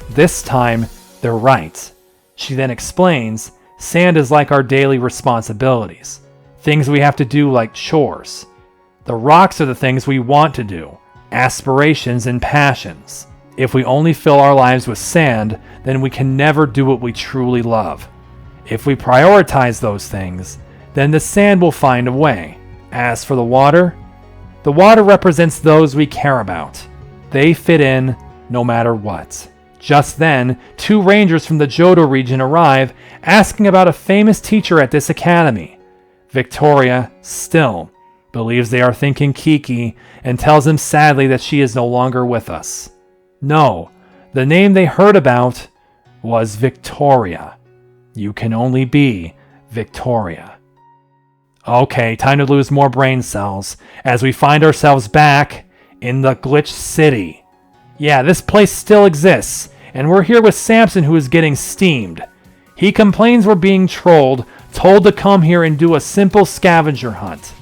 This time, they're right. She then explains, sand is like our daily responsibilities, things we have to do like chores. The rocks are the things we want to do, aspirations and passions. If we only fill our lives with sand, then we can never do what we truly love. If we prioritize those things, then the sand will find a way. As for the water represents those we care about. They fit in no matter what. Just then, 2 rangers from the Johto region arrive, asking about a famous teacher at this academy. Victoria, still, believes they are thinking Kiki, and tells them sadly that she is no longer with us. No, the name they heard about was Victoria. You can only be Victoria. Okay, time to lose more brain cells, as we find ourselves back in the Glitch City. Yeah, this place still exists, and we're here with Samson, who is getting steamed. He complains we're being trolled, told to come here and do a simple scavenger hunt.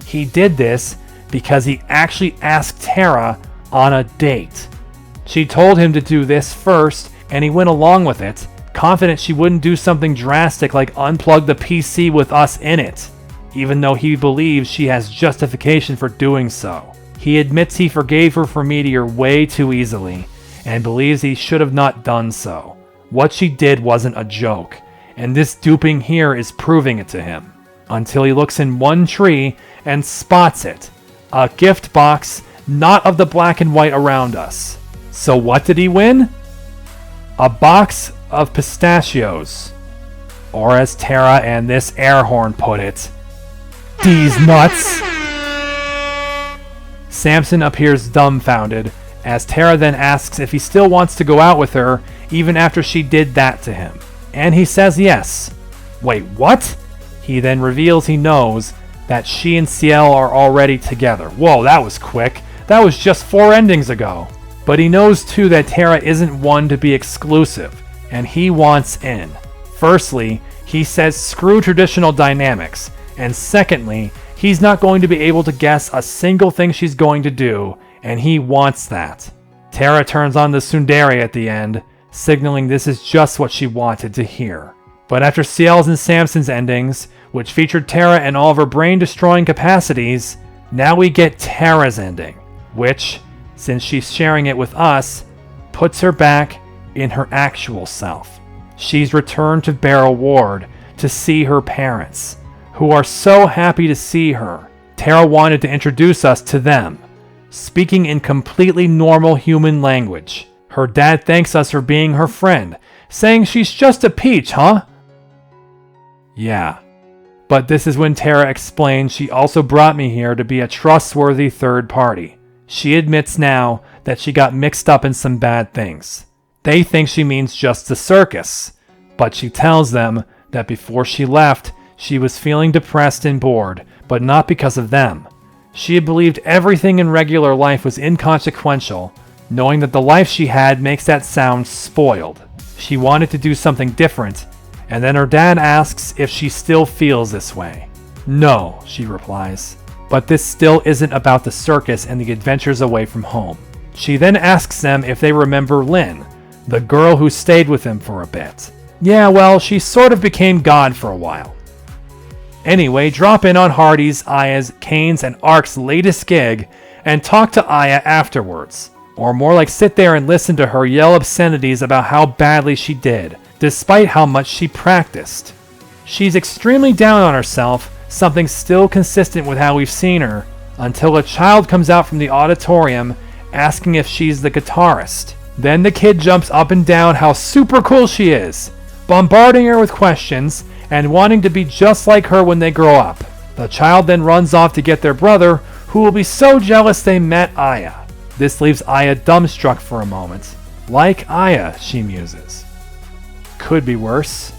He did this because he actually asked Terra on a date. She told him to do this first, and he went along with it, confident she wouldn't do something drastic like unplug the PC with us in it, even though he believes she has justification for doing so. He admits he forgave her for Meteor way too easily, and believes he should have not done so. What she did wasn't a joke, and this duping here is proving it to him. Until he looks in one tree and spots it. A gift box, not of the black and white around us. So what did he win? A box of pistachios. Or as Terra and this airhorn put it, these nuts. Samson appears dumbfounded, as Terra then asks if he still wants to go out with her, even after she did that to him. And he says yes. Wait, what? He then reveals he knows that she and Ciel are already together. Whoa, that was quick. That was just 4 endings ago. But he knows too that Terra isn't one to be exclusive, and he wants in. Firstly, he says screw traditional dynamics, and secondly, he's not going to be able to guess a single thing she's going to do, and he wants that. Terra turns on the tsundere at the end, signaling this is just what she wanted to hear. But after Ciel's and Samson's endings, which featured Terra and all of her brain-destroying capacities, now we get Terra's ending, which, since she's sharing it with us, puts her back in her actual self. She's returned to Beryl Ward to see her parents, who are so happy to see her. Terra wanted to introduce us to them, speaking in completely normal human language. Her dad thanks us for being her friend, saying she's just a peach, huh? Yeah. But this is when Tara explains she also brought me here to be a trustworthy third party. She admits now that she got mixed up in some bad things. They think she means just the circus, but she tells them that before she left, she was feeling depressed and bored, but not because of them. She had believed everything in regular life was inconsequential, knowing that the life she had makes that sound spoiled. She wanted to do something different, and then her dad asks if she still feels this way. No, she replies. But this still isn't about the circus and the adventures away from home. She then asks them if they remember Lynn, the girl who stayed with them for a bit. Yeah, well, she sort of became God for a while. Anyway, drop in on Hardy's, Aya's, Kane's, and Ark's latest gig and talk to Aya afterwards. Or more like sit there and listen to her yell obscenities about how badly she did, despite how much she practiced. She's extremely down on herself, something still consistent with how we've seen her, until a child comes out from the auditorium asking if she's the guitarist. Then the kid jumps up and down how super cool she is, bombarding her with questions and wanting to be just like her when they grow up. The child then runs off to get their brother, who will be so jealous they met Aya. This leaves Aya dumbstruck for a moment. Like Aya, she muses. Could be worse.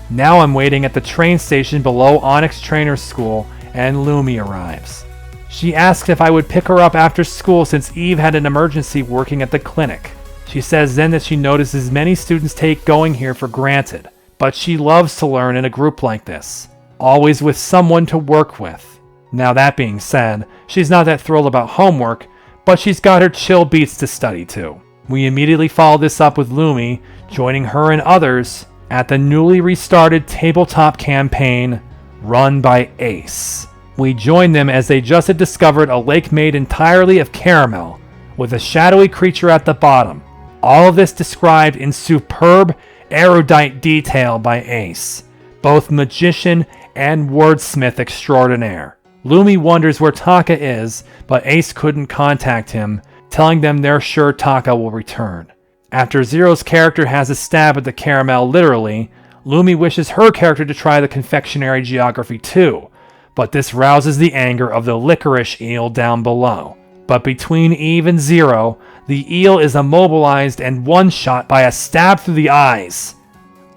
Now I'm waiting at the train station below Onyx Trainer School, and Lumi arrives. She asks if I would pick her up after school since Eve had an emergency working at the clinic. She says then that she notices many students take going here for granted, but she loves to learn in a group like this, always with someone to work with. Now that being said, she's not that thrilled about homework, but she's got her chill beats to study too. We immediately follow this up with Lumi joining her and others at the newly restarted tabletop campaign run by Ace. We join them as they just had discovered a lake made entirely of caramel, with a shadowy creature at the bottom. All of this described in superb, erudite detail by Ace, both magician and wordsmith extraordinaire. Lumi wonders where Taka is, but Ace couldn't contact him, telling them they're sure Taka will return. After Zero's character has a stab at the caramel literally, Lumi wishes her character to try the confectionery geography too, but this rouses the anger of the licorice eel down below. But between Eve and Zero, the eel is immobilized and one-shot by a stab through the eyes.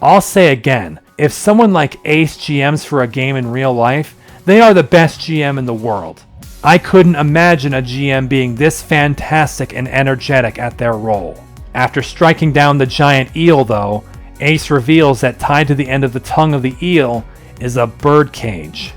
I'll say again, if someone like Ace GMs for a game in real life, they are the best GM in the world. I couldn't imagine a GM being this fantastic and energetic at their role. After striking down the giant eel though, Ace reveals that tied to the end of the tongue of the eel is a bird cage.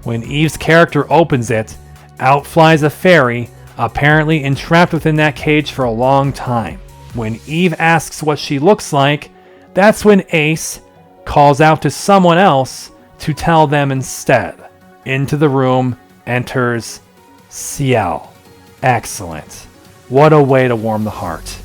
When Eve's character opens it, out flies a fairy, apparently entrapped within that cage for a long time. When Eve asks what she looks like, that's when Ace calls out to someone else to tell them instead. Into the room enters Ciel. Excellent. What a way to warm the heart.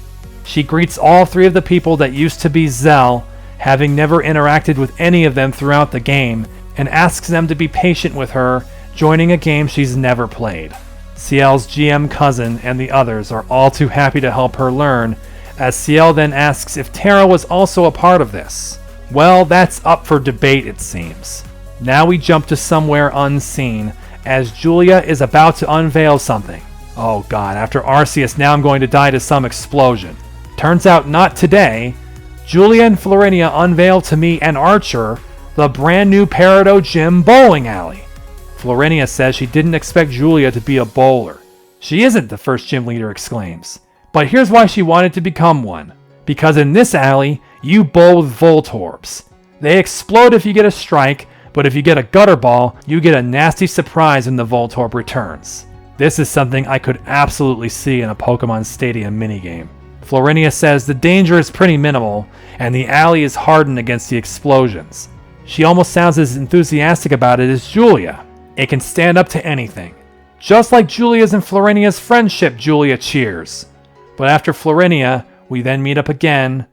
She greets all three of the people that used to be Zell, having never interacted with any of them throughout the game, and asks them to be patient with her, joining a game she's never played. Ciel's GM cousin and the others are all too happy to help her learn, as Ciel then asks if Tara was also a part of this. Well, that's up for debate it seems. Now we jump to somewhere unseen, as Julia is about to unveil something. Oh god, after Arceus, now I'm going to die to some explosion. Turns out not today. Julia and Florinia unveil to me and Archer the brand new Peridot Gym bowling alley. Florinia says she didn't expect Julia to be a bowler. She isn't, the first gym leader exclaims. But here's why she wanted to become one. Because in this alley, you bowl with Voltorbs. They explode if you get a strike, but if you get a gutter ball, you get a nasty surprise when the Voltorb returns. This is something I could absolutely see in a Pokemon Stadium minigame. Florinia says the danger is pretty minimal, and the alley is hardened against the explosions. She almost sounds as enthusiastic about it as Julia. It can stand up to anything. Just like Julia's and Florinia's friendship, Julia cheers. But after Florinia, we then meet up again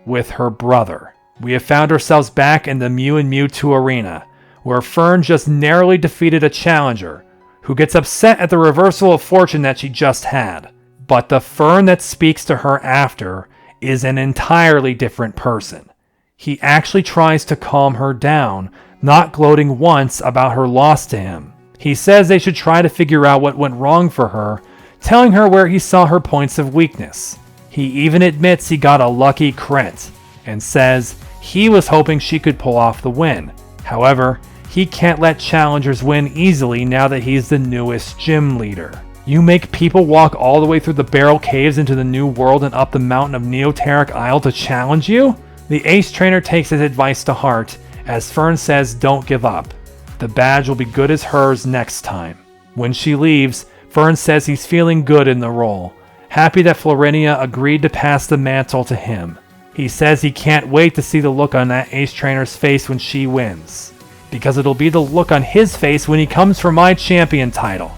with her brother. We have found ourselves back in the Mew and Mewtwo arena, where Fern just narrowly defeated a challenger, who gets upset at the reversal of fortune that she just had. But the Fern that speaks to her after is an entirely different person. He actually tries to calm her down, not gloating once about her loss to him. He says they should try to figure out what went wrong for her, telling her where he saw her points of weakness. He even admits he got a lucky crit, and says he was hoping she could pull off the win. However, he can't let challengers win easily now that he's the newest gym leader. You make people walk all the way through the barrel caves into the new world and up the mountain of Neoteric Isle to challenge you? The ace trainer takes his advice to heart, as Fern says don't give up. The badge will be good as hers next time. When she leaves, Fern says he's feeling good in the role, happy that Florinia agreed to pass the mantle to him. He says he can't wait to see the look on that ace trainer's face when she wins, because it'll be the look on his face when he comes for my champion title.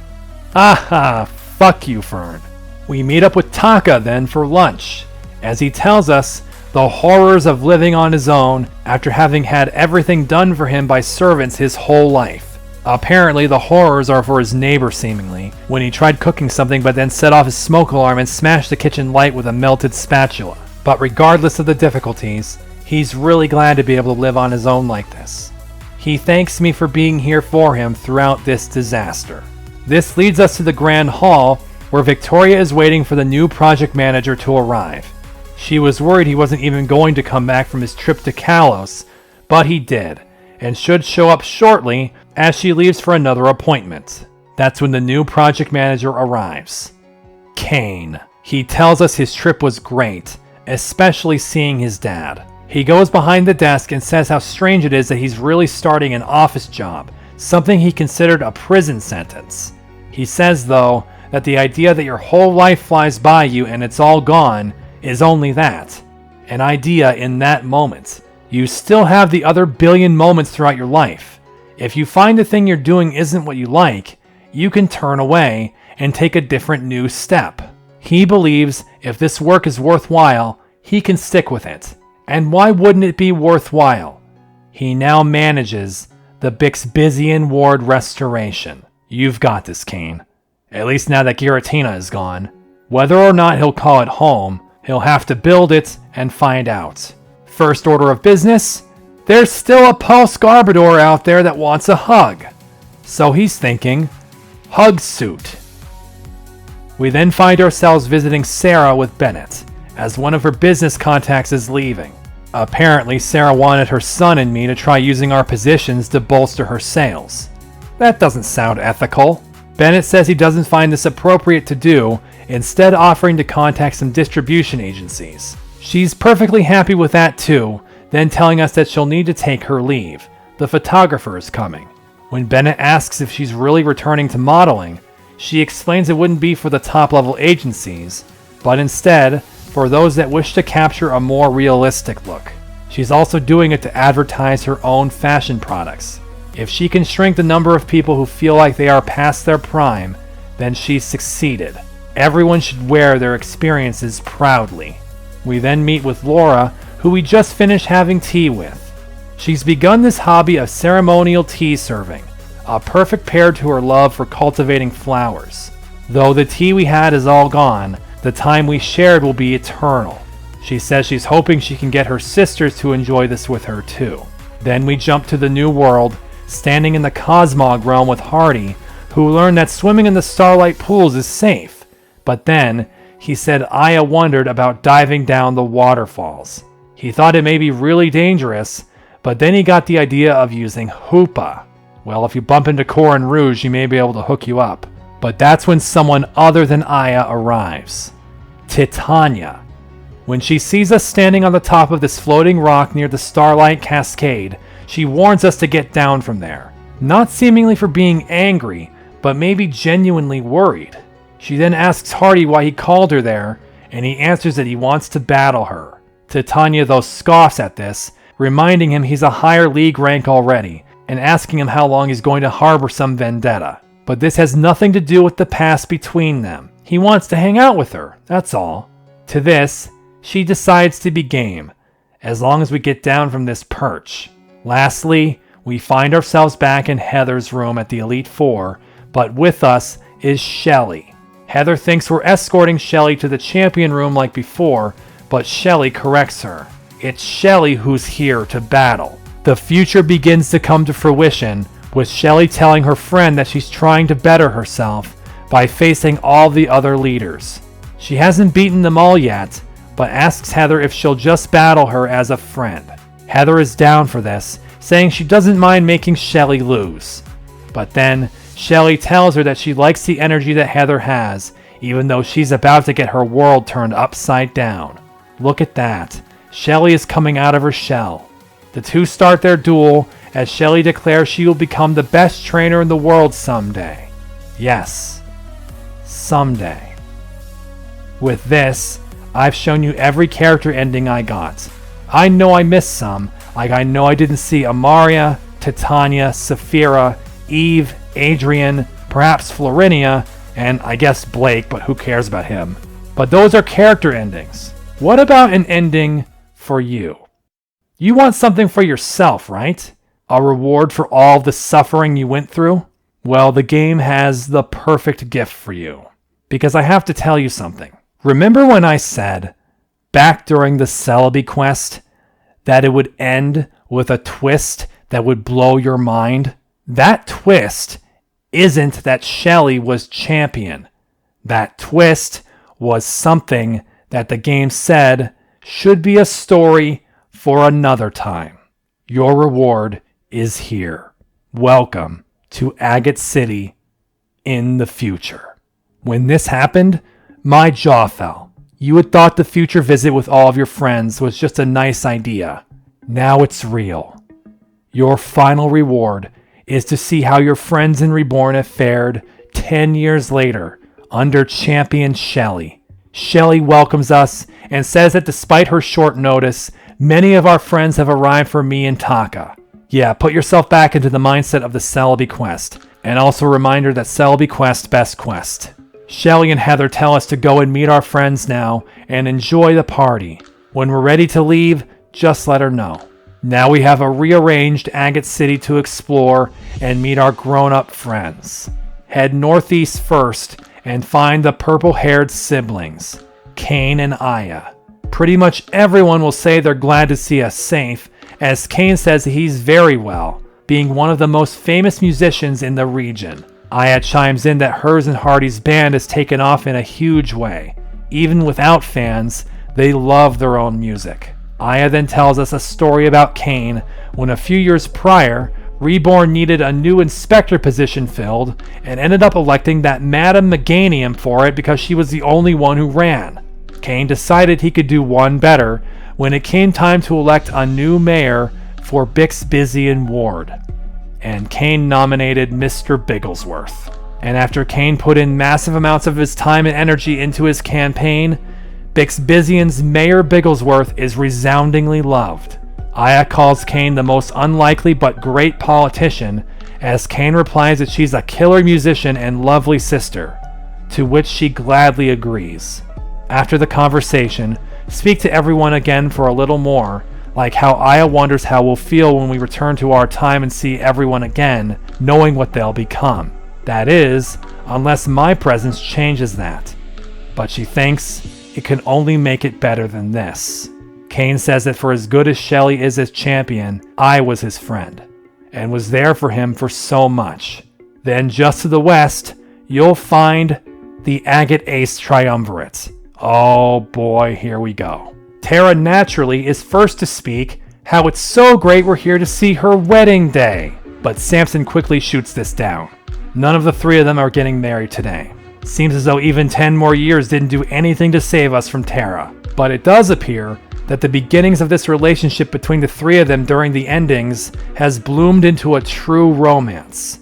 Aha, fuck you, Fern. We meet up with Taka then for lunch, as he tells us the horrors of living on his own after having had everything done for him by servants his whole life. Apparently the horrors are for his neighbor seemingly, when he tried cooking something but then set off his smoke alarm and smashed the kitchen light with a melted spatula. But regardless of the difficulties, he's really glad to be able to live on his own like this. He thanks me for being here for him throughout this disaster. This leads us to the Grand Hall, where Victoria is waiting for the new project manager to arrive. She was worried he wasn't even going to come back from his trip to Kalos, but he did, and should show up shortly as she leaves for another appointment. That's when the new project manager arrives. Kane. He tells us his trip was great, especially seeing his dad. He goes behind the desk and says how strange it is that he's really starting an office job, something he considered a prison sentence. He says, though, that the idea that your whole life flies by you and it's all gone is only that, an idea in that moment. You still have the other billion moments throughout your life. If you find the thing you're doing isn't what you like, you can turn away and take a different new step. He believes if this work is worthwhile, he can stick with it. And why wouldn't it be worthwhile? He now manages the Bixbizian Ward restoration. You've got this, Kane. At least now that Giratina is gone. Whether or not he'll call it home, he'll have to build it and find out. First order of business, there's still a Pulse Garbador out there that wants a hug. So he's thinking, hug suit. We then find ourselves visiting Sarah with Bennett, as one of her business contacts is leaving. Apparently, Sarah wanted her son and me to try using our positions to bolster her sales. That doesn't sound ethical. Bennett says he doesn't find this appropriate to do, instead offering to contact some distribution agencies. She's perfectly happy with that too, then telling us that she'll need to take her leave. The photographer is coming. When Bennett asks if she's really returning to modeling, she explains it wouldn't be for the top-level agencies, but instead for those that wish to capture a more realistic look. She's also doing it to advertise her own fashion products. If she can shrink the number of people who feel like they are past their prime, then she's succeeded. Everyone should wear their experiences proudly. We then meet with Laura, who we just finished having tea with. She's begun this hobby of ceremonial tea serving, a perfect pair to her love for cultivating flowers. Though the tea we had is all gone, the time we shared will be eternal. She says she's hoping she can get her sisters to enjoy this with her too. Then we jump to the new world, standing in the Cosmog realm with Hardy, who learned that swimming in the Starlight pools is safe. But then, he said Aya wondered about diving down the waterfalls. He thought it may be really dangerous, but then he got the idea of using Hoopa. Well, if you bump into Corin Rouge, he may be able to hook you up. But that's when someone other than Aya arrives. Titania. When she sees us standing on the top of this floating rock near the Starlight Cascade, she warns us to get down from there. Not seemingly for being angry, but maybe genuinely worried. She then asks Hardy why he called her there, and he answers that he wants to battle her. Titania though scoffs at this, reminding him he's a higher league rank already, and asking him how long he's going to harbor some vendetta. But this has nothing to do with the past between them. He wants to hang out with her, that's all. To this, she decides to be game, as long as we get down from this perch. Lastly, we find ourselves back in Heather's room at the Elite Four, But with us is Shelly. Heather thinks we're escorting Shelly to the champion room like before, but Shelly corrects her. It's Shelly who's here to battle. The future begins to come to fruition, with Shelly telling her friend that she's trying to better herself by facing all the other leaders. She hasn't beaten them all yet, but asks Heather if she'll just battle her as a friend. Heather is down for this, saying she doesn't mind making Shelly lose. But then, Shelly tells her that she likes the energy that Heather has, even though she's about to get her world turned upside down. Look at that. Shelly is coming out of her shell. The two start their duel as Shelly declares she will become the best trainer in the world someday. Yes, someday. With this, I've shown you every character ending I got. I know I missed some, like I know I didn't see Amaria, Titania, Saphira, Eve, Adrian, perhaps Florinia, and I guess Blake, but who cares about him? But those are character endings. What about an ending for you? You want something for yourself, right? A reward for all the suffering you went through? Well, the game has the perfect gift for you. Because I have to tell you something. Remember when I said, back during the Celebi quest, that it would end with a twist that would blow your mind? That twist isn't that Shelly was champion. That twist was something that the game said should be a story for another time. Your reward is here. Welcome to Agate City in the future. When this happened, my jaw fell. You had thought the future visit with all of your friends was just a nice idea. Now it's real. Your final reward is to see how your friends in Reborn have fared 10 years later under champion Shelly. Shelly welcomes us and says that despite her short notice, many of our friends have arrived for me and Taka. Yeah, put yourself back into the mindset of the Celebi quest, and also a reminder that Celebi quest best quest. Shelly and Heather tell us to go and meet our friends now and enjoy the party. When we're ready to leave, just let her know. Now we have a rearranged Agate City to explore and meet our grown-up friends. Head northeast first and find the purple-haired siblings, Kane and Aya. Pretty much everyone will say they're glad to see us safe, as Kane says he's very well, being one of the most famous musicians in the region. Aya chimes in that hers and Hardy's band has taken off in a huge way. Even without fans, they love their own music. Aya then tells us a story about Kane when a few years prior, Reborn needed a new inspector position filled and ended up electing that Madame Meganium for it because she was the only one who ran. Kane decided he could do one better when it came time to elect a new mayor for Bixbysian Ward. And Kane nominated Mr. Bigglesworth. And after Kane put in massive amounts of his time and energy into his campaign, Bixbysian's Mayor Bigglesworth is resoundingly loved. Aya calls Kane the most unlikely but great politician, as Kane replies that she's a killer musician and lovely sister, to which she gladly agrees. After the conversation, speak to everyone again for a little more, like how Aya wonders how we'll feel when we return to our time and see everyone again, knowing what they'll become. That is, unless my presence changes that. But she thinks it can only make it better than this. Kane says that for as good as Shelly is as champion, I was his friend, and was there for him for so much. Then just to the west, you'll find the Agate Ace Triumvirate. Oh boy, here we go. Tara naturally is first to speak how it's so great we're here to see her wedding day. But Samson quickly shoots this down. None of the three of them are getting married today. Seems as though even 10 more years didn't do anything to save us from Tara. But it does appear that the beginnings of this relationship between the three of them during the endings has bloomed into a true romance.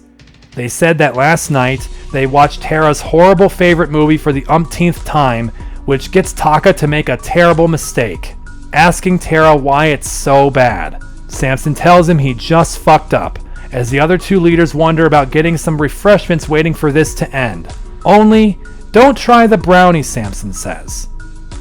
They said that last night they watched Tara's horrible favorite movie for the umpteenth time, which gets Taka to make a terrible mistake, asking Tara why it's so bad. Samson tells him he just fucked up, as the other two leaders wonder about getting some refreshments waiting for this to end. Only, don't try the brownies, Samson says.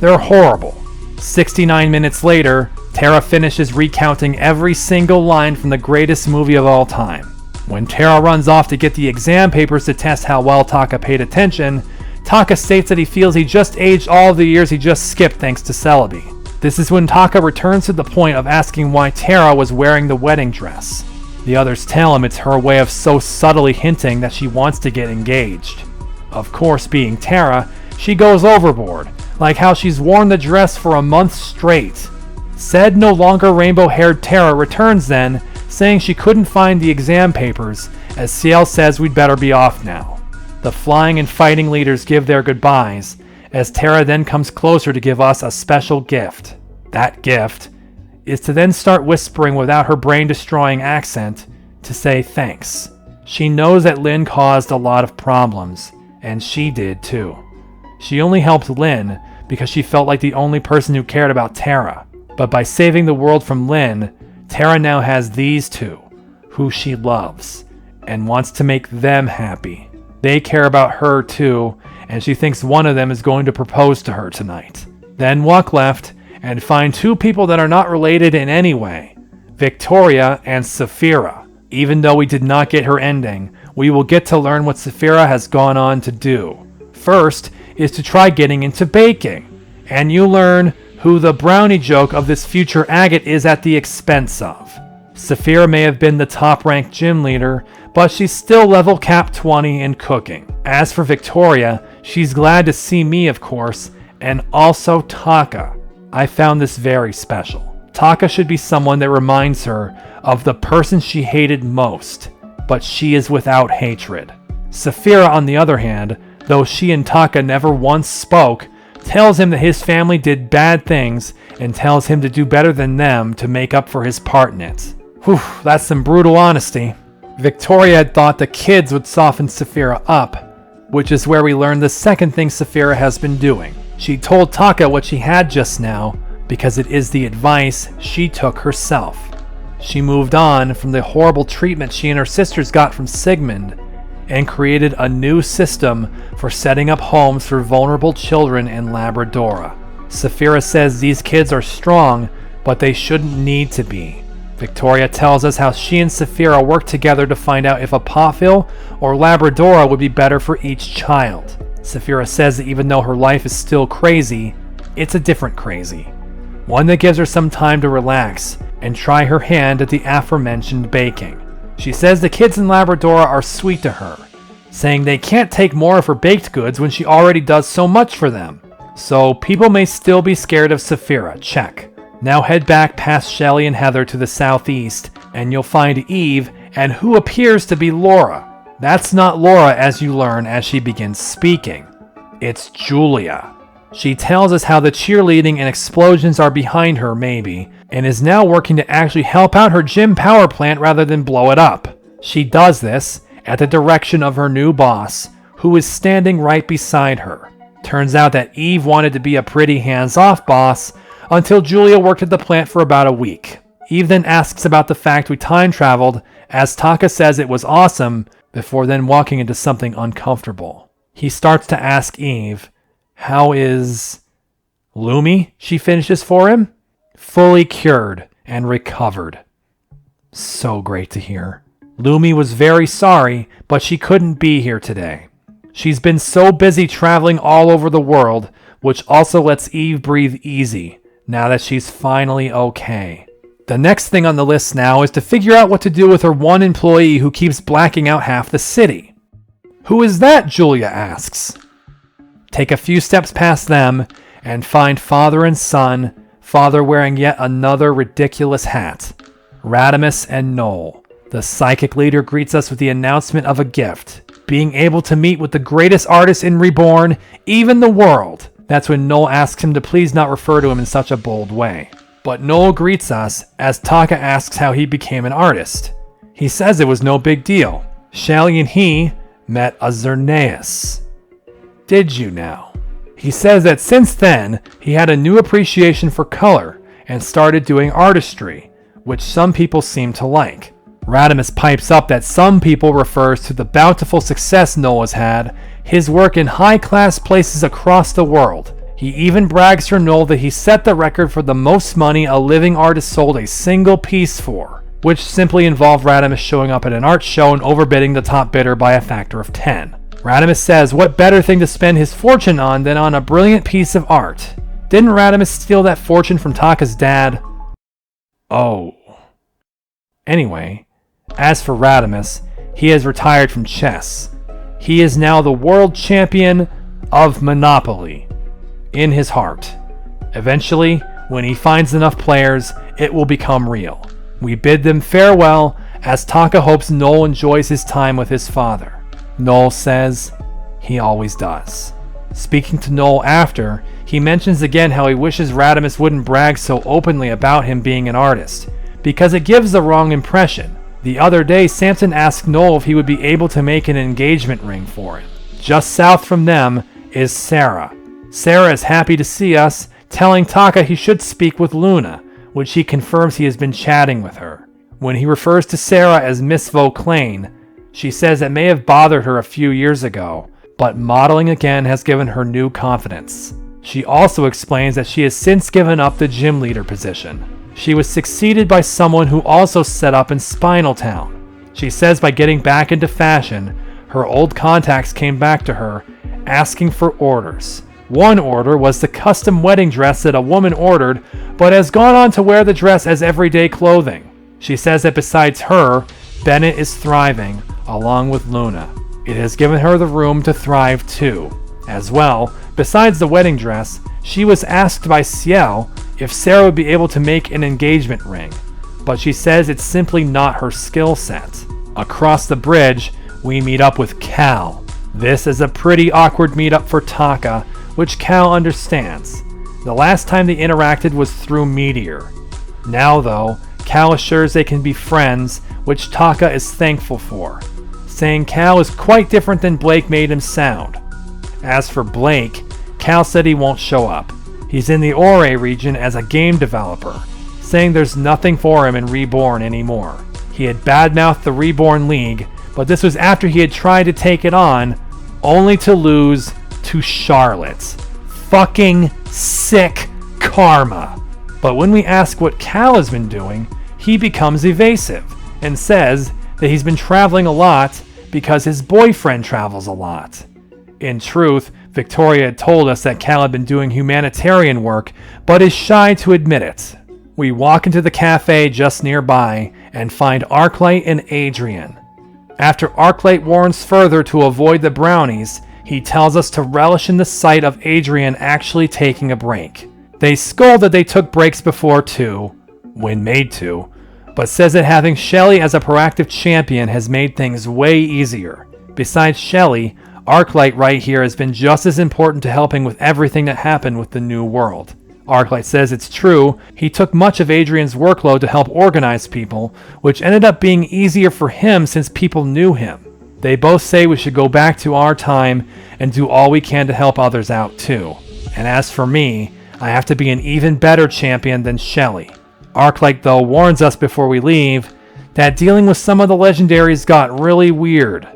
They're horrible. 69 minutes later, Tara finishes recounting every single line from the greatest movie of all time. When Tara runs off to get the exam papers to test how well Taka paid attention, Taka states that he feels he just aged all of the years he just skipped thanks to Celebi. This is when Taka returns to the point of asking why Tara was wearing the wedding dress. The others tell him it's her way of so subtly hinting that she wants to get engaged. Of course, being Tara, she goes overboard, like how she's worn the dress for a month straight. Said no longer rainbow-haired Tara returns then, saying she couldn't find the exam papers, as Ciel says we'd better be off now. The flying and fighting leaders give their goodbyes, as Tara then comes closer to give us a special gift. That gift is to then start whispering without her brain-destroying accent to say thanks. She knows that Lin caused a lot of problems, and she did too. She only helped Lin because she felt like the only person who cared about Tara. But by saving the world from Lin, Tara now has these two, who she loves, and wants to make them happy. They care about her too, and she thinks one of them is going to propose to her tonight. Then walk left and find two people that are not related in any way, Victoria and Saphira. Even though we did not get her ending, we will get to learn what Saphira has gone on to do. First is to try getting into baking, and you learn who the brownie joke of this future agate is at the expense of. Saphira may have been the top-ranked gym leader, but she's still level cap 20 in cooking. As for Victoria, she's glad to see me, of course, and also Taka. I found this very special. Taka should be someone that reminds her of the person she hated most, but she is without hatred. Saphira, on the other hand, though she and Taka never once spoke, tells him that his family did bad things and tells him to do better than them to make up for his part in it. Whew, that's some brutal honesty. Victoria had thought the kids would soften Saphira up, which is where we learn the second thing Saphira has been doing. She told Taka what she had just now because it is the advice she took herself. She moved on from the horrible treatment she and her sisters got from Sigmund and created a new system for setting up homes for vulnerable children in Labradora. Saphira says these kids are strong, but they shouldn't need to be. Victoria tells us how she and Saphira work together to find out if Apophil or Labradora would be better for each child. Saphira says that even though her life is still crazy, it's a different crazy. One that gives her some time to relax and try her hand at the aforementioned baking. She says the kids in Labradora are sweet to her, saying they can't take more of her baked goods when she already does so much for them. So people may still be scared of Saphira, check. Now head back past Shelley and Heather to the southeast, and you'll find Eve and who appears to be Laura. That's not Laura, as you learn as she begins speaking. It's Julia. She tells us how the cheerleading and explosions are behind her, maybe, and is now working to actually help out her gym power plant rather than blow it up. She does this at the direction of her new boss, who is standing right beside her. Turns out that Eve wanted to be a pretty hands-off boss until Julia worked at the plant for about a week. Eve then asks about the fact we time-traveled, as Taka says it was awesome, before then walking into something uncomfortable. He starts to ask Eve, how is Lumi? She finishes for him. Fully cured and recovered. So great to hear. Lumi was very sorry, but she couldn't be here today. She's been so busy traveling all over the world, which also lets Eve breathe easy, now that she's finally okay. The next thing on the list now is to figure out what to do with her one employee who keeps blacking out half the city. Who is that? Julia asks. Take a few steps past them and find father and son, father wearing yet another ridiculous hat. Radimus and Noel. The psychic leader greets us with the announcement of a gift, being able to meet with the greatest artist in Reborn, even the world. That's when Noel asks him to please not refer to him in such a bold way. But Noel greets us as Taka asks how he became an artist. He says it was no big deal. Shelley and he met a Xerneas. Did you now? He says that since then, he had a new appreciation for color and started doing artistry, which some people seem to like. Radimus pipes up that some people refers to the bountiful success Noah has had, his work in high-class places across the world. He even brags for Noel that he set the record for the most money a living artist sold a single piece for. which simply involved Radames showing up at an art show and overbidding the top bidder by a factor of 10. Radames says, what better thing to spend his fortune on than on a brilliant piece of art? Didn't Radames steal that fortune from Taka's dad? Oh. Anyway, as for Radames, he has retired from chess. He is now the world champion of Monopoly in his heart. Eventually, when he finds enough players, it will become real. We bid them farewell as Taka hopes Noel enjoys his time with his father. Noel says he always does. Speaking to Noel after, he mentions again how he wishes Radames wouldn't brag so openly about him being an artist, because it gives the wrong impression. The other day, Samson asked Noel if he would be able to make an engagement ring for him. Just south from them is Sarah. Sarah is happy to see us, telling Taka he should speak with Luna, which he confirms he has been chatting with her. When he refers to Sarah as Miss Vauclain, she says it may have bothered her a few years ago, but modeling again has given her new confidence. She also explains that she has since given up the gym leader position. She was succeeded by someone who also set up in Spinal Town. She says by getting back into fashion, her old contacts came back to her, asking for orders. One order was the custom wedding dress that a woman ordered, but has gone on to wear the dress as everyday clothing. She says that besides her, Bennett is thriving, along with Luna. It has given her the room to thrive too. As well, besides the wedding dress, she was asked by Ciel if Sarah would be able to make an engagement ring, but she says it's simply not her skill set. Across the bridge, we meet up with Cal. This is a pretty awkward meetup for Taka, which Cal understands. The last time they interacted was through Meteor. Now though, Cal assures they can be friends, which Taka is thankful for, saying Cal is quite different than Blake made him sound. As for Blake, Cal said he won't show up. He's in the Ore region as a game developer, saying there's nothing for him in Reborn anymore. He had badmouthed the Reborn League, but this was after he had tried to take it on, only to lose to Charlotte. Fucking sick karma. But when we ask what Cal has been doing, he becomes evasive and says that he's been traveling a lot because his boyfriend travels a lot. In truth, Victoria had told us that Cal had been doing humanitarian work, but is shy to admit it. We walk into the cafe just nearby and find Arclight and Adrian. After Arclight warns further to avoid the brownies, he tells us to relish in the sight of Adrian actually taking a break. They scold that they took breaks before too, when made to, but says that having Shelly as a proactive champion has made things way easier. Besides Shelly, Arclight right here has been just as important to helping with everything that happened with the new world. Arclight says it's true, he took much of Adrian's workload to help organize people, which ended up being easier for him since people knew him. They both say we should go back to our time and do all we can to help others out too. And as for me, I have to be an even better champion than Shelly. Arclight though warns us before we leave that dealing with some of the legendaries got really weird.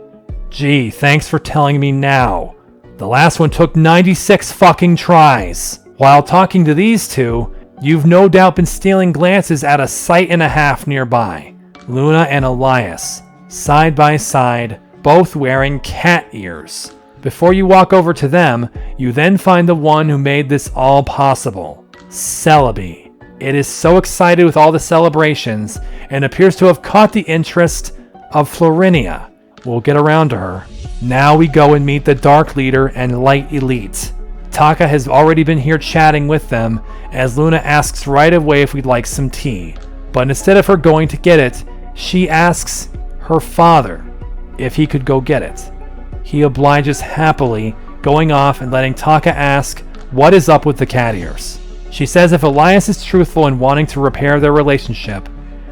Gee, thanks for telling me now. The last one took 96 fucking tries. While talking to these two, you've no doubt been stealing glances at a sight and a half nearby. Luna and Elias, side by side, both wearing cat ears. Before you walk over to them, you then find the one who made this all possible, Celebi. It is so excited with all the celebrations and appears to have caught the interest of Florinia. We'll get around to her. Now we go and meet the Dark Leader and Light Elite. Taka has already been here chatting with them, as Luna asks right away if we'd like some tea. But instead of her going to get it, she asks her father if he could go get it. He obliges happily, going off and letting Taka ask what is up with the cat ears. She says if Elias is truthful in wanting to repair their relationship,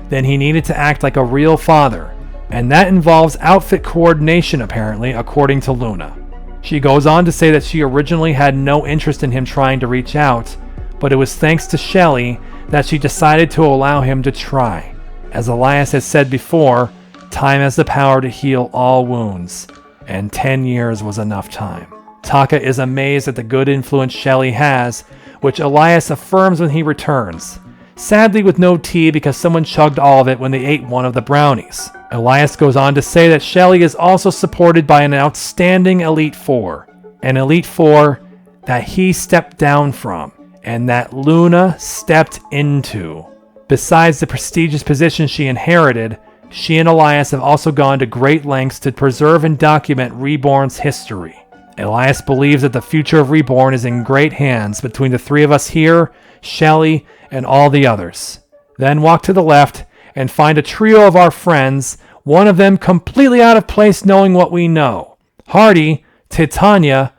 then he needed to act like a real father, and that involves outfit coordination apparently, according to Luna. She goes on to say that she originally had no interest in him trying to reach out, but it was thanks to Shelly that she decided to allow him to try. As Elias has said before, time has the power to heal all wounds, and 10 years was enough time. Taka is amazed at the good influence Shelly has, which Elias affirms when he returns, sadly with no tea because someone chugged all of it when they ate one of the brownies. Elias goes on to say that Shelley is also supported by an outstanding Elite Four, an Elite Four that he stepped down from, and that Luna stepped into. Besides the prestigious position she inherited, she and Elias have also gone to great lengths to preserve and document Reborn's history. Elias believes that the future of Reborn is in great hands between the three of us here, Shelley, and all the others. Then walk to the left and find a trio of our friends, one of them completely out of place knowing what we know. Hardy, Titania,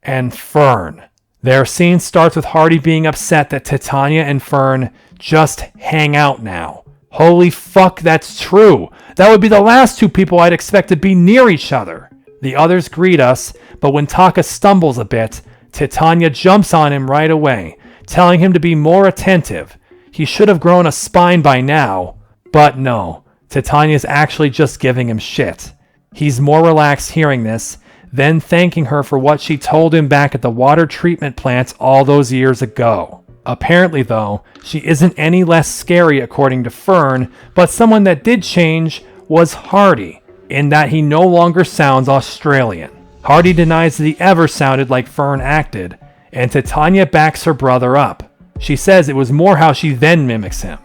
and Fern. Their scene starts with Hardy being upset that Titania and Fern just hang out now. Holy fuck, that's true. That would be the last two people I'd expect to be near each other. The others greet us, but when Taka stumbles a bit, Titania jumps on him right away, telling him to be more attentive. He should have grown a spine by now, but no, Titania's actually just giving him shit. He's more relaxed hearing this, then thanking her for what she told him back at the water treatment plant all those years ago. Apparently, though, she isn't any less scary according to Fern, but someone that did change was Hardy, in that he no longer sounds Australian. Hardy denies that he ever sounded like Fern acted, and Titania backs her brother up. She says it was more how she then mimics him.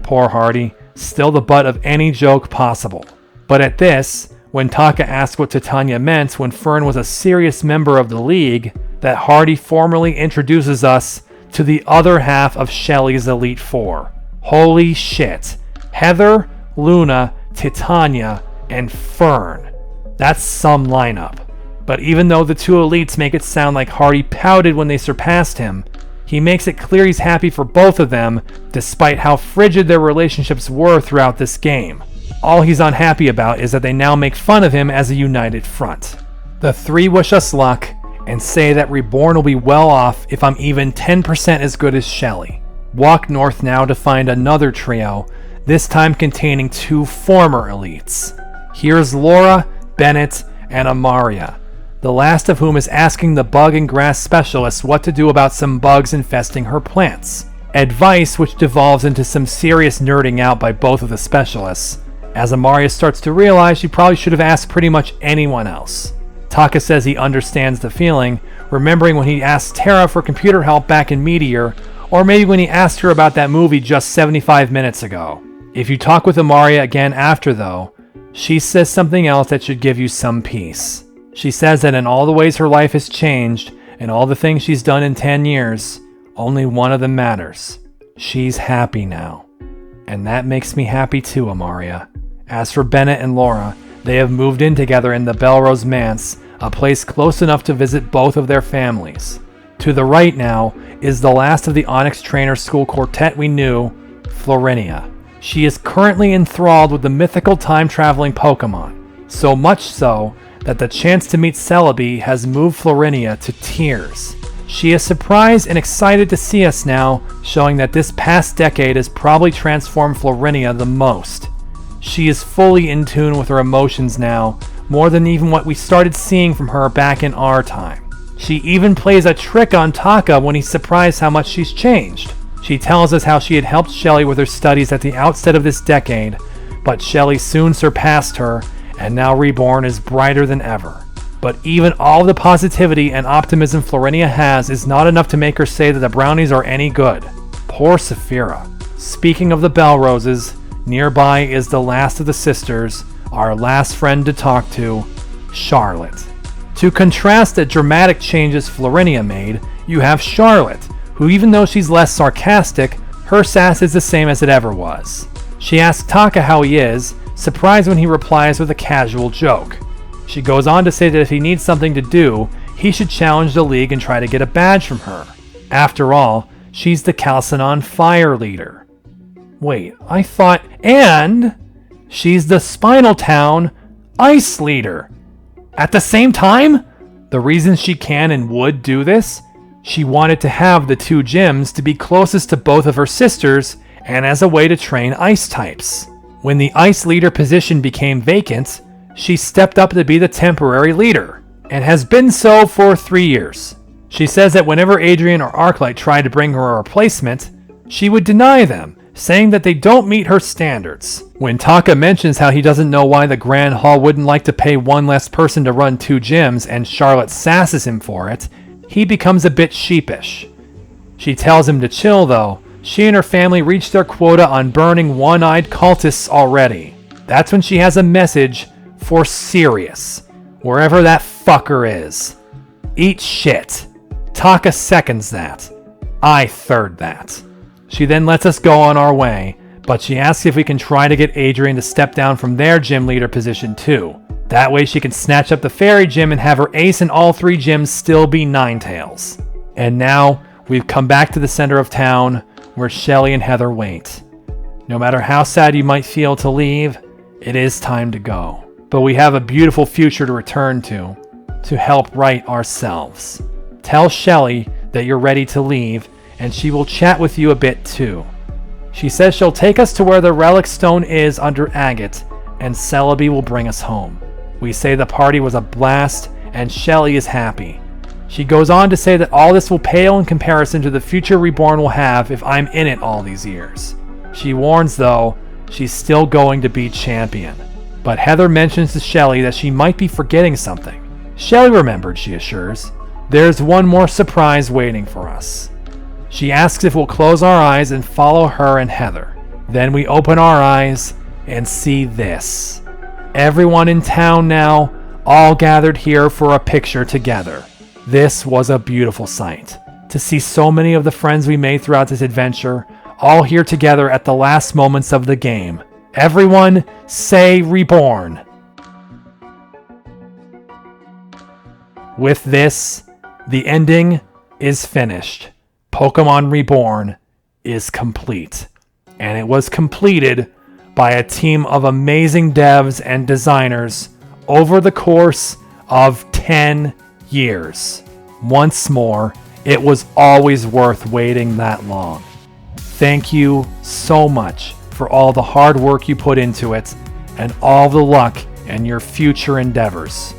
Poor Hardy, still the butt of any joke possible. But at this, when Taka asked what Titania meant when Fern was a serious member of the League, that Hardy formally introduces us to the other half of Shelley's Elite Four. Holy shit. Heather, Luna, Titania, and Fern. That's some lineup. But even though the two elites make it sound like Hardy pouted when they surpassed him, he makes it clear he's happy for both of them, despite how frigid their relationships were throughout this game. All he's unhappy about is that they now make fun of him as a united front. The three wish us luck and say that Reborn will be well off if I'm even 10% as good as Shelley. Walk north now to find another trio, this time containing two former elites. Here's Laura, Bennett, and Amaria, the last of whom is asking the bug and grass specialist what to do about some bugs infesting her plants. Advice which devolves into some serious nerding out by both of the specialists, as Amaria starts to realize she probably should have asked pretty much anyone else. Taka says he understands the feeling, remembering when he asked Tara for computer help back in Meteor, or maybe when he asked her about that movie just 75 minutes ago. If you talk with Amaria again after though, she says something else that should give you some peace. She says that in all the ways her life has changed, and all the things she's done in 10 years, only one of them matters. She's happy now. And that makes me happy too, Amaria. As for Bennett and Laura, they have moved in together in the Belrose Manse, a place close enough to visit both of their families. To the right now is the last of the Onyx Trainer School quartet we knew, Florinia. She is currently enthralled with the mythical time-traveling Pokemon, so much so that the chance to meet Celebi has moved Florinia to tears. She is surprised and excited to see us now, showing that this past decade has probably transformed Florinia the most. She is fully in tune with her emotions now, more than even what we started seeing from her back in our time. She even plays a trick on Taka when he's surprised how much she's changed. She tells us how she had helped Shelley with her studies at the outset of this decade, but Shelley soon surpassed her, and now Reborn is brighter than ever. But even all the positivity and optimism Florinia has is not enough to make her say that the brownies are any good. Poor Saphira. Speaking of the Belroses, nearby is the last of the sisters, our last friend to talk to, Charlotte. To contrast the dramatic changes Florinia made, you have Charlotte, who even though she's less sarcastic, her sass is the same as it ever was. She asks Taka how he is, surprised when he replies with a casual joke. She goes on to say that if he needs something to do, he should challenge the League and try to get a badge from her. After all, she's the Calcinon Fire Leader. Wait, I thought... And she's the Spinal Town Ice Leader. At the same time? The reason she can and would do this? She wanted to have the two gyms to be closest to both of her sisters and as a way to train ice types. When the Ice Leader position became vacant, she stepped up to be the temporary leader, and has been so for 3 years. She says that whenever Adrian or Arclight tried to bring her a replacement, she would deny them, saying that they don't meet her standards. When Taka mentions how he doesn't know why the Grand Hall wouldn't like to pay one less person to run 2 gyms and Charlotte sasses him for it, he becomes a bit sheepish. She tells him to chill though. She and her family reached their quota on burning one-eyed cultists already. That's when she has a message for Sirius, wherever that fucker is. Eat shit. Taka seconds that. I third that. She then lets us go on our way, but she asks if we can try to get Adrian to step down from their gym leader position too. That way she can snatch up the fairy gym and have her ace in all 3 gyms still be Ninetails. And now, we've come back to the center of town, where Shelly and Heather wait. No matter how sad you might feel to leave, it is time to go. But we have a beautiful future to return to help right ourselves. Tell Shelly that you're ready to leave, and she will chat with you a bit too. She says she'll take us to where the relic stone is under agate, and Celebi will bring us home. We say the party was a blast, and Shelly is happy. She goes on to say that all this will pale in comparison to the future Reborn will have if I'm in it all these years. She warns, though, she's still going to be champion. But Heather mentions to Shelly that she might be forgetting something. Shelly remembered, she assures. There's one more surprise waiting for us. She asks if we'll close our eyes and follow her and Heather. Then we open our eyes and see this. Everyone in town now, all gathered here for a picture together. This was a beautiful sight. To see so many of the friends we made throughout this adventure, all here together at the last moments of the game. Everyone say Reborn. With this, the ending is finished. Pokemon Reborn is complete. And it was completed by a team of amazing devs and designers over the course of 10 years. Once more, it was always worth waiting that long. Thank you so much for all the hard work you put into it and all the luck in your future endeavors.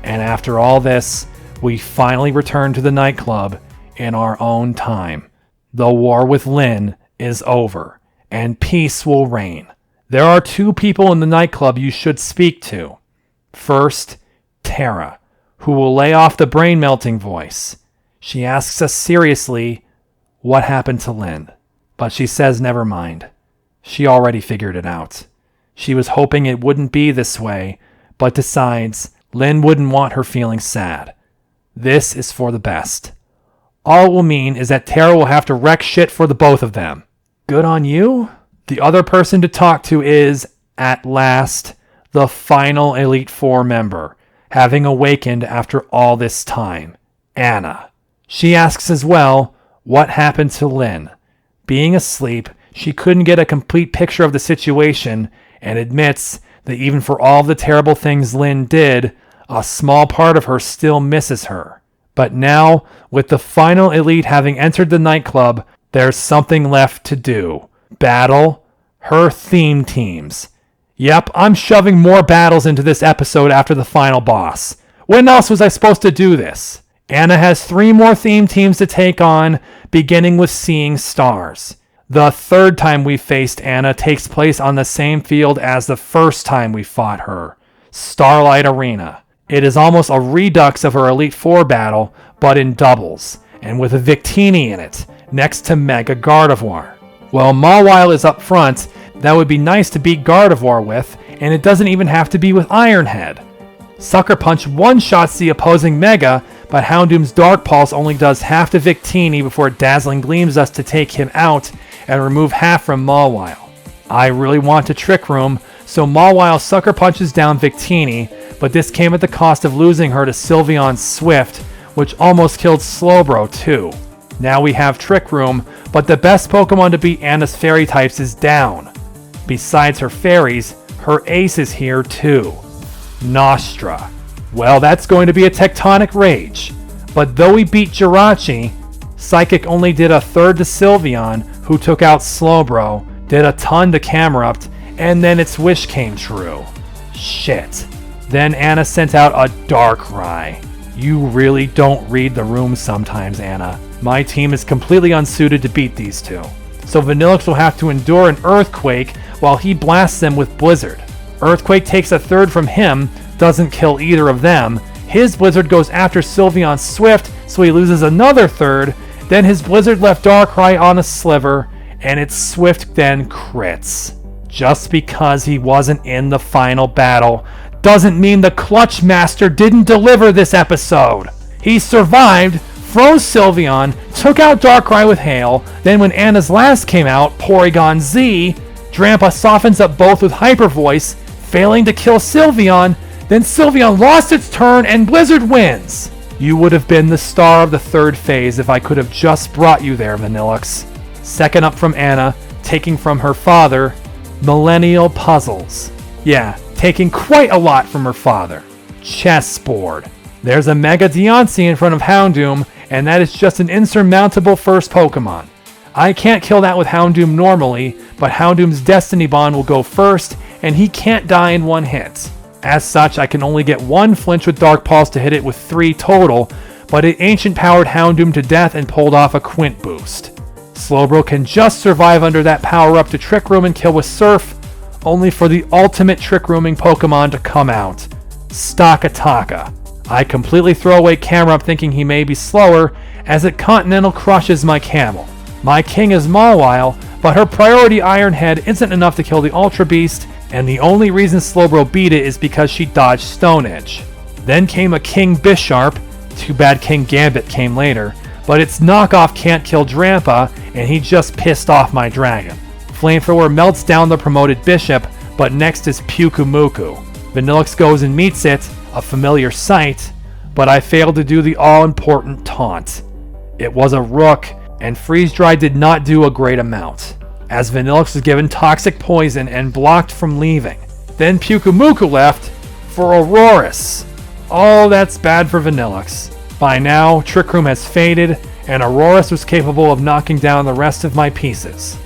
And after all this, we finally return to the nightclub in our own time. The war with Lynn is over, and peace will reign. There are 2 people in the nightclub you should speak to. First, Tara, who will lay off the brain-melting voice. She asks us seriously, what happened to Lynn? But she says never mind. She already figured it out. She was hoping it wouldn't be this way, but decides Lynn wouldn't want her feeling sad. This is for the best. All it will mean is that Tara will have to wreck shit for the both of them. Good on you? The other person to talk to is, at last, the final Elite Four member, having awakened after all this time, Anna. She asks as well, what happened to Lynn? Being asleep, she couldn't get a complete picture of the situation and admits that even for all the terrible things Lynn did, a small part of her still misses her. But now, with the final elite having entered the nightclub, there's something left to do. Battle her theme teams. Yep, I'm shoving more battles into this episode after the final boss. When else was I supposed to do this? Anna has 3 more theme teams to take on, beginning with Seeing Stars. The 3rd time we faced Anna takes place on the same field as the first time we fought her, Starlight Arena. It is almost a redux of her Elite Four battle, but in doubles, and with a Victini in it, next to Mega Gardevoir. Well, Mawile is up front. That would be nice to beat Gardevoir with, and it doesn't even have to be with Ironhead. Sucker Punch one-shots the opposing Mega, but Houndoom's Dark Pulse only does half to Victini before it Dazzling Gleams us to take him out and remove half from Mawile. I really want to Trick Room, so Mawile Sucker Punches down Victini, but this came at the cost of losing her to Sylveon Swift, which almost killed Slowbro too. Now we have Trick Room, but the best Pokemon to beat Anna's Fairy types is down. Besides her Fairies, her ace is here too. Nostra. Well, that's going to be a tectonic rage. But though we beat Jirachi, Psychic only did a third to Sylveon, who took out Slowbro, did a ton to Camerupt, and then its wish came true. Shit. Then Anna sent out a Darkrai. You really don't read the room sometimes, Anna. My team is completely unsuited to beat these two. So Vanillix will have to endure an Earthquake while he blasts them with Blizzard. Earthquake takes a third from him, doesn't kill either of them. His Blizzard goes after Sylveon's Swift, so he loses another third. Then his Blizzard left Darkrai on a sliver, and its Swift then crits. Just because he wasn't in the final battle doesn't mean the Clutch Master didn't deliver this episode. He survived, froze Sylveon, took out Darkrai with Hail, then when Anna's Last came out, Porygon Z, Drampa softens up both with Hyper Voice, failing to kill Sylveon, then Sylveon lost its turn and Blizzard wins. You would have been the star of the third phase if I could have just brought you there, Vanillix. Second up from Anna, taking from her father, Millennial Puzzles. Yeah, taking quite a lot from her father. Chessboard. There's a Mega Deontay in front of Houndoom, and that is just an insurmountable first Pokemon. I can't kill that with Houndoom normally, but Houndoom's Destiny Bond will go first, and he can't die in one hit. As such, I can only get one flinch with Dark Pulse to hit it with 3 total, but it Ancient Powered Houndoom to death and pulled off a Quint boost. Slowbro can just survive under that power up to Trick Room and kill with Surf, only for the ultimate Trick Rooming Pokemon to come out, Stakataka. I completely throw away Camera Up thinking he may be slower, as it Continental crushes my Camel. My king is Mawile, but her priority Iron Head isn't enough to kill the Ultra Beast, and the only reason Slowbro beat it is because she dodged Stone Edge. Then came a King Bisharp, too bad King Gambit came later, but its knockoff can't kill Drampa, and he just pissed off my dragon. Flamethrower melts down the promoted Bishop, but next is Pyukumuku. Vanillix goes and meets it, a familiar sight, but I failed to do the all-important taunt. It was a Rook, and Freeze Dry did not do a great amount, as Vanillix was given Toxic Poison and blocked from leaving. Then Pyukumuku left for Aurorus. Oh, that's bad for Vanillix. By now, Trick Room has faded, and Aurorus was capable of knocking down the rest of my pieces.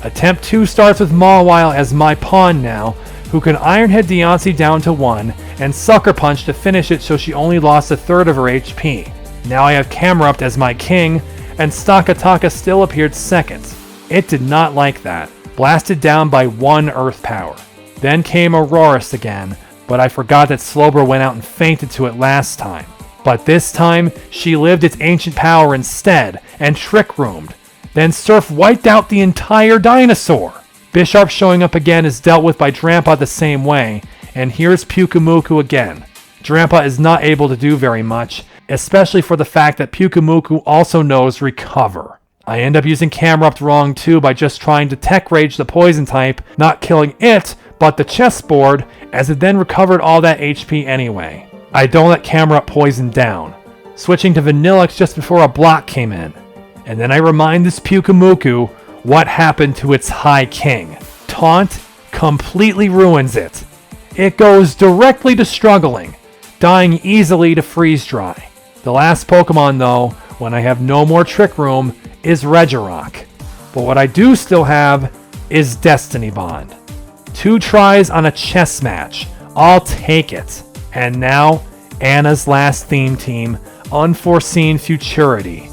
Attempt 2 starts with Mawile as my pawn now, who can Iron Head Deontay down to 1, and Sucker Punch to finish it so she only lost a third of her HP. Now I have Camerupt as my king, and Stakataka still appeared second. It did not like that, blasted down by 1 Earth Power. Then came Aurorus again, but I forgot that Slowbro went out and fainted to it last time. But this time, she lived its Ancient Power instead, and Trick Roomed. Then Surf wiped out the entire dinosaur. Bisharp showing up again is dealt with by Drampa the same way, and here's Pyukumuku again. Drampa is not able to do very much, especially for the fact that Pyukumuku also knows Recover. I end up using Camerupt wrong too by just trying to Tech Rage the Poison type, not killing it, but the chessboard, as it then recovered all that HP anyway. I don't let Camerupt poison down, switching to Vanillix just before a block came in. And then I remind this Pyukumuku what happened to its High King. Taunt completely ruins it. It goes directly to struggling, dying easily to Freeze Dry. The last Pokemon though, when I have no more Trick Room, is Regirock. But what I do still have is Destiny Bond. 2 tries on a chess match. I'll take it. And now, Anna's last theme team, Unforeseen Futurity.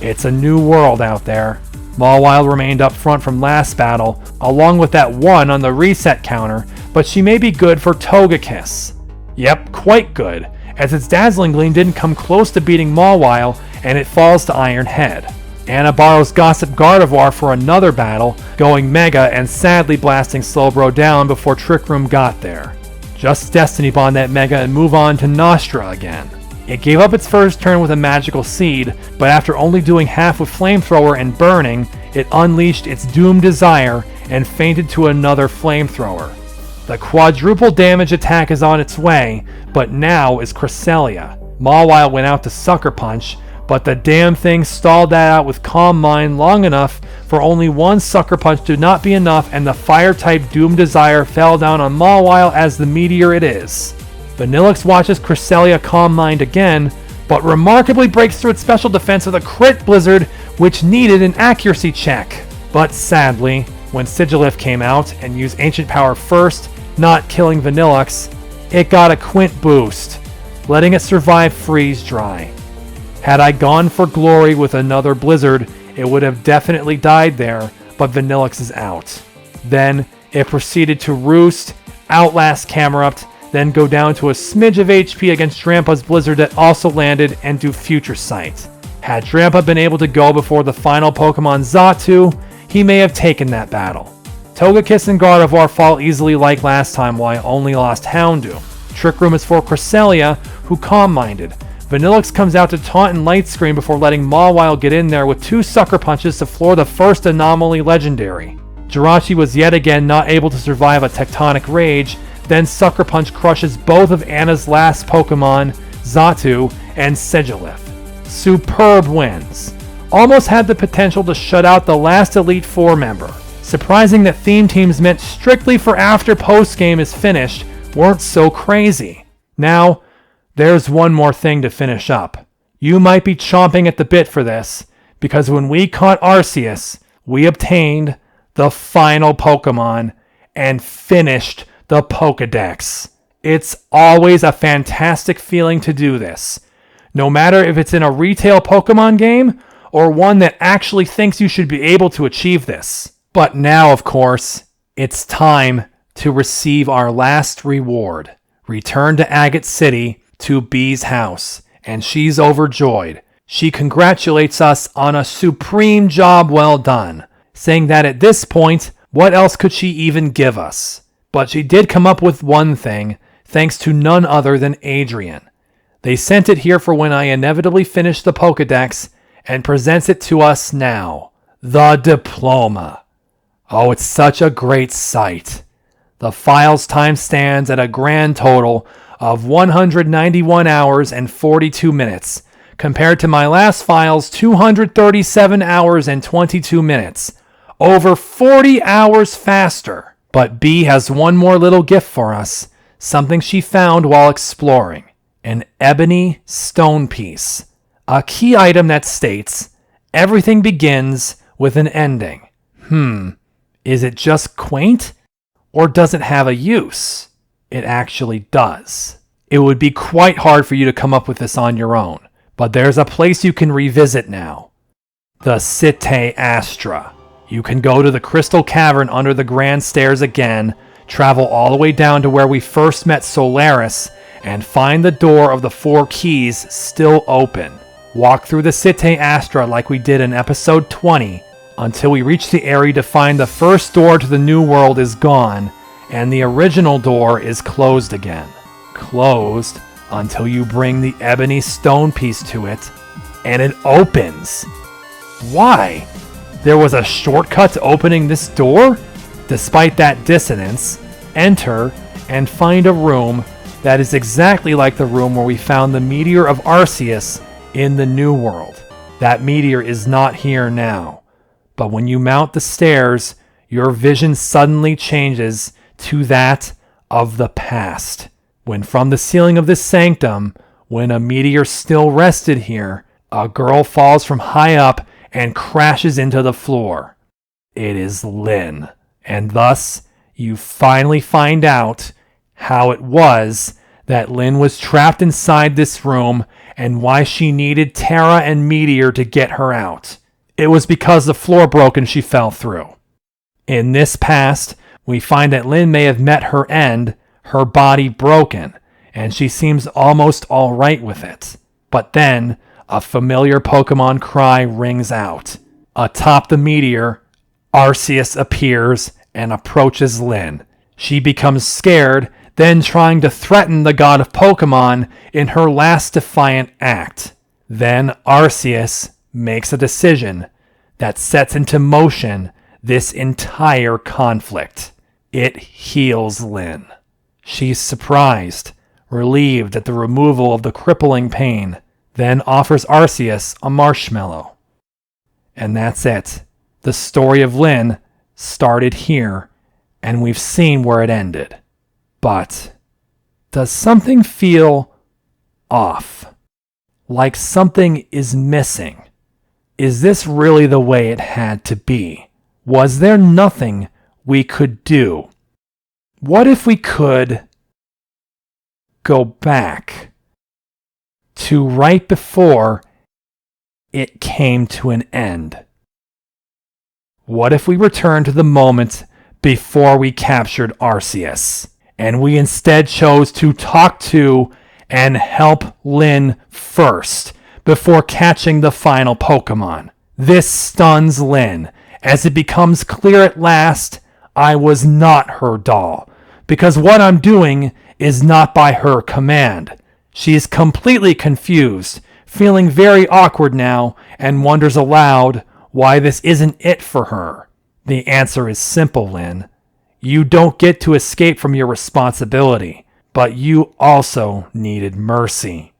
It's a new world out there. Mawile remained up front from last battle, along with that 1 on the reset counter, but she may be good for Togekiss. Yep, quite good, as its Dazzling Gleam didn't come close to beating Mawile, and it falls to Iron Head. Anna borrows Gossip Gardevoir for another battle, going Mega and sadly blasting Slowbro down before Trick Room got there. Just Destiny Bond that Mega and move on to Nostra again. It gave up its first turn with a Magical Seed, but after only doing half with Flamethrower and Burning, it unleashed its Doom Desire and fainted to another Flamethrower. The quadruple damage attack is on its way, but now is Cresselia. Mawile went out to Sucker Punch, but the damn thing stalled that out with Calm Mind long enough for only 1 Sucker Punch to not be enough, and the Fire-type Doom Desire fell down on Mawile as the meteor it is. Vanillix watches Cresselia Calm Mind again, but remarkably breaks through its special defense with a crit Blizzard, which needed an accuracy check. But sadly, when Sigilif came out and used Ancient Power first, not killing Vanillix, it got a Quint boost, letting it survive Freeze Dry. Had I gone for glory with another blizzard, it would have definitely died there, but Vanillix is out. Then it proceeded to roost, outlast Camerupt, then go down to a smidge of HP against Drampa's blizzard that also landed and do Future Sight. Had Drampa been able to go before the final Pokemon Xatu, he may have taken that battle. Togekiss and Gardevoir fall easily like last time while I only lost Houndoom. Trick Room is for Cresselia, who calm-minded. Vanillix comes out to taunt and Light Screen before letting Mawile get in there with 2 Sucker Punches to floor the first Anomaly Legendary. Jirachi was yet again not able to survive a Tectonic Rage, then Sucker Punch crushes both of Anna's last Pokemon, Xatu and Sigilyph. Superb wins. Almost had the potential to shut out the last Elite Four member. Surprising that theme teams meant strictly for after post-game is finished weren't so crazy. Now, there's one more thing to finish up. You might be chomping at the bit for this, because when we caught Arceus, we obtained the final Pokemon and finished the Pokedex. It's always a fantastic feeling to do this, no matter if it's in a retail Pokemon game or one that actually thinks you should be able to achieve this. But now, of course, it's time to receive our last reward. Return to Agate City to Bee's house, and she's overjoyed. She congratulates us on a supreme job well done, saying that at this point, what else could she even give us? But she did come up with one thing, thanks to none other than Adrian. They sent it here for when I inevitably finish the Pokedex and presents it to us now. The diploma. Oh, it's such a great sight. The file's time stands at a grand total of 191 hours and 42 minutes, compared to my last file's 237 hours and 22 minutes. Over 40 hours faster. But Bee has one more little gift for us, something she found while exploring. An ebony stone piece. A key item that states, everything begins with an ending. Is it just quaint? Or does it have a use? It actually does. It would be quite hard for you to come up with this on your own, but there's a place you can revisit now. The Cité Astra. You can go to the Crystal Cavern under the Grand Stairs again, travel all the way down to where we first met Solaris, and find the door of the 4 keys still open. Walk through the Cité Astra like we did in episode 20, until we reach the area to find the first door to the New World is gone, and the original door is closed again. Closed until you bring the ebony stone piece to it, and it opens. Why? There was a shortcut to opening this door? Despite that dissonance, enter and find a room that is exactly like the room where we found the meteor of Arceus in the New World. That meteor is not here now, but when you mount the stairs, your vision suddenly changes to that of the past. When from the ceiling of this sanctum, when a meteor still rested here, a girl falls from high up and crashes into the floor. It is Lynn, and thus you finally find out how it was that Lynn was trapped inside this room and why she needed Terra and Meteor to get her out. It was because the floor broke and she fell through. In this past, we find that Lynn may have met her end, her body broken, and she seems almost all right with it. But then, a familiar Pokemon cry rings out. Atop the meteor, Arceus appears and approaches Lynn. She becomes scared, then trying to threaten the god of Pokemon in her last defiant act. Then Arceus makes a decision that sets into motion this entire conflict. It heals Lynn. She's surprised, relieved at the removal of the crippling pain, then offers Arceus a marshmallow. And that's it. The story of Lynn started here, and we've seen where it ended. But does something feel off? Like something is missing? Is this really the way it had to be? Was there nothing we could do? What if we could go back to right before it came to an end. What if we return to the moment before we captured Arceus, and we instead chose to talk to and help Lyn first before catching the final Pokemon? This stuns Lyn, as it becomes clear at last I was not her doll, because what I'm doing is not by her command. She is completely confused, feeling very awkward now, and wonders aloud why this isn't it for her. The answer is simple, Lyn. You don't get to escape from your responsibility, but you also needed mercy,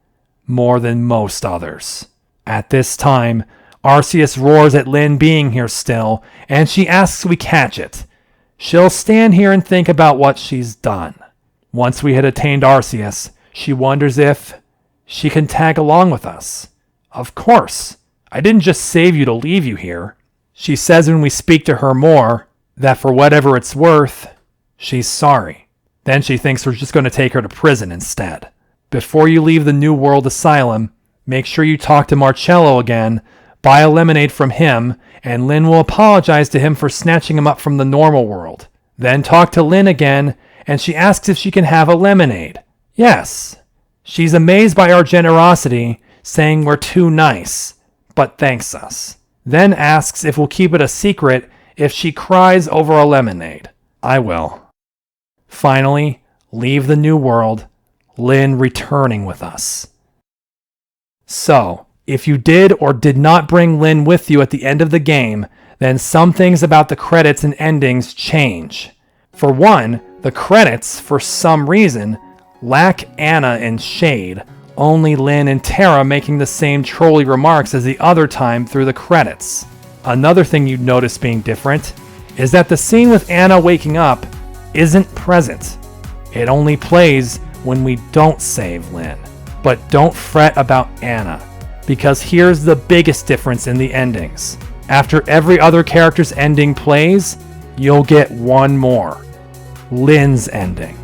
more than most others. At this time, Arceus roars at Lyn being here still, and she asks we catch it. She'll stand here and think about what she's done. Once we had attained Arceus, she wonders if she can tag along with us. Of course, I didn't just save you to leave you here. She says when we speak to her more, that for whatever it's worth, she's sorry. Then she thinks we're just going to take her to prison instead. Before you leave the New World Asylum, make sure you talk to Marcello again, buy a lemonade from him, and Lyn will apologize to him for snatching him up from the normal world. Then talk to Lyn again, and she asks if she can have a lemonade. Yes. She's amazed by our generosity, saying we're too nice, but thanks us. Then asks if we'll keep it a secret if she cries over a lemonade. I will. Finally, leave the New World, Lyn returning with us. So, if you did or did not bring Lyn with you at the end of the game, then some things about the credits and endings change. For one, the credits, for some reason, lack Anna and Shade, only Lyn and Terra making the same trolly remarks as the other time through the credits. Another thing you'd notice being different is that the scene with Anna waking up isn't present. It only plays when we don't save Lyn. But don't fret about Anna, because here's the biggest difference in the endings. After every other character's ending plays, you'll get one more. Lyn's ending,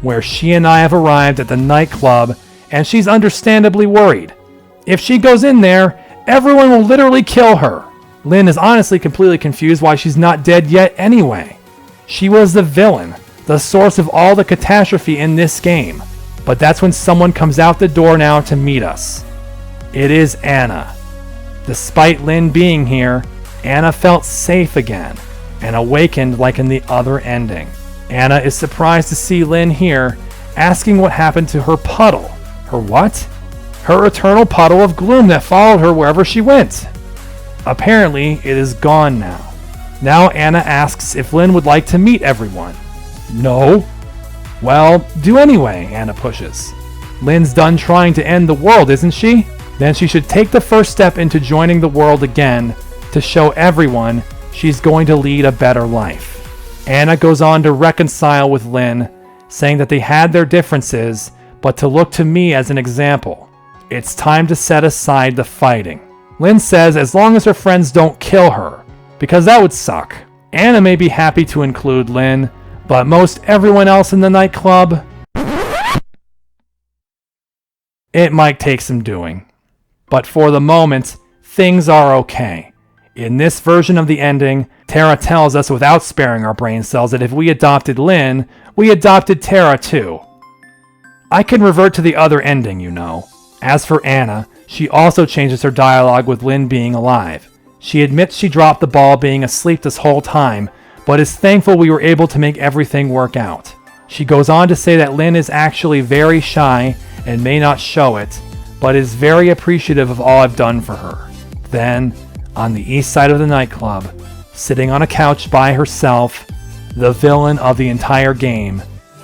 where she and I have arrived at the nightclub and she's understandably worried. If she goes in there, everyone will literally kill her. Lyn is honestly completely confused why she's not dead yet anyway. She was the villain, the source of all the catastrophe in this game. But that's when someone comes out the door now to meet us. It is Anna. Despite Lyn being here, Anna felt safe again and awakened like in the other ending. Anna is surprised to see Lyn here, asking what happened to her puddle. Her what? Her eternal puddle of gloom that followed her wherever she went. Apparently, it is gone now. Now Anna asks if Lyn would like to meet everyone. No. Well, do anyway, Anna pushes. Lyn's done trying to end the world, isn't she? Then she should take the first step into joining the world again to show everyone she's going to lead a better life. Anna goes on to reconcile with Lyn, saying that they had their differences, but to look to me as an example. It's time to set aside the fighting. Lyn says as long as her friends don't kill her, because that would suck. Anna may be happy to include Lyn, but most everyone else in the nightclub, it might take some doing. But for the moment, things are okay. In this version of the ending, Terra tells us without sparing our brain cells that if we adopted Lyn, we adopted Terra too. I can revert to the other ending, you know. As for Anna, she also changes her dialogue with Lyn being alive. She admits she dropped the ball being asleep this whole time, but is thankful we were able to make everything work out. She goes on to say that Lyn is actually very shy and may not show it, but is very appreciative of all I've done for her. Then, on the east side of the nightclub, sitting on a couch by herself, the villain of the entire game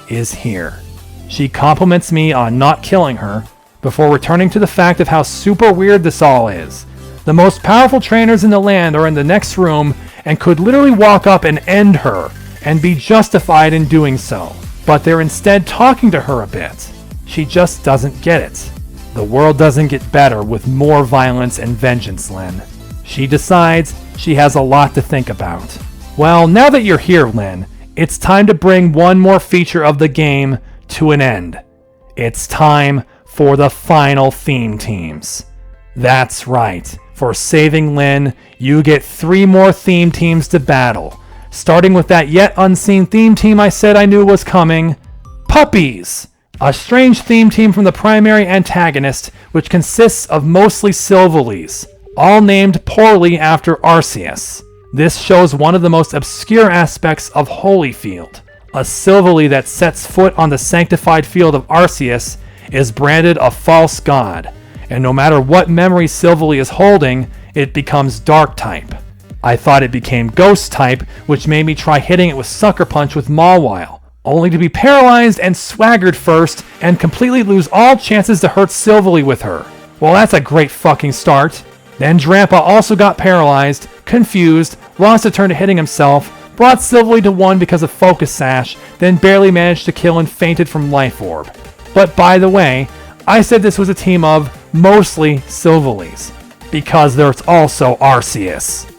is here. She compliments me on not killing her, before returning to the fact of how super weird this all is. The most powerful trainers in the land are in the next room and could literally walk up and end her, and be justified in doing so. But they're instead talking to her a bit. She just doesn't get it. The world doesn't get better with more violence and vengeance, Lyn. She decides she has a lot to think about. Well, now that you're here, Lyn, it's time to bring one more feature of the game to an end. It's time for the final theme teams. That's right. For saving Lynn, you get 3 more theme teams to battle, starting with that yet unseen theme team I said I knew was coming, Puppies! A strange theme team from the primary antagonist, which consists of mostly Silverlees, all named poorly after Arceus. This shows one of the most obscure aspects of Holyfield. A Silverlee that sets foot on the sanctified field of Arceus is branded a false god, and no matter what memory Silverlee is holding, it becomes Dark type. I thought it became Ghost type, which made me try hitting it with Sucker Punch with Mawile, only to be paralyzed and swaggered first and completely lose all chances to hurt Silverlee with her. Well, that's a great fucking start. Then Drampa also got paralyzed, confused, lost a turn to hitting himself, brought Silverlee to 1 because of Focus Sash, then barely managed to kill and fainted from Life Orb. But by the way, I said this was a team of mostly Silverlees, because there's also Arceus.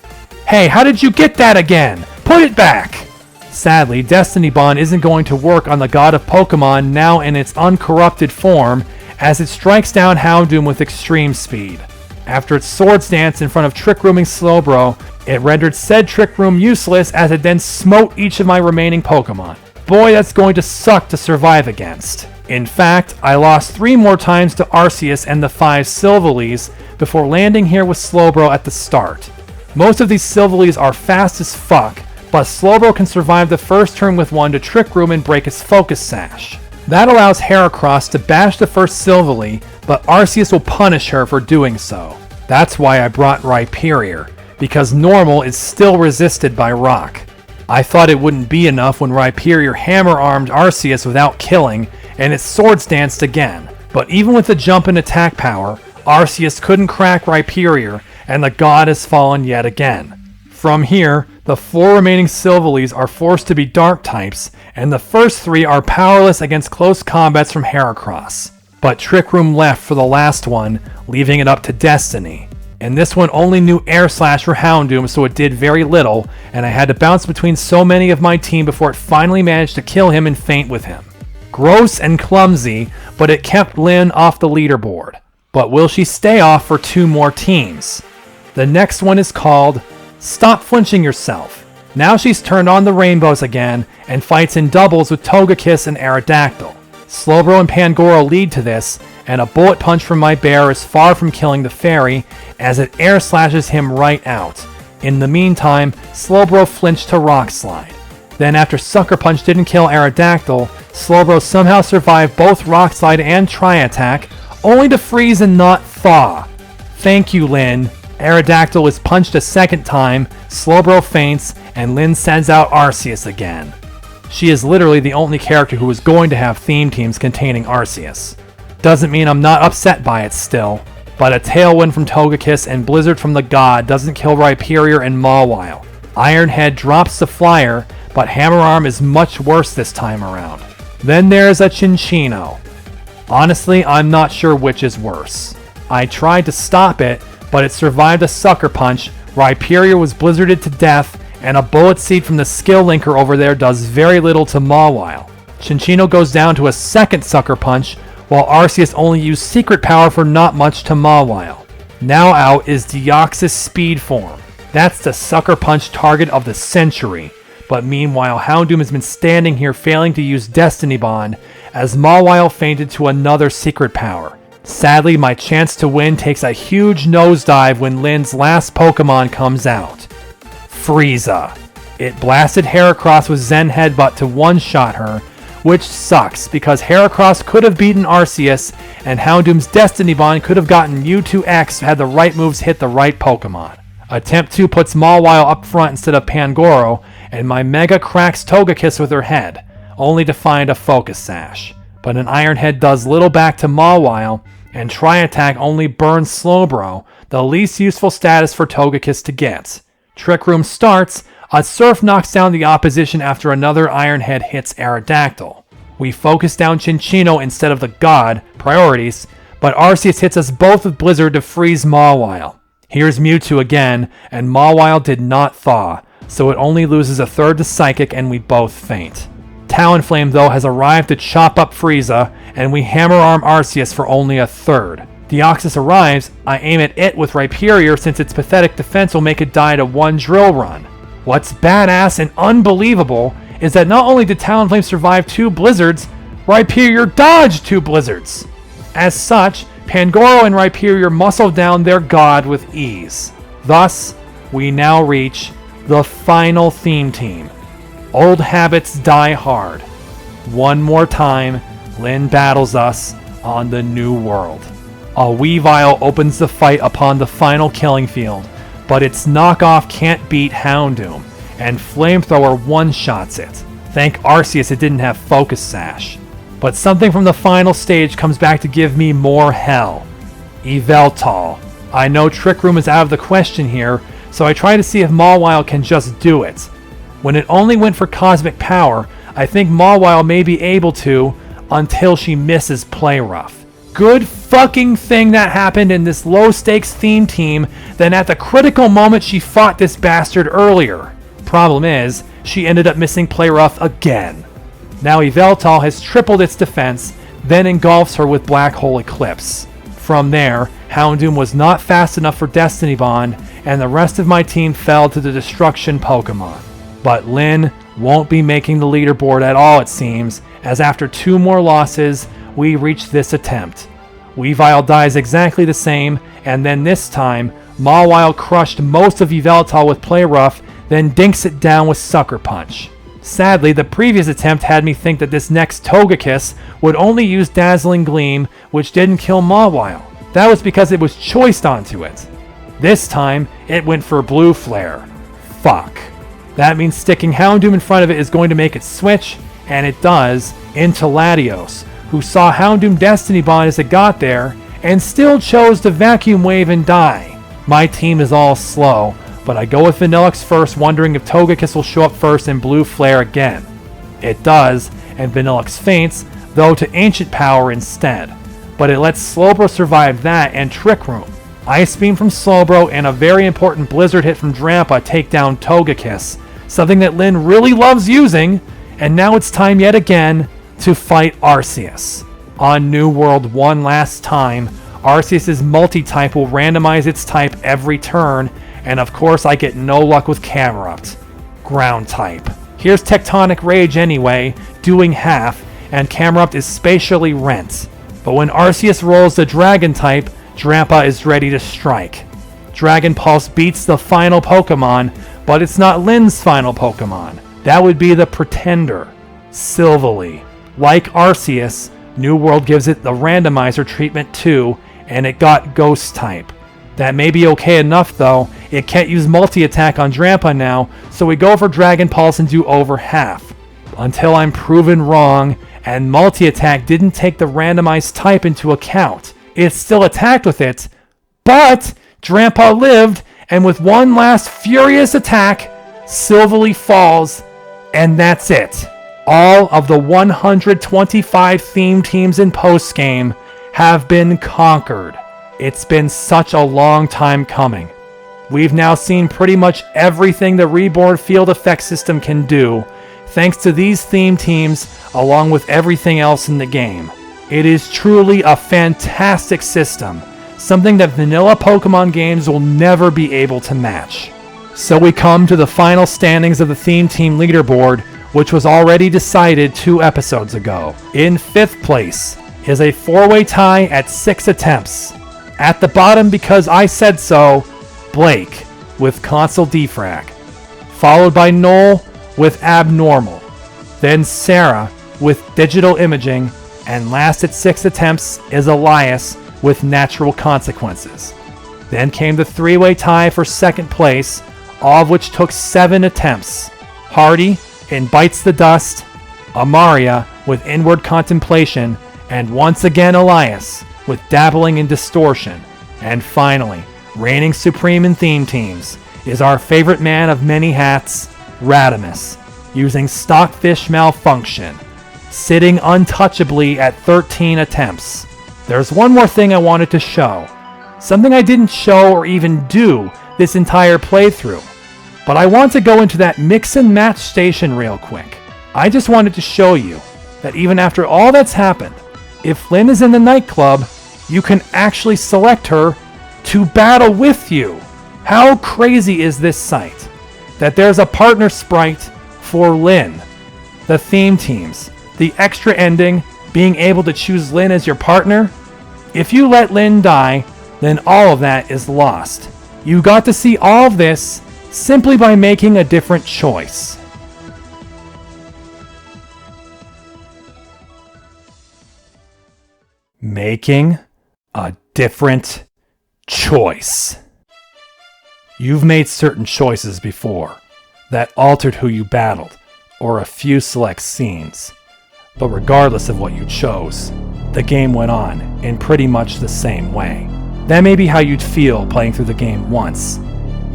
Hey, how did you get that again? Put it back! Sadly, Destiny Bond isn't going to work on the God of Pokemon now in its uncorrupted form, as it strikes down Houndoom with extreme speed. After its Swords Dance in front of Trick Rooming Slowbro, it rendered said Trick Room useless as it then smote each of my remaining Pokemon. Boy, that's going to suck to survive against. In fact, I lost 3 more times to Arceus and the 5 Silverlees before landing here with Slowbro at the start. Most of these Silverlees are fast as fuck, but Slowbro can survive the first turn with 1 to Trick Room and break his Focus Sash. That allows Heracross to bash the first Silverlee, but Arceus will punish her for doing so. That's why I brought Rhyperior, because normal is still resisted by rock. I thought it wouldn't be enough when Rhyperior hammer-armed Arceus without killing, and it Swords Danced again. But even with the jump in attack power, Arceus couldn't crack Rhyperior, and the god has fallen yet again. From here, the 4 remaining Silverlees are forced to be Dark types, and the first 3 are powerless against close combats from Heracross. But Trick Room left for the last one, leaving it up to Destiny. And this one only knew Air Slash for Houndoom, so it did very little, and I had to bounce between so many of my team before it finally managed to kill him and faint with him. Gross and clumsy, but it kept Lynn off the leaderboard. But will she stay off for 2 more teams? The next one is called Stop Flinching Yourself. Now she's turned on the rainbows again and fights in doubles with Togekiss and Aerodactyl. Slowbro and Pangoro lead to this, and a bullet punch from my bear is far from killing the fairy as it air slashes him right out. In the meantime, Slowbro flinched to Rock Slide. Then after Sucker Punch didn't kill Aerodactyl, Slowbro somehow survived both Rock Slide and Tri-Attack, only to freeze and not thaw. Thank you, Lynn. Aerodactyl is punched a second time, Slowbro faints, and Lynn sends out Arceus again. She is literally the only character who is going to have theme teams containing Arceus. Doesn't mean I'm not upset by it still, but a Tailwind from Togekiss and Blizzard from the God doesn't kill Rhyperior and Mawile. Ironhead drops the flyer, but Hammer Arm is much worse this time around. Then there's a Chinchino. Honestly, I'm not sure which is worse. I tried to stop it, but it survived a Sucker Punch, Rhyperior was blizzarded to death, and a Bullet Seed from the Skill Linker over there does very little to Mawile. Chinchino goes down to a second Sucker Punch, while Arceus only used Secret Power for not much to Mawile. Now out is Deoxys Speed Form. That's the Sucker Punch target of the century. But meanwhile, Houndoom has been standing here failing to use Destiny Bond, as Mawile fainted to another Secret Power. Sadly, my chance to win takes a huge nosedive when Lynn's last Pokemon comes out. Frieza. It blasted Heracross with Zen Headbutt to one-shot her, which sucks because Heracross could have beaten Arceus, and Houndoom's Destiny Bond could have gotten Mewtwo-X had the right moves hit the right Pokemon. Attempt 2 puts Mawile up front instead of Pangoro, and my Mega cracks Togekiss with her head, only to find a Focus Sash. But an Iron Head does little back to Mawile, and Tri-Attack only burns Slowbro, the least useful status for Togekiss to get. Trick Room starts, a Surf knocks down the opposition after another Iron Head hits Aerodactyl. We focus down Chinchino instead of the God, priorities, but Arceus hits us both with Blizzard to freeze Mawile. Here's Mewtwo again, and Mawile did not thaw, so it only loses a third to Psychic and we both faint. Talonflame though has arrived to chop up Frieza, and we hammer arm Arceus for only a third. Deoxys arrives, I aim at it with Rhyperior since its pathetic defense will make it die to one drill run. What's badass and unbelievable is that not only did Talonflame survive 2 blizzards, Rhyperior dodged 2 blizzards. As such, Pangoro and Rhyperior muscle down their god with ease. Thus, we now reach the final theme team. Old habits die hard. One more time, Lyn battles us on the new world. A Weavile opens the fight upon the final killing field, but its knockoff can't beat Houndoom, and Flamethrower one-shots it. Thank Arceus it didn't have Focus Sash. But something from the final stage comes back to give me more hell. Yveltal. I know Trick Room is out of the question here, so I try to see if Mawile can just do it. When it only went for Cosmic Power, I think Mawile may be able to, until she misses Play Rough. Good fucking thing that happened in this low-stakes theme team than at the critical moment she fought this bastard earlier. Problem is, she ended up missing Play Rough again. Now Yveltal has tripled its defense, then engulfs her with Black Hole Eclipse. From there, Houndoom was not fast enough for Destiny Bond, and the rest of my team fell to the Destruction Pokemon. But Lyn won't be making the leaderboard at all, it seems, as after 2 more losses, we reach this attempt. Weavile dies exactly the same, and then this time, Mawile crushed most of Yveltal with Play Rough, then dinks it down with Sucker Punch. Sadly, the previous attempt had me think that this next Togekiss would only use Dazzling Gleam, which didn't kill Mawile. That was because it was choiced onto it. This time, it went for Blue Flare. Fuck. That means sticking Houndoom in front of it is going to make it switch, and it does, into Latios, who saw Houndoom Destiny Bond as it got there, and still chose to Vacuum Wave and die. My team is all slow, but I go with Vanilluxe first, wondering if Togekiss will show up first and Blue Flare again. It does, and Vanilluxe faints, though to Ancient Power instead. But it lets Slowbro survive that and Trick Room. Ice Beam from Slowbro and a very important Blizzard hit from Drampa take down Togekiss, something that Lyn really loves using, and now it's time yet again to fight Arceus. On New World one last time, Arceus' multi-type will randomize its type every turn, and of course I get no luck with Camerupt. Ground type. Here's Tectonic Rage anyway, doing half, and Camerupt is spatially rent. But when Arceus rolls the Dragon type, Drampa is ready to strike. Dragon Pulse beats the final Pokemon, but it's not Lyn's final Pokemon. That would be the Pretender, Silvally. Like Arceus, New World gives it the randomizer treatment too, and it got Ghost type. That may be okay enough though, it can't use multi-attack on Drampa now, so we go for Dragon Pulse and do over half. Until I'm proven wrong, and multi-attack didn't take the randomized type into account. It still attacked with it, but Drampa lived, and with one last furious attack, Silvally falls, and that's it. All of the 125 theme teams in postgame have been conquered. It's been such a long time coming. We've now seen pretty much everything the Reborn field effect system can do, thanks to these theme teams along with everything else in the game. It is truly a fantastic system, something that vanilla Pokemon games will never be able to match. So we come to the final standings of the theme team leaderboard, which was already decided 2 episodes ago. In 5th place is a 4-way tie at 6 attempts. At the bottom, because I said so, Blake with Console Defrag, followed by Noel with Abnormal, then Sarah with Digital Imaging, and last at 6 attempts is Elias with Natural Consequences. Then came the 3-way tie for 2nd place, all of which took 7 attempts. Hardy in Bites the Dust, Amaria with Inward Contemplation, and once again Elias with Dabbling in Distortion. And finally, reigning supreme in theme teams, is our favorite man of many hats, Radimus, using Stockfish Malfunction, sitting untouchably at 13 attempts. There's one more thing I wanted to show, something I didn't show or even do this entire playthrough, but I want to go into that mix and match station real quick. I just wanted to show you that even after all that's happened, if Lyn is in the nightclub, you can actually select her to battle with you. How crazy is this site? That there's a partner sprite for Lynn, the theme teams, the extra ending, being able to choose Lynn as your partner. If you let Lynn die, then all of that is lost. You got to see all of this simply by making a different choice. Making a different choice. You've made certain choices before that altered who you battled or a few select scenes. But regardless of what you chose, the game went on in pretty much the same way. That may be how you'd feel playing through the game once,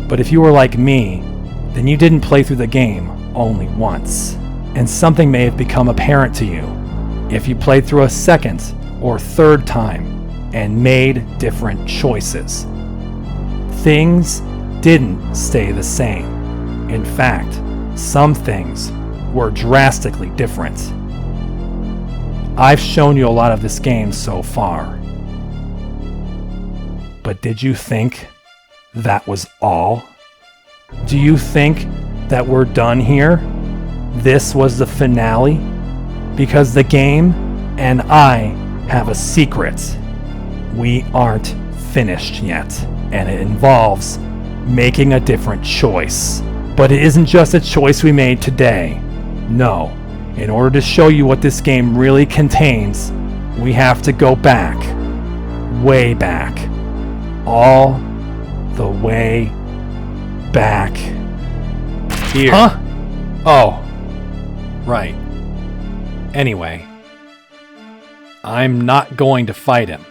but if you were like me, then you didn't play through the game only once, and something may have become apparent to you if you played through a second or third time and made different choices. Things didn't stay the same. In fact, some things were drastically different. I've shown you a lot of this game so far. But did you think that was all? Do you think that we're done here? This was the finale? Because the game and I have a secret. We aren't finished yet, and it involves making a different choice. But it isn't just a choice we made today. No. In order to show you what this game really contains, we have to go back. Way back. All the way back. Here. Huh? Oh. Right. Anyway. I'm not going to fight him.